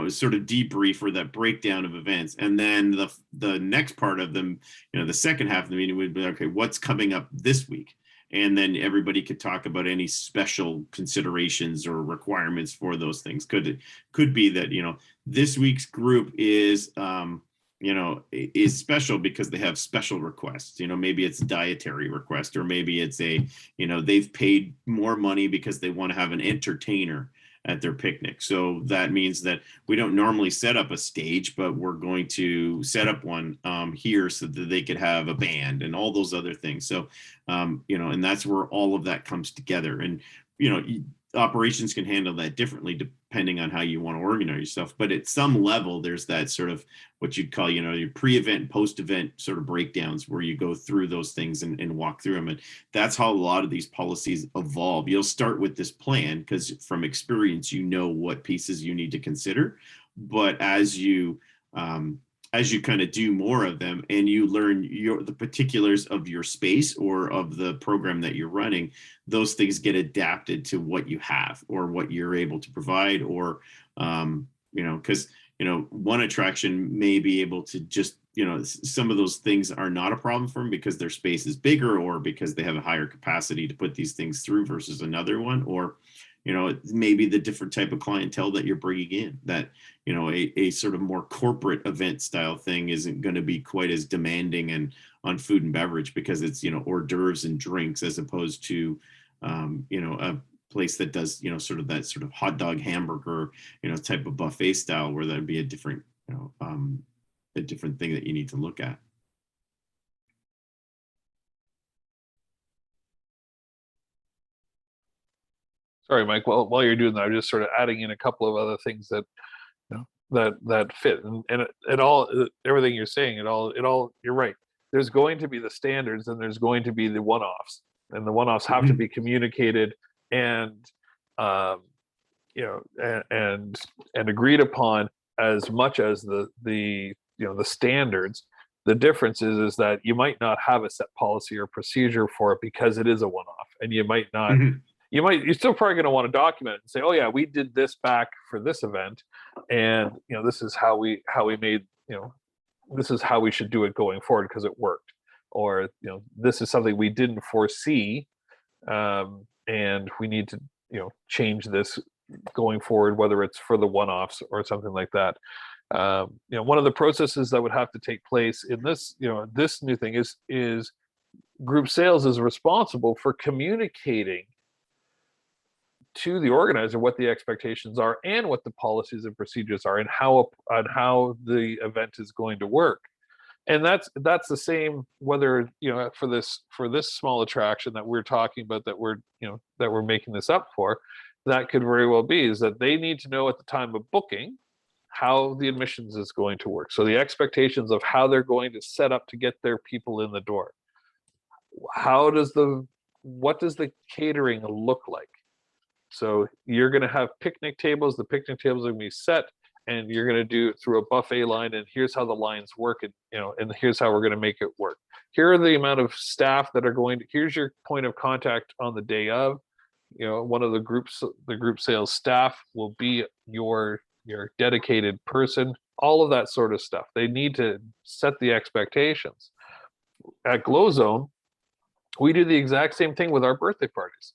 sort of debrief, or that breakdown of events. And then the next part of them, the second half of the meeting would be, okay, what's coming up this week? And then everybody could talk about any special considerations or requirements for those things. Could be that, this week's group is, is special because they have special requests. Maybe it's a dietary request, or maybe it's they've paid more money because they want to have an entertainer at their picnic. So that means that we don't normally set up a stage, but we're going to set up one here so that they could have a band and all those other things. So, and that's where all of that comes together. And, operations can handle that differently depending on how you want to organize yourself. But at some level, there's that sort of what you'd call, your pre-event and post-event sort of breakdowns, where you go through those things and walk through them. And that's how a lot of these policies evolve. You'll start with this plan because from experience, what pieces you need to consider. But as you kind of do more of them, and you learn the particulars of your space or of the program that you're running, those things get adapted to what you have or what you're able to provide. Or because one attraction may be able to just, some of those things are not a problem for them because their space is bigger, or because they have a higher capacity to put these things through versus another one. Or maybe the different type of clientele that you're bringing in, that, a sort of more corporate event style thing isn't going to be quite as demanding and on food and beverage, because it's, hors d'oeuvres and drinks, as opposed to, place that does, sort of that sort of hot dog hamburger, type of buffet style, where that'd be a different, a different thing that you need to look at.
Sorry, Mike. Well, while you're doing that, I'm just sort of adding in a couple of other things that that fit, and it all, everything you're saying, it all. You're right. There's going to be the standards, and there's going to be the one-offs, and the one-offs have to be communicated and and agreed upon as much as the standards. The difference is that you might not have a set policy or procedure for it because it is a one-off, and you might not. You're still probably going to want to document it and say, oh yeah, we did this back for this event, and this is how we made, this is how we should do it going forward because it worked, or this is something we didn't foresee, and we need to change this going forward, whether it's for the one-offs or something like that. One of the processes that would have to take place in this, this new thing is group sales is responsible for communicating to the organizer what the expectations are and what the policies and procedures are, and how the event is going to work. And that's the same whether for this small attraction that we're talking about, that we're making this up for, that could very well be is that they need to know at the time of booking how the admissions is going to work. So the expectations of how they're going to set up to get their people in the door. What does the catering look like? So you're going to have picnic tables. The picnic tables are going to be set, and you're going to do it through a buffet line. And here's how the lines work, and and here's how we're going to make it work. Here are the amount of staff that are going to. Here's your point of contact on the day of. One of the group sales staff will be your dedicated person. All of that sort of stuff. They need to set the expectations. At Glow Zone, we do the exact same thing with our birthday parties.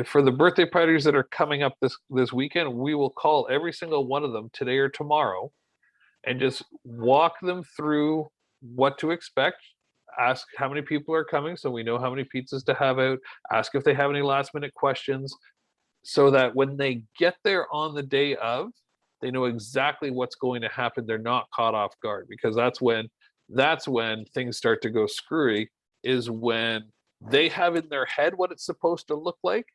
For the birthday parties that are coming up this weekend, we will call every single one of them today or tomorrow and just walk them through what to expect, ask how many people are coming so we know how many pizzas to have out, ask if they have any last minute questions, so that when they get there on the day of, they know exactly what's going to happen. They're not caught off guard, because that's when things start to go screwy, is when they have in their head what it's supposed to look like,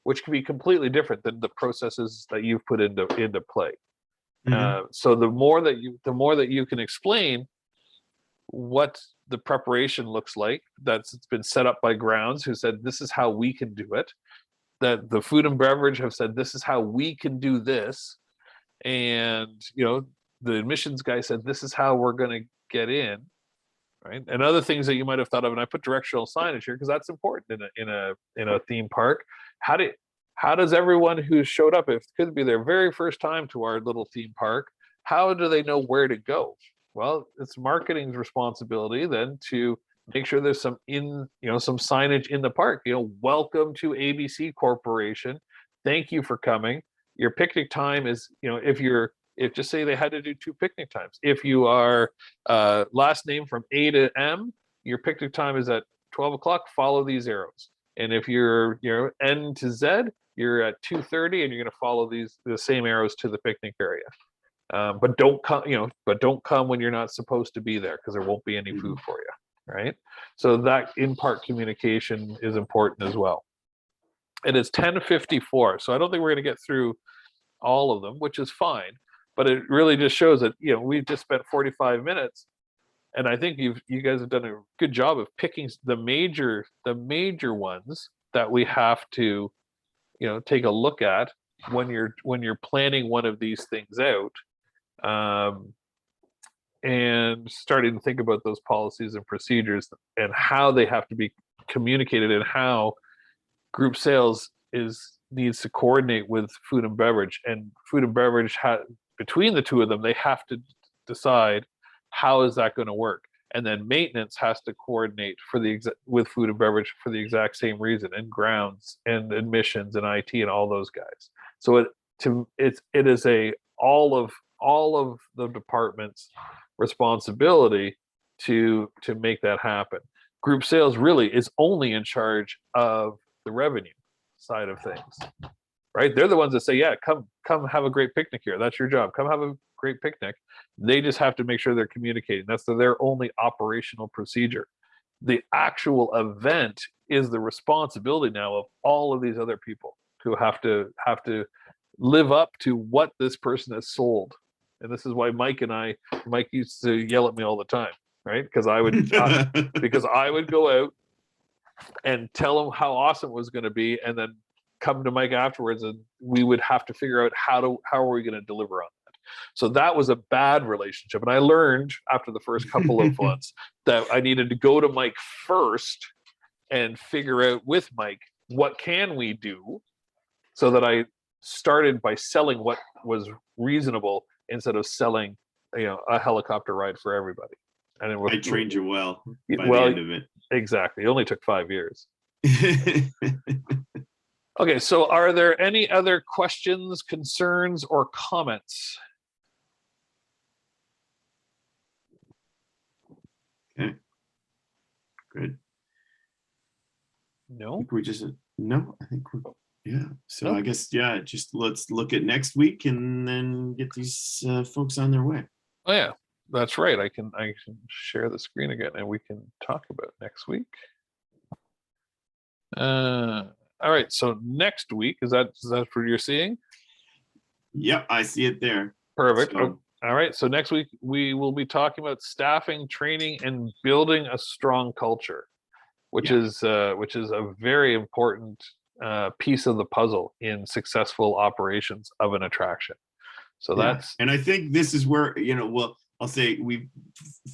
which can be completely different than the processes that you've put into play. So the more that you can explain what the preparation looks like, it's been set up by Grounds, who said this is how we can do it, that the food and beverage have said this is how we can do this, and the admissions guy said this is how we're going to get in. Right, and other things that you might have thought of, and I put directional signage here because that's important in a theme park. How does everyone who showed up, if it could be their very first time to our little theme park, how do they know where to go? Well, it's marketing's responsibility then to make sure there's some signage in the park. Welcome to ABC Corporation. Thank you for coming. Your picnic time is, if just say they had to do 2 picnic times. If you are last name from A to M, your picnic time is at 12 o'clock, follow these arrows. And if you're N to Z, you're at 2:30, and you're going to follow the same arrows to the picnic area. But don't come when you're not supposed to be there, because there won't be any food for you. Right. So that in-park communication is important as well. And it's 10:54. So I don't think we're going to get through all of them, which is fine. But it really just shows that we've just spent 45 minutes, and I think you guys have done a good job of picking the major ones that we have to take a look at when you're planning one of these things out, and starting to think about those policies and procedures and how they have to be communicated, and how group sales needs to coordinate with food and beverage, and food and beverage between the two of them, they have to decide how is that going to work. And then maintenance has to coordinate with food and beverage for the exact same reason, and Grounds and admissions and IT and all those guys. So it is all of the department's responsibility to make that happen. Group sales really is only in charge of the revenue. side of things, right? They're the ones that say, yeah, come have a great picnic here. That's your job. Come have a great picnic. They just have to make sure they're communicating. That's their only operational procedure. The actual event is the responsibility now of all of these other people who have to live up to what this person has sold. And this is why Mike used to yell at me all the time, right? Because I would go out and tell him how awesome it was going to be, and then come to Mike afterwards, and we would have to figure out how are we going to deliver on that. So that was a bad relationship, and I learned after the first couple of months that I needed to go to Mike first and figure out with Mike what can we do, so that I started by selling what was reasonable instead of selling, a helicopter ride for everybody. And it was,
I trained you well by
well,
the end of it.
Exactly. It only took 5 years. Okay, so are there any other questions, concerns, or comments?
Okay. Good.
No?
I think I think we're, yeah. So
Nope.
I guess, yeah, just let's look at next week and then get these folks on their way.
Oh yeah, that's right. I can share the screen again and we can talk about next week. All right, so next week, is that what you're seeing?
Yep, I see it there.
Perfect.
So-
All right, so next week we will be talking about staffing, training, and building a strong culture, which is a very important piece of the puzzle in successful operations of an attraction. So
Yeah. And I think this is where, well, I'll say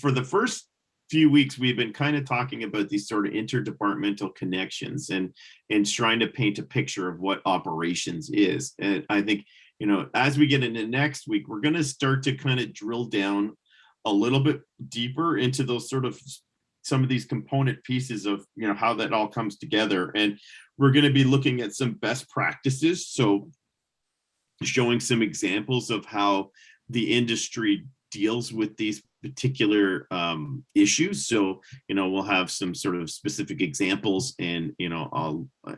for the first few weeks, we've been kind of talking about these sort of interdepartmental connections and trying to paint a picture of what operations is. And I think, as we get into next week, we're going to start to kind of drill down a little bit deeper into those sort of some of these component pieces of, how that all comes together. And we're going to be looking at some best practices. So showing some examples of how the industry deals with these particular issues. So, we'll have some sort of specific examples, and,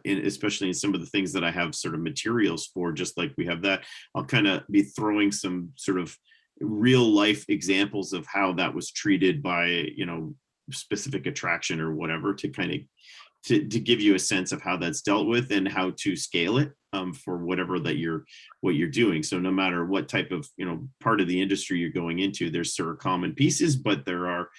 especially in some of the things that I have sort of materials for, just like we have that, I'll kind of be throwing some sort of real life examples of how that was treated by, specific attraction or whatever, to kind of to give you a sense of how that's dealt with and how to scale it for whatever what you're doing. So no matter what type of part of the industry you're going into, there's sort of common pieces, but there are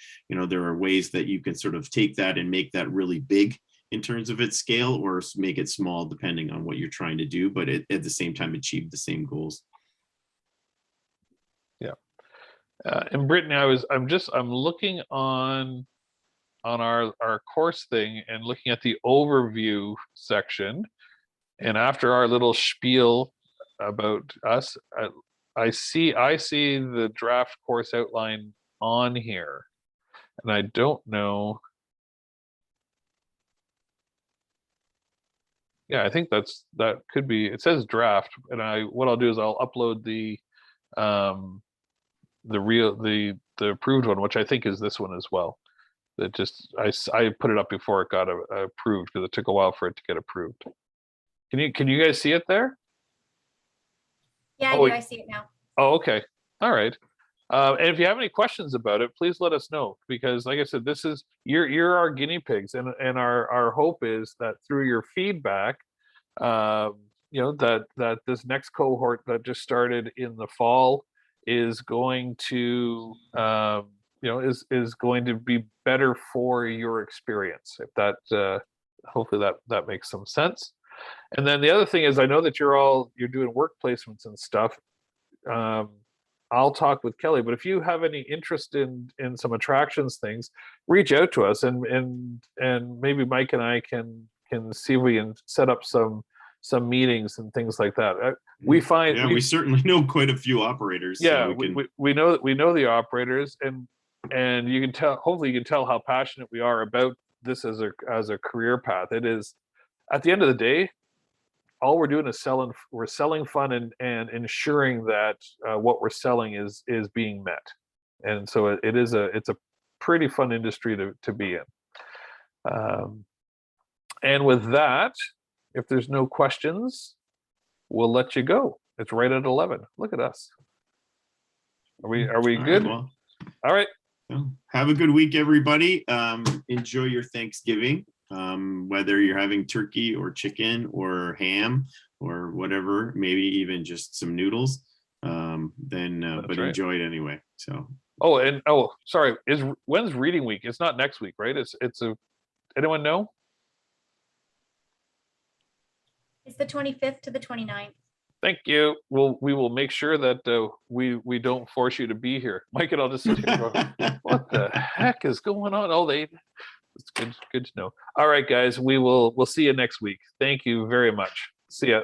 ways that you can sort of take that and make that really big in terms of its scale, or make it small depending on what you're trying to do, but at the same time achieve the same goals.
Yeah. And Brittany, I'm looking on our course thing and looking at the overview section, and after our little spiel about us, I see the draft course outline on here, and I don't know. Yeah, I think that could be, it says draft, and what I'll do is I'll upload the approved one, which I think is this one as well. That just I put it up before it got approved, because it took a while for it to get approved. Can you guys see it there?
Yeah,
Oh,
I see it now.
Oh, okay. All right. And if you have any questions about it, please let us know, because like I said, this is you're our guinea pigs, and our hope is that through your feedback, that this next cohort that just started in the fall is going to is going to be better for your experience. If that hopefully that makes some sense. And then the other thing is, I know that you're doing work placements and stuff. I'll talk with Kelly, but if you have any interest in some attractions things, reach out to us, and maybe Mike and I can see if we can set up some meetings and things like that. We
we certainly know quite a few operators.
Yeah,
so
we know the operators, and you can tell. Hopefully, you can tell how passionate we are about this as a career path. It is, at the end of the day, all we're doing is selling fun and ensuring that what we're selling is being met. And so it's a pretty fun industry to be in. And with that, if there's no questions, we'll let you go. It's right at 11. Look at us. Are we
All right,
good?
well,
All right.
so have a good week, everybody. Enjoy your Thanksgiving. Whether you're having turkey or chicken or ham or whatever, maybe even just some noodles. But
right.
enjoy it anyway. So
Sorry. When's reading week? It's not next week, right? Anyone know?
It's the 25th to the 29th.
Thank you. We will make sure that we don't force you to be here. Mike and I'll just sit here going, what the heck is going on? It's good to know. All right, guys, we'll see you next week. Thank you very much. See ya.